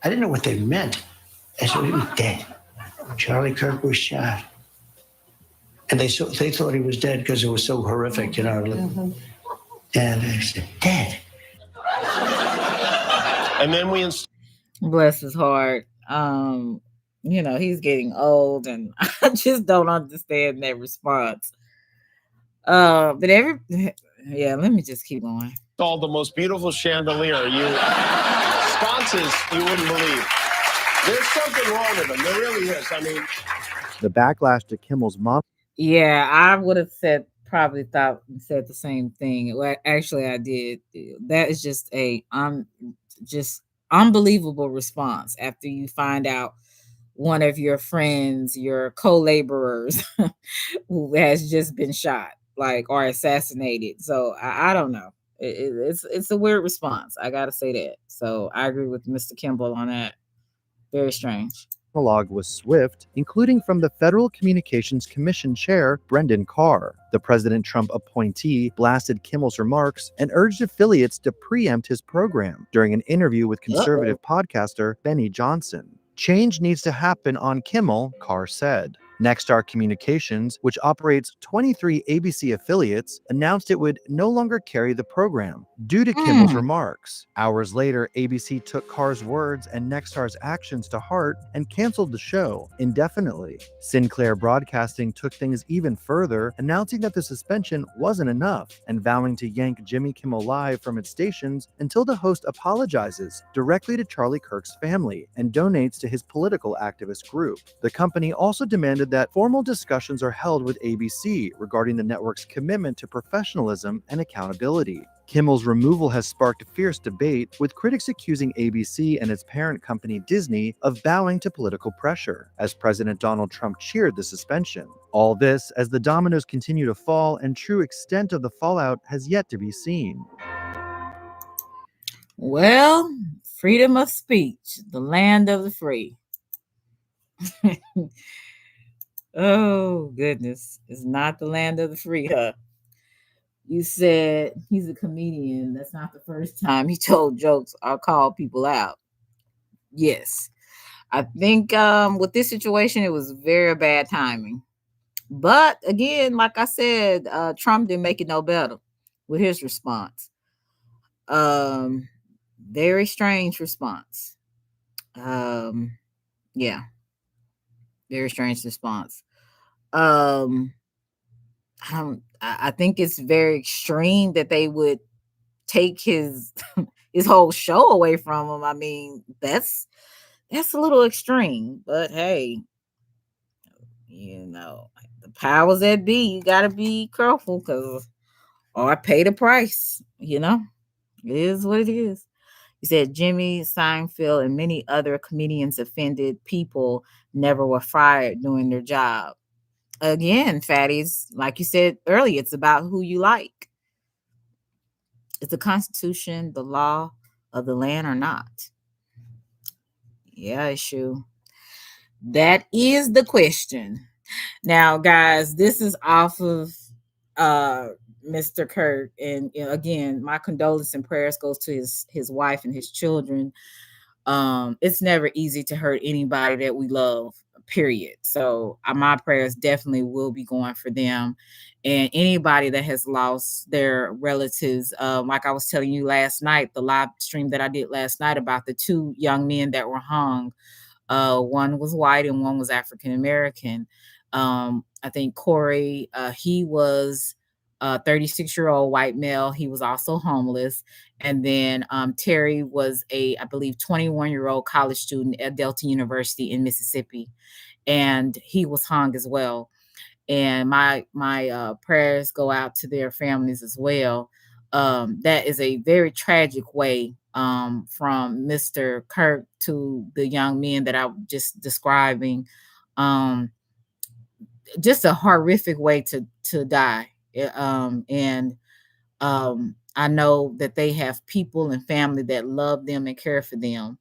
I didn't know what they meant. I said, he was dead. Charlie Kirk was shot. And they thought he was dead because it was so horrific, And I said, dead. And then we bless his heart. He's getting old, and I just don't understand that response. Let me just keep going. installed the most beautiful chandelier. Sconces you wouldn't believe. There's something wrong with them. There really is. I mean, the backlash to Kimmel's mom. Yeah, I would have said the same thing. Well, actually, I did. That is just just unbelievable response after you find out one of your friends, your co-laborers, who has just been shot, or assassinated. So I don't know. It's a weird response. I gotta say that. So I agree with Mr. Kimmel on that. Very strange. Monologue was swift, including from the Federal Communications Commission chair, Brendan Carr. The President Trump appointee blasted Kimmel's remarks and urged affiliates to preempt his program during an interview with conservative podcaster Benny Johnson. Change needs to happen on Kimmel, Carr said. Nexstar Communications, which operates 23 ABC affiliates, announced it would no longer carry the program due to Kimmel's remarks. Hours later, ABC took Carr's words and Nexstar's actions to heart and canceled the show indefinitely. Sinclair Broadcasting took things even further, announcing that the suspension wasn't enough and vowing to yank Jimmy Kimmel Live from its stations until the host apologizes directly to Charlie Kirk's family and donates to his political activist group. The company also demanded that formal discussions are held with ABC regarding the network's commitment to professionalism and accountability. Kimmel's removal has sparked fierce debate, with critics accusing ABC and its parent company Disney of bowing to political pressure, as President Donald Trump cheered the suspension. All this as the dominoes continue to fall and true extent of the fallout has yet to be seen. Well, freedom of speech, the land of the free. Oh, goodness. It's not the land of the free, huh? You said he's a comedian. That's not the first time he told jokes or called people out. Yes. I think with this situation, it was very bad timing. But again, like I said, Trump didn't make it no better with his response. Very strange response. Yeah. Very strange response. I think it's very extreme that they would take his his whole show away from him. I mean, that's a little extreme, but hey, the powers that be, you gotta be careful or pay the price. It is what it is. He said Jimmy Seinfeld and many other comedians offended people never were fired doing their job. Again, fatties, like you said earlier, it's about who you like. Is the Constitution the law of the land or not? Yeah, issue. That is the question. Now, guys, this is off of Mr. Kirk, and again, my condolences and prayers goes to his wife and his children. It's never easy to hurt anybody that we love, period. So my prayers definitely will be going for them and anybody that has lost their relatives. Like I was telling you last night, the live stream that I did last night about the two young men that were hung. One was white and one was African American. I think Corey, he was a 36-year-old white male. He was also homeless. And then Terry was I believe, 21-year-old college student at Delta University in Mississippi. And he was hung as well. And my prayers go out to their families as well. That is a very tragic way from Mr. Kirk to the young men that I was just describing. Just a horrific way to die. I know that they have people and family that love them and care for them.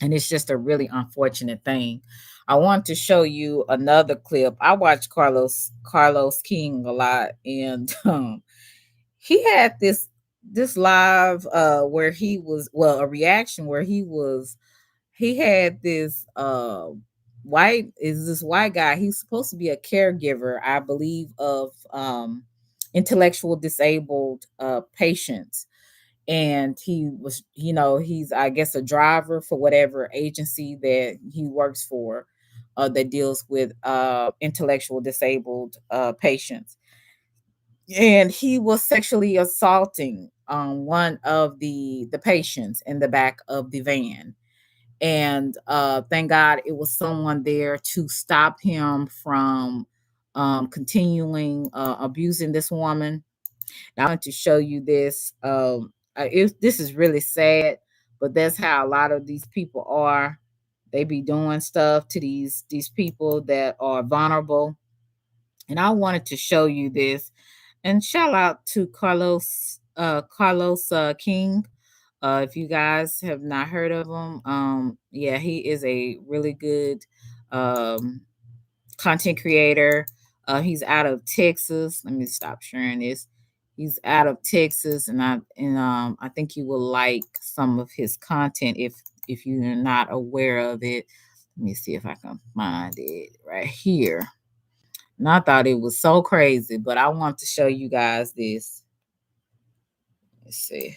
And it's just a really unfortunate thing. I want to show you another clip. I watch Carlos King a lot, and he had this live where he was, well, a reaction where he had this white guy. He's supposed to be a caregiver, I believe, of intellectual disabled patients. And he was, he's, I guess, a driver for whatever agency that he works for that deals with intellectual disabled patients. And he was sexually assaulting one of the patients in the back of the van. And thank God it was someone there to stop him from continuing abusing this woman. Now, I want to show you this. This is really sad, but that's how a lot of these people are. They be doing stuff to these people that are vulnerable. And I wanted to show you this. And shout out to Carlos King. If you guys have not heard of him, yeah, he is a really good content creator. He's out of Texas. Let me stop sharing this. He's out of Texas, and I think you will like some of his content if you're not aware of it. Let me see if I can find it right here. And I thought it was so crazy, but I want to show you guys this. Let's see.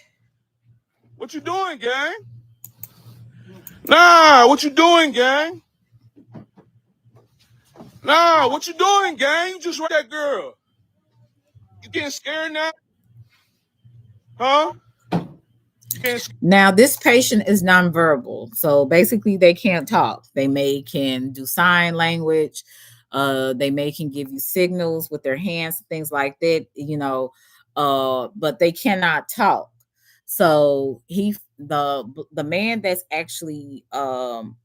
What you doing, gang? Nah, what you doing, gang? Nah, what you doing, gang? You just wrecked that girl. You getting scared now? Huh? Now, this patient is nonverbal. So basically they can't talk. They can do sign language. They can give you signals with their hands, things like that, but they cannot talk. So the man that's actually putting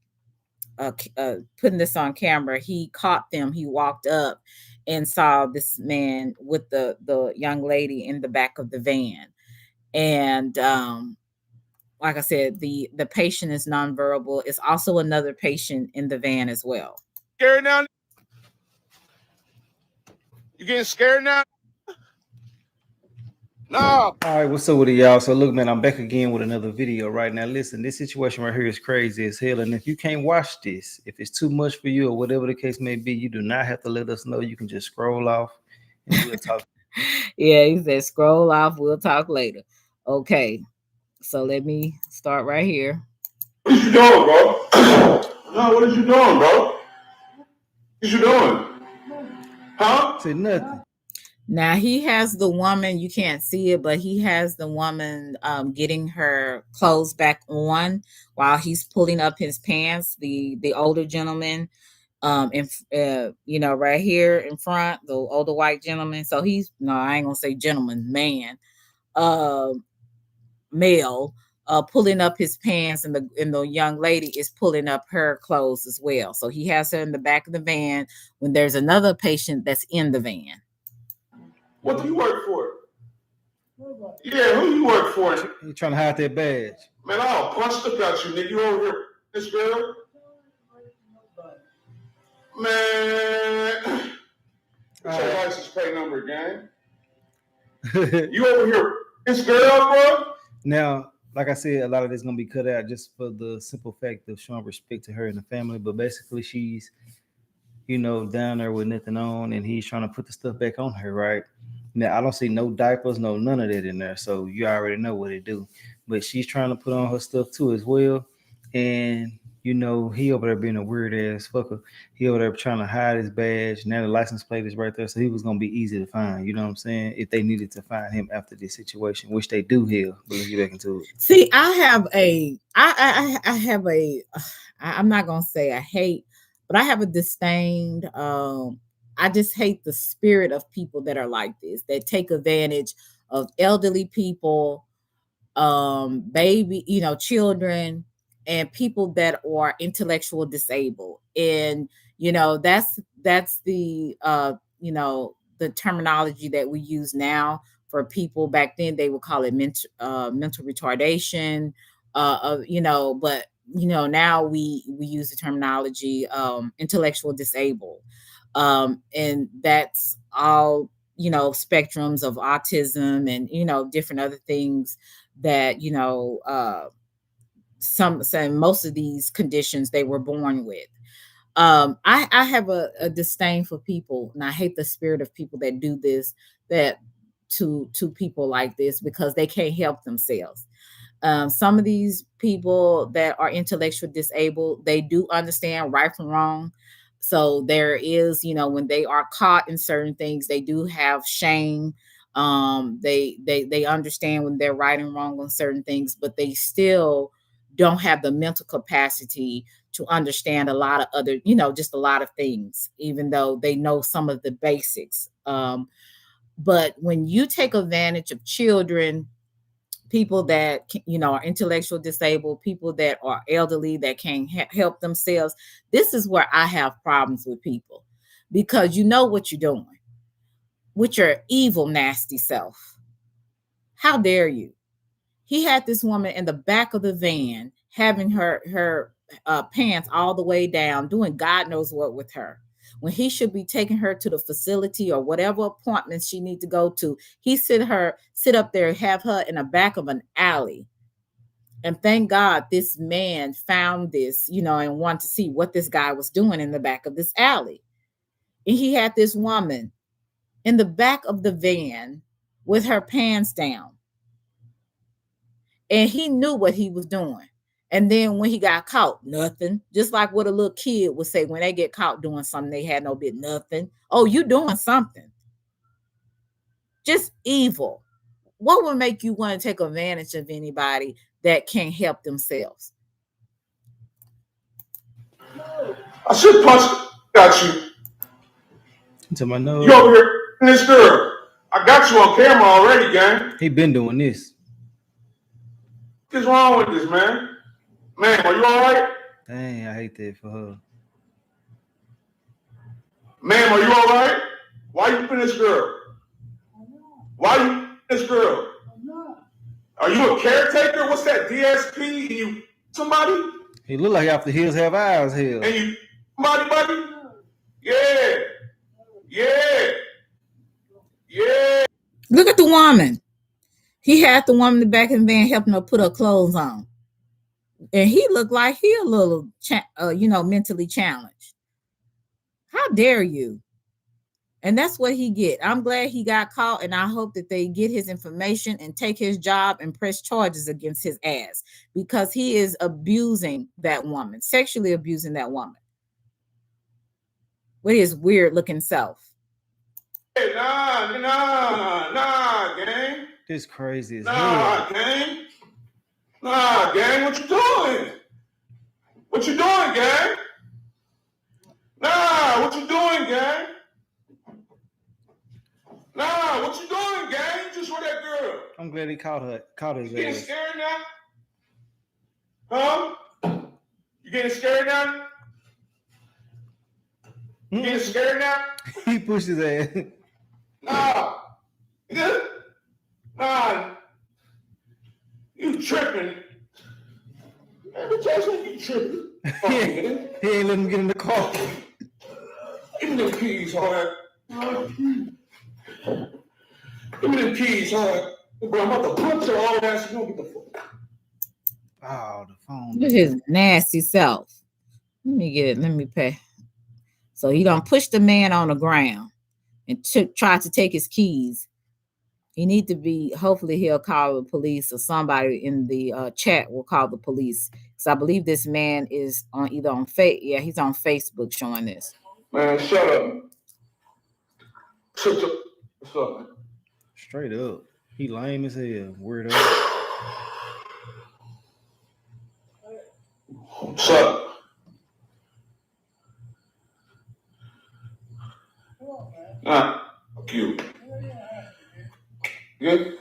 this on camera, he caught them. He walked up and saw this man with the young lady in the back of the van. And like I said, the patient is nonverbal. It's also another patient in the van as well. Scared now? You getting scared now? No. All right, what's up with y'all? So look, man, I'm back again with another video right now. Listen, this situation right here is crazy as hell. And if you can't watch this, if it's too much for you or whatever the case may be, you do not have to let us know. You can just scroll off and we'll talk. Yeah, he said scroll off, we'll talk later. Okay, so let me start right here. What is you doing, bro? No, what is you doing, bro? What you doing? Huh? Say nothing. Now he has the woman, you can't see it, but he has the woman getting her clothes back on while he's pulling up his pants. The older gentleman, right here in front, the older white gentleman. So I ain't gonna say gentleman, man, male. pulling up his pants, and the young lady is pulling up her clothes as well. So he has her in the back of the van when there's another patient that's in the van. What do you work for? Yeah, who you work for? You trying to hide that badge? Man, I'll punch the gut you, nigga. You over here, this girl? Man, what's your license plate number, gang? You over here, this girl, bro? Now, like I said, a lot of this is gonna be cut out just for the simple fact of showing respect to her and the family. But basically, she's, down there with nothing on, and he's trying to put the stuff back on her, right? Now, I don't see no diapers, none of that in there, so you already know what it do. But she's trying to put on her stuff too as well, and he over there being a weird ass fucker. He over there trying to hide his badge. Now the license plate is right there, so he was gonna be easy to find. You know what I'm saying? If they needed to find him after this situation, which they do here. But let's get back into it. See, I'm not gonna say I hate, but I have a disdain. I just hate the spirit of people that are like this, that take advantage of elderly people, children, and people that are intellectual disabled. And that's the the terminology that we use now for people. Back then they would call it mental retardation, but now we use the terminology intellectual disabled, and that's all spectrums of autism and different other things that some say most of these conditions they were born with. I have a disdain for people, and I hate the spirit of people that do this, that to people like this, because they can't help themselves. Some of these people that are intellectually disabled, they do understand right from wrong. So there is, when they are caught in certain things, they do have shame. They understand when they're right and wrong on certain things, but they still don't have the mental capacity to understand a lot of other, just a lot of things, even though they know some of the basics. But when you take advantage of children, people that are intellectual disabled, people that are elderly that can't help themselves, this is where I have problems with people, because you know what you're doing with your evil, nasty self. How dare you? He had this woman in the back of the van, having her pants all the way down, doing God knows what with her, when he should be taking her to the facility or whatever appointments she needs to go to. He sit up there, have her in the back of an alley. And thank God this man found this, and wanted to see what this guy was doing in the back of this alley. And he had this woman in the back of the van with her pants down. And he knew what he was doing. And then when he got caught, nothing. Just like what a little kid would say when they get caught doing something, they had no bit, nothing. Oh, you doing something. Just evil. What would make you want to take advantage of anybody that can't help themselves? I should punch got you. To my nose. You over here, this girl. I got you on camera already, gang. He been doing this. What's wrong with this, man? Man, are you all right? Dang, I hate that for her. Ma'am, are you all right? Why you putting this girl? Why you this girl? Are you a caretaker? What's that, DSP? You somebody? He look like after hills have eyes here. And you somebody, buddy? Yeah. Look at the woman. He had the woman in the back of the van helping her put her clothes on. And he looked like he a little, mentally challenged. How dare you? And that's what he get. I'm glad he got caught, and I hope that they get his information and take his job and press charges against his ass, because he is abusing that woman, sexually abusing that woman with his weird looking self. Hey, nah, gang. This crazy as hell. Gang. Nah, gang, what you doing? What you doing, gang? Nah, what you doing, gang? Nah, what you doing, gang? You just with that girl. I'm glad he caught his You getting ass. scared now? Huh? You getting scared now? You getting scared now? He pushed his ass. Nah. Nigga. Nah. You tripping. Man, bitch ass like you tripping. He ain't let him get in the car. Give me them keys, hard. Give me them keys, hard. Bro, I'm about to punch your old ass. You don't get the fuck. Oh, the phone. Look at his nasty self. Let me pay. So he done pushed the man on the ground and tried to take his keys. He need to be, hopefully he'll call the police, or somebody in the chat will call the police. Because I believe this man is on he's on Facebook showing this. Man, shut up. Shut up. What's up, man? Straight up. He lame as hell. Weirdo. What's up? Nah, fuck you. Good?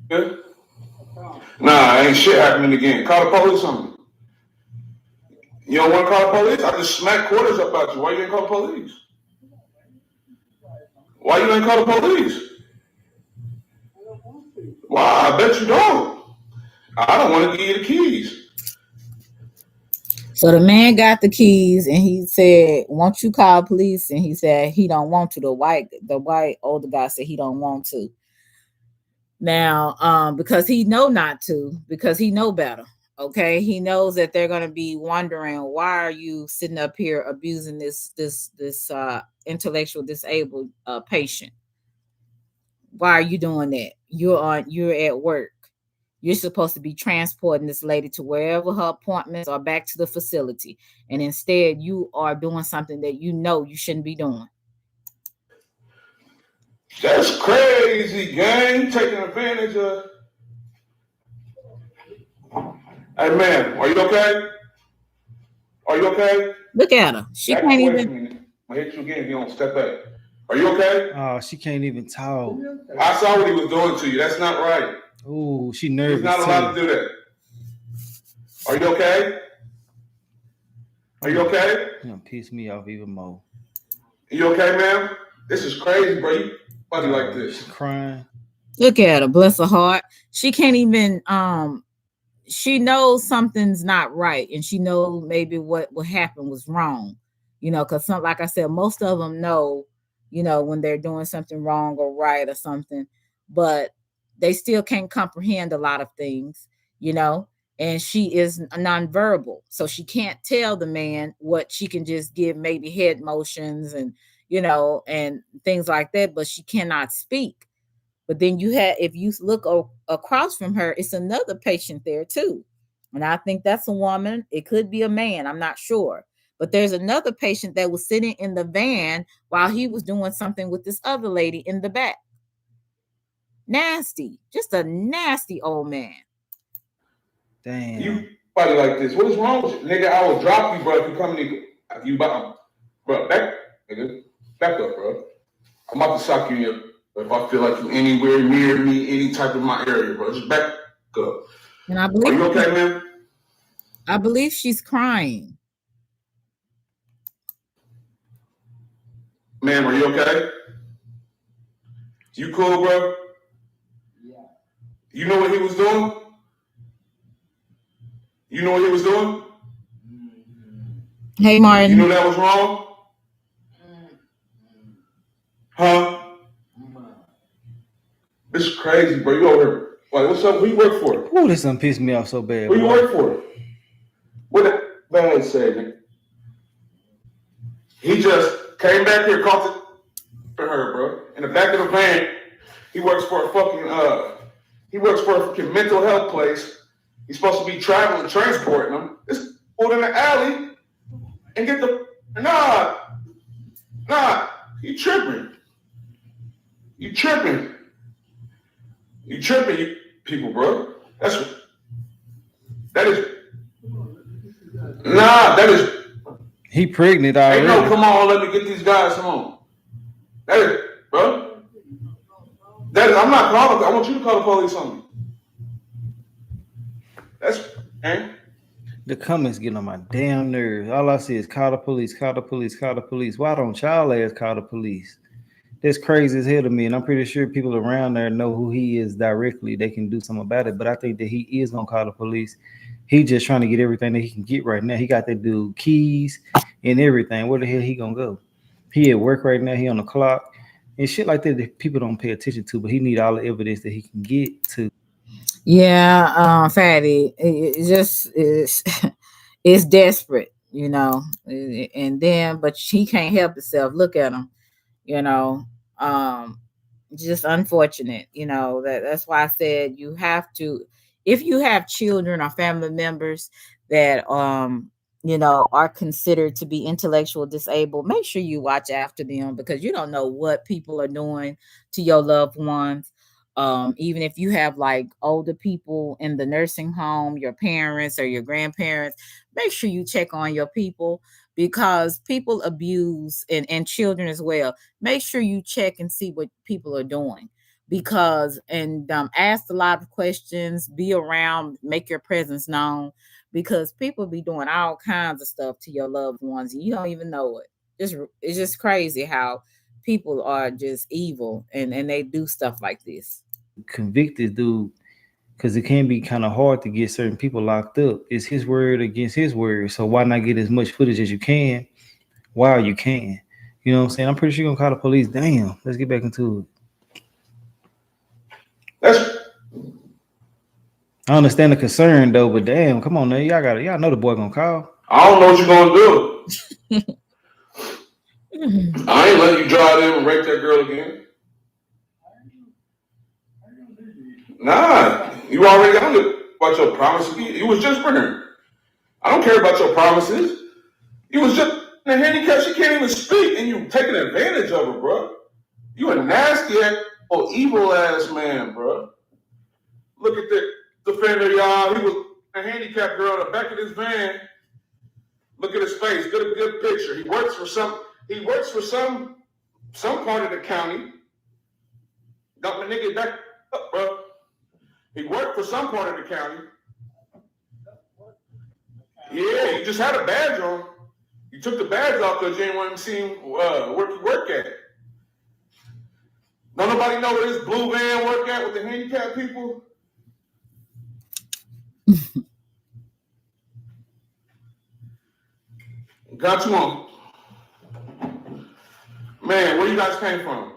Good? Nah, ain't shit happening again. Call the police on me. You don't want to call the police? I just smack quarters up at you. Why you ain't call the police? Why you ain't call the police? Why? I bet you don't. I don't want to give you the keys. So the man got the keys and he said, "Won't you call police?" And he said he don't want to. The white older guy said he don't want to. Now, because he know not to, because he know better. Okay, he knows that they're gonna be wondering, why are you sitting up here abusing this intellectual disabled patient? Why are you doing that? You're at work. You're supposed to be transporting this lady to wherever her appointments are, back to the facility. And instead you are doing something that you know you shouldn't be doing. That's crazy, gang. Taking advantage of. Hey, man, are you okay? Are you okay? Look at her. She can't even. I hit you again if you don't step back. Are you okay? Oh, she can't even talk. I saw what he was doing to you. That's not right. Ooh, she nervous. He's not allowed to do that. Are you okay? Are you okay? You're gonna piss me off even more. Are you okay, man? This is crazy, bro. You funny like this. She's crying. Look at her, bless her heart. She can't even she knows something's not right, and she knows maybe what happened was wrong. Because like I said, most of them know, when they're doing something wrong or right or something, but they still can't comprehend a lot of things, and she is nonverbal. So she can't tell the man what. She can just give maybe head motions and, and things like that, but she cannot speak. But then if you look across from her, it's another patient there too. And I think that's a woman. It could be a man. I'm not sure. But there's another patient that was sitting in the van while he was doing something with this other lady in the back. Nasty. Just a nasty old man. Damn. You fighting like this. What is wrong with you? Nigga, I will drop you, bro, if you come to you, bro, back, nigga. Back up, bro. I'm about to sock you if I feel like you anywhere near me, any type of my area, bro. Just back up. And I believe. Are you okay, man? I believe she's crying. Ma'am, are you okay? You cool, bro? Yeah. You know what he was doing? You know what he was doing? Hey, Martin. You know that was wrong? Huh? This is crazy, bro. You over here. Like, what's up? Who you work for? Ooh, this done pissed me off so bad. Who you work for? What that man said, nigga? He just came back here, called it for her, bro. In the back of the van, he works for a fucking mental health place. He's supposed to be traveling, transporting them. This pulled in the alley and get the nah. You tripping? You people, bro. That is. He pregnant already. Ain't no, come on, let me get these guys home. That is, bro. not calling. I want you to call the police on me. That's The comments getting on my damn nerves. All I see is call the police, call the police, call the police. Why don't y'all ass call the police? That's crazy as hell to me, and I'm pretty sure people around there know who he is directly. They can do something about it, but I think that he is gonna call the police. He just trying to get everything that he can get right now. He got that dude keys and everything. Where the hell he gonna go? He at work right now. He on the clock and shit like that people don't pay attention to. But he need all the evidence that he can get to. Yeah, Fatty, it just is. It's desperate, you know, and then but he can't help himself. Look at him, you know. Just unfortunate, you know. That's why I said you have to, if you have children or family members that you know are considered to be intellectual disabled, make sure you watch after them, because you don't know what people are doing to your loved ones. Even if you have like older people in the nursing home, your parents or your grandparents, make sure you check on your people, because people abuse and children as well. Make sure you check and see what people are doing, because and ask a lot of questions, be around, make your presence known, because people be doing all kinds of stuff to your loved ones and you don't even know it. It's just crazy how people are just evil and they do stuff like this. Convict this dude, because it can be kind of hard to get certain people locked up. It's his word against his word. So why not get as much footage as you can while you can? You know what I'm saying? I'm pretty sure you're gonna call the police. Damn, let's get back into it. I understand the concern though, but damn, come on now, y'all know the boy gonna call. I don't know what you're gonna do. I ain't letting you drive in and rape that girl again. Nah, you already got about your promises. You was just burned. I don't care about your promises. You was just in a handicap. She can't even speak, and you taking advantage of her, bro. You a nasty or evil ass man, bro. Look at the defender, y'all. He was a handicapped girl in the back of this van. Look at his face. Get a good picture. He works for some part of the county. Got my nigga back up, bro. He worked for some part of the county. Yeah, you just had a badge on. You took the badge off because you didn't want him to see him where he work at. Don't nobody know where this blue van work at with the handicapped people? Got you on. Man, where you guys came from?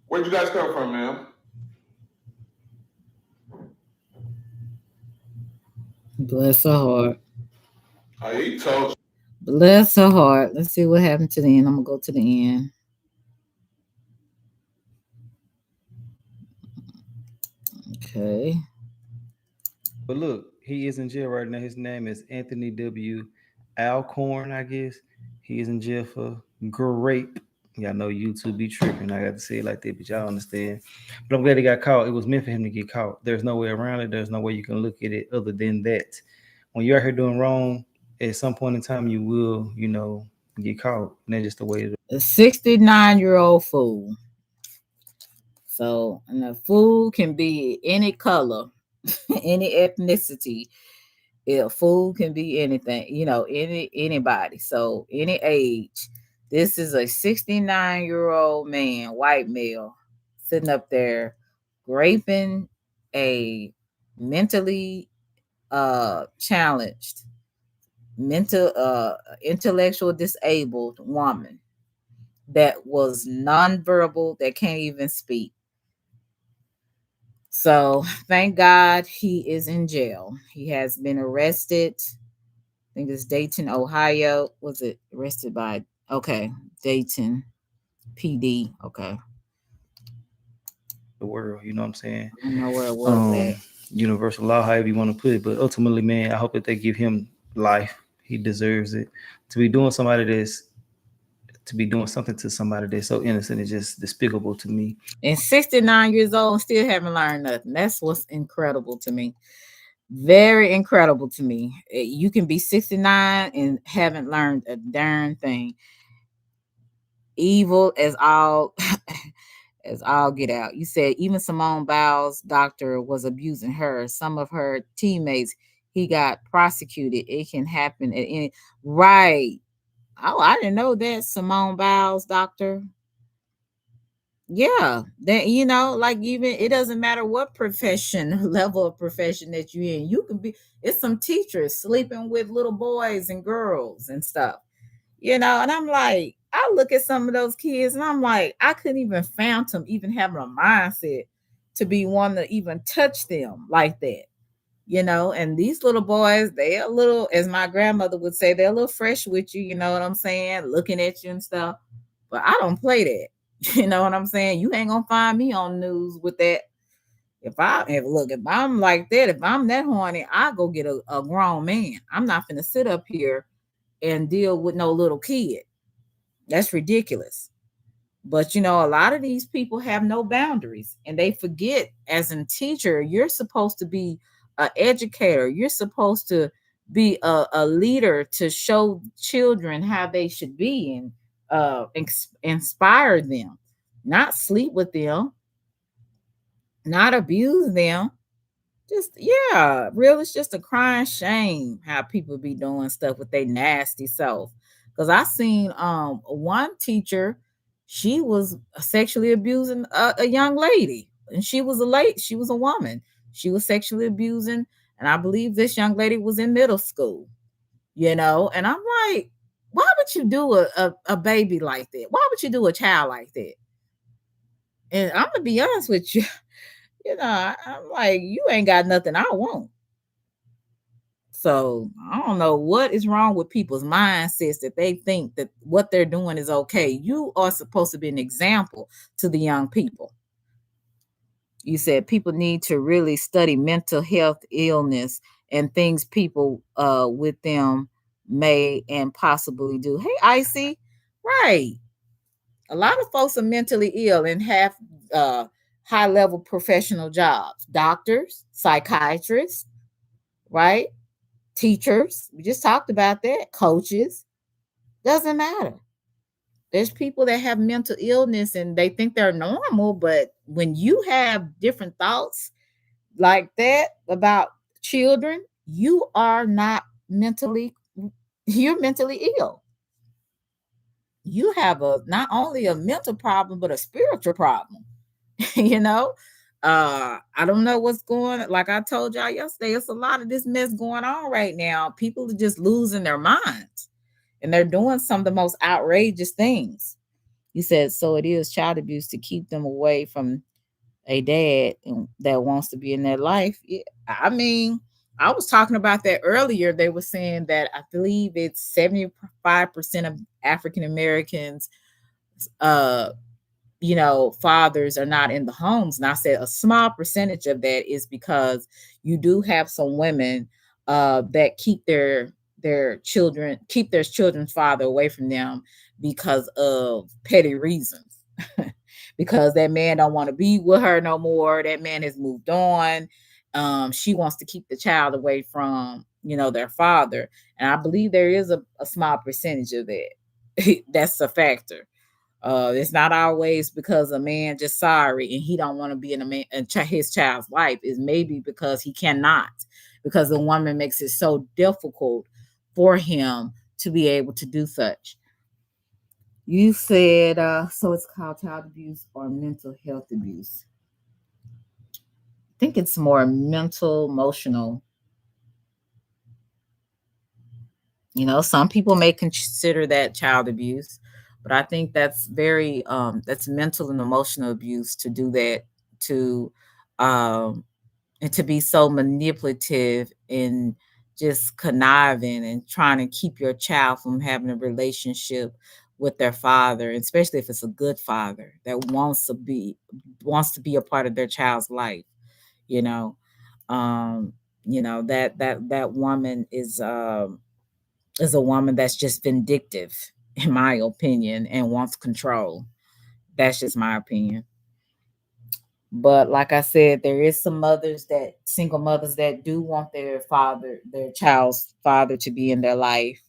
Where'd you guys come from, man? Bless her heart. He told you. Bless her heart. Let's see what happened to the end. I'm gonna go to the end. Okay. But look, he is in jail right now. His name is Anthony W. Alcorn, I guess. He is in jail for grape. Y'all know YouTube be tripping. I got to say it like that, but y'all understand. But I'm glad he got caught. It was meant for him to get caught. There's no way around it. There's no way you can look at it other than that. When you're out here doing wrong, at some point in time, you will, get caught. And that's just the way it is. A 69-year-old fool. So, and a fool can be any color, any ethnicity. A fool can be anything, anybody. So, any age. This is a 69-year-old man, white male, sitting up there raping a mentally challenged, intellectual disabled woman that was nonverbal, that can't even speak. So thank God he is in jail. He has been arrested. I think it's Dayton, Ohio. Was it arrested by? Okay, Dayton PD. Okay. The world, you know what I'm saying? I don't know where it was at. Universal law, however you want to put it. But ultimately, man, I hope that they give him life. He deserves it. To be doing something to somebody that's so innocent is just despicable to me. And 69 years old, still haven't learned nothing. That's what's incredible to me. Very incredible to me. You can be 69 and haven't learned a darn thing. Evil as all as all get out. You said even Simone Biles' doctor was abusing her. Some of her teammates, he got prosecuted. It can happen at any right. Oh, I didn't know that. Simone Biles' doctor. Yeah, that like even it doesn't matter what profession, level of profession that you're in. You can be it's some teachers sleeping with little boys and girls and stuff. And I'm like, I look at some of those kids and I'm like, I couldn't even fathom even having a mindset to be one to even touch them like that. And these little boys, they're a little, as my grandmother would say, they're a little fresh with you, you know what I'm saying? Looking at you and stuff. But I don't play that. You know what I'm saying? You ain't gonna find me on news with that. If I'm like that, if I'm that horny, I go get a grown man. I'm not gonna sit up here and deal with no little kid. That's ridiculous. But a lot of these people have no boundaries and they forget as a teacher, you're supposed to be an educator. You're supposed to be a leader to show children how they should be and inspire them, not sleep with them, not abuse them. Just real. It's just a crying shame how people be doing stuff with their nasty self. Because I seen one teacher, she was sexually abusing a young lady, and she was a woman. She was sexually abusing, and I believe this young lady was in middle school. And I'm like, why would you do a baby like that? Why would you do a child like that? And I'm gonna be honest with you. I'm like, you ain't got nothing I want. So I don't know what is wrong with people's mindsets that they think that what they're doing is okay. You are supposed to be an example to the young people. You said people need to really study mental health, illness, and things people with them may and possibly do. Hey, Icy, right. A lot of folks are mentally ill and have high level professional jobs. Doctors, psychiatrists, right? Teachers. We just talked about that. Coaches. Doesn't matter. There's people that have mental illness and they think they're normal, but when you have different thoughts like that about children, you are not you're mentally ill. You have not only a mental problem, but a spiritual problem. I don't know what's going, like I told y'all yesterday, it's a lot of this mess going on right now. People are just losing their minds and they're doing some of the most outrageous things. You said, so it is child abuse to keep them away from a dad that wants to be in their life. Yeah, I mean, I was talking about that earlier. They were saying that I believe it's 75% of African Americans, fathers are not in the homes. And I said a small percentage of that is because you do have some women that keep their children's father away from them because of petty reasons. Because that man don't want to be with her no more. That man has moved on. She wants to keep the child away from, their father. And I believe there is a small percentage of that. That's a factor. It's not always because a man just sorry and he don't want to be in his child's life. It's maybe because he cannot, because the woman makes it so difficult for him to be able to do such. You said, so it's called child abuse or mental health abuse. I think it's more mental, emotional. Some people may consider that child abuse, but I think that's that's mental and emotional abuse to do that, and to be so manipulative and just conniving and trying to keep your child from having a relationship with their father, especially if it's a good father that wants to be a part of their child's life. That woman is a woman that's just vindictive, in my opinion, and wants control. That's just my opinion. But like I said, there is some single mothers that do want their child's father to be in their life,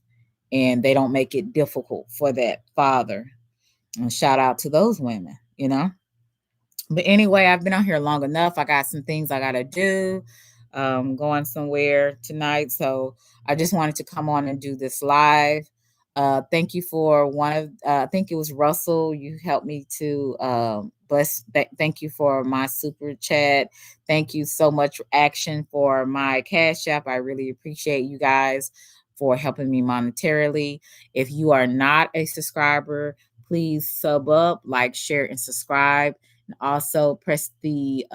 and they don't make it difficult for that father. And shout out to those women, But anyway, I've been out here long enough. I got some things I gotta do. Going somewhere tonight. So I just wanted to come on and do this live. Thank you for I think it was Russell. You helped me to bless. Thank you for my super chat. Thank you so much, Action, for my Cash App. I really appreciate you guys for helping me monetarily. If you are not a subscriber, please sub up, like, share, and subscribe. And also press the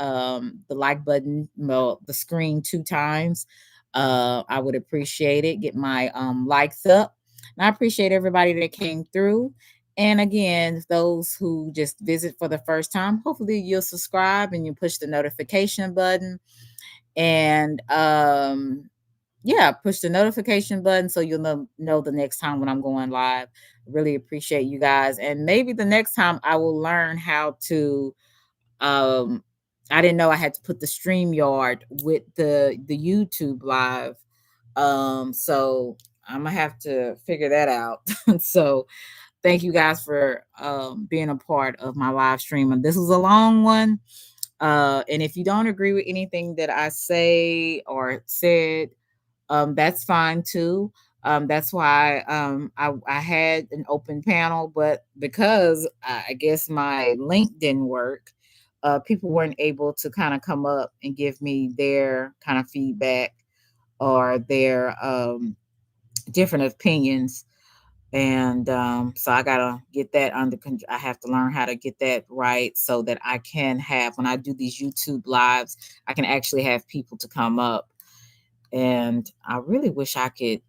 like button, well, the screen 2 times. I would appreciate it. Get my likes up. And I appreciate everybody that came through. And again, those who just visit for the first time, hopefully you'll subscribe and you push the notification button. And yeah, push the notification button so you'll know the next time when I'm going live. Really appreciate you guys. And maybe the next time I will learn how to I didn't know I had to put the StreamYard with the YouTube live. So I'm gonna have to figure that out. So thank you guys for being a part of my live stream. And this was a long one. And if you don't agree with anything that I say or said, that's fine too. That's why I had an open panel, but because I guess my link didn't work, people weren't able to kind of come up and give me their kind of feedback or their different opinions. And so I gotta get that under control. I have to learn how to get that right so that I can have, when I do these YouTube lives, I can actually have people to come up. And I really wish I could.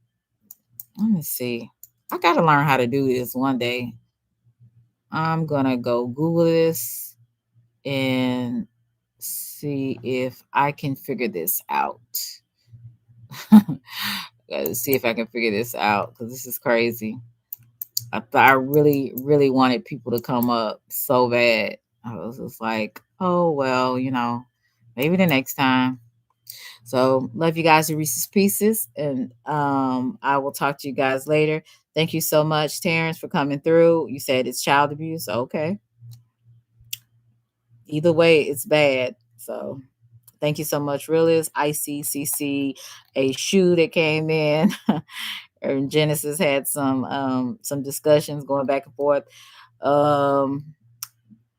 Let me see. I got to learn how to do this one day. I'm going to go Google this and see if I can figure this out. Gotta see if I can figure this out because this is crazy. I really, really wanted people to come up so bad. I was just like, oh, well, maybe the next time. So love you guys to Reese's Pieces. And I will talk to you guys later. Thank you so much, Terrence, for coming through. You said it's child abuse. Okay. Either way, it's bad. So thank you so much, Realist, ICCC, a shoe that came in. And Genesis had some discussions going back and forth.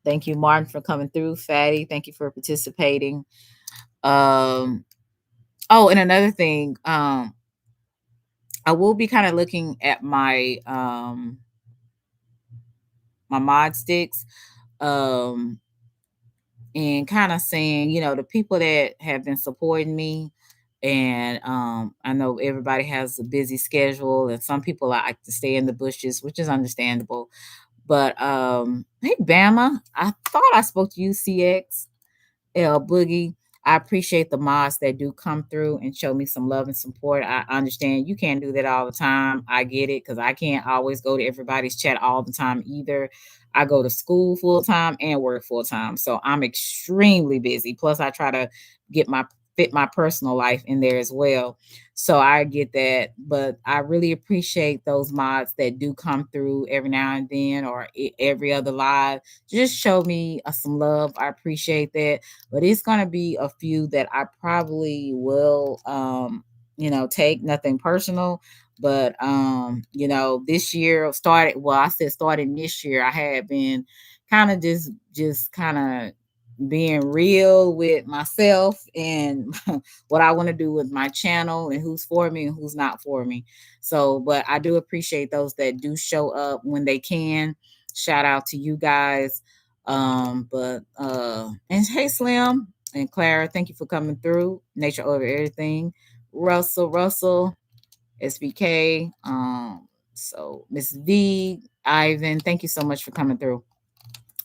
Thank you, Martin, for coming through. Fatty, thank you for participating. Oh, and another thing, I will be kind of looking at my my mod sticks, and kind of saying, the people that have been supporting me, and I know everybody has a busy schedule, and some people like to stay in the bushes, which is understandable. But hey, Bama, I thought I spoke to you, CX. Boogie. I appreciate the mods that do come through and show me some love and support. I understand you can't do that all the time. I get it because I can't always go to everybody's chat all the time either. I go to school full time and work full time. So I'm extremely busy. Plus, I try to fit my personal life in there as well. So I get that. But I really appreciate those mods that do come through every now and then or every other live. Just show me some love. I appreciate that. But it's going to be a few that I probably will, take nothing personal. But, this year starting this year, I had been kind of just kind of being real with myself and what I want to do with my channel and who's for me and who's not for me. So, but I do appreciate those that do show up when they can. Shout out to you guys. And hey, Slim and Clara, thank you for coming through. Nature over everything. Russell, SBK. So Miss V, Ivan, thank you so much for coming through.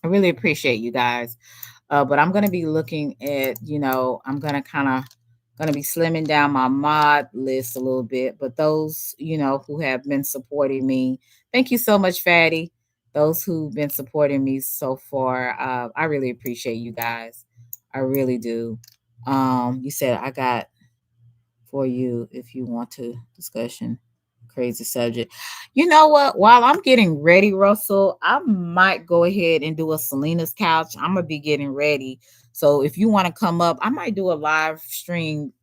I really appreciate you guys. But I'm going to be looking at, I'm going to be slimming down my mod list a little bit. But those, who have been supporting me, thank you so much, Fatty. Those who've been supporting me so far, I really appreciate you guys. I really do. You said I got for you if you want to discussion. crazy subject. You know what? While I'm getting ready, Russell, I might go ahead and do a Selena's couch. I'm gonna be getting ready. So if you want to come up, I might do a live stream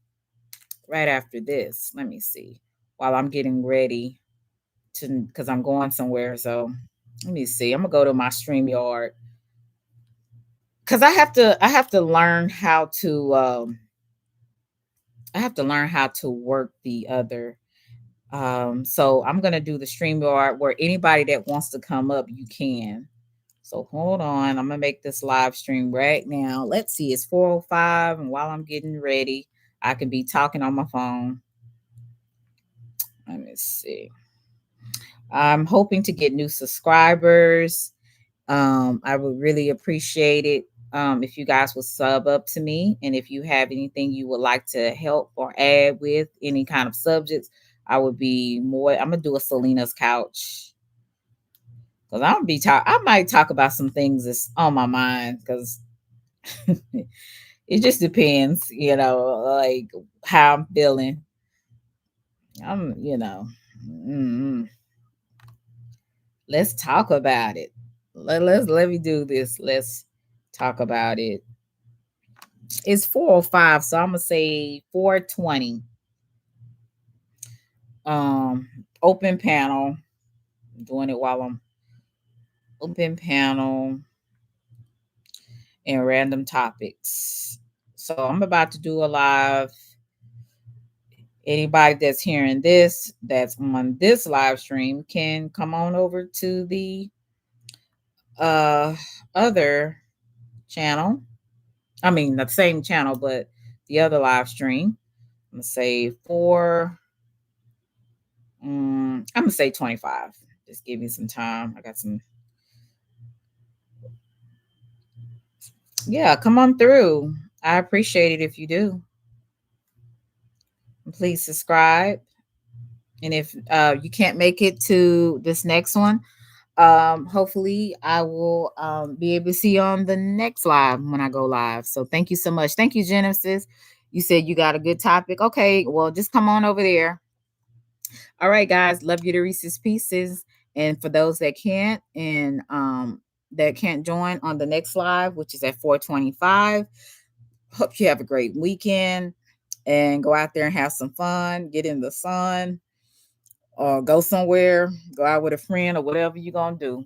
right after this. Let me see. While I'm getting ready to, because I'm going somewhere. So let me see. I'm gonna go to my StreamYard because I have to learn how to work the other. So I'm gonna do the StreamYard where anybody that wants to come up, you can. So hold on, I'm gonna make this live stream right now. Let's see, it's 4:05, and while I'm getting ready, I can be talking on my phone. Let me see. I'm hoping to get new subscribers. I would really appreciate it if you guys would sub up to me. And if you have anything you would like to help or add with any kind of subjects, I would be more. I'm gonna do a Selena's couch because I might talk about some things that's on my mind because it just depends, like how I'm feeling. Let's talk about it. Let me do this. Let's talk about it. It's 4:05, so I'm gonna say 4:20. Open panel. I'm doing it while I'm open panel and random topics. So I'm about to do a live. Anybody that's hearing this, that's on this live stream, can come on over to the other channel. I mean, the same channel, but the other live stream. I'm gonna say I'm gonna say 25. Just give me some time. I got some. Yeah, come on through. I appreciate it if you do. And please subscribe. And if you can't make it to this next one, hopefully I will be able to see you on the next live when I go live. So thank you so much. Thank you, Genesis. You said you got a good topic. Okay, well, just come on over there. All right, guys, love you to Reese's Pieces. And for those that can't and that can't join on the next live, which is at 4:25, hope you have a great weekend and go out there and have some fun, get in the sun, or go somewhere, go out with a friend or whatever you're going to do.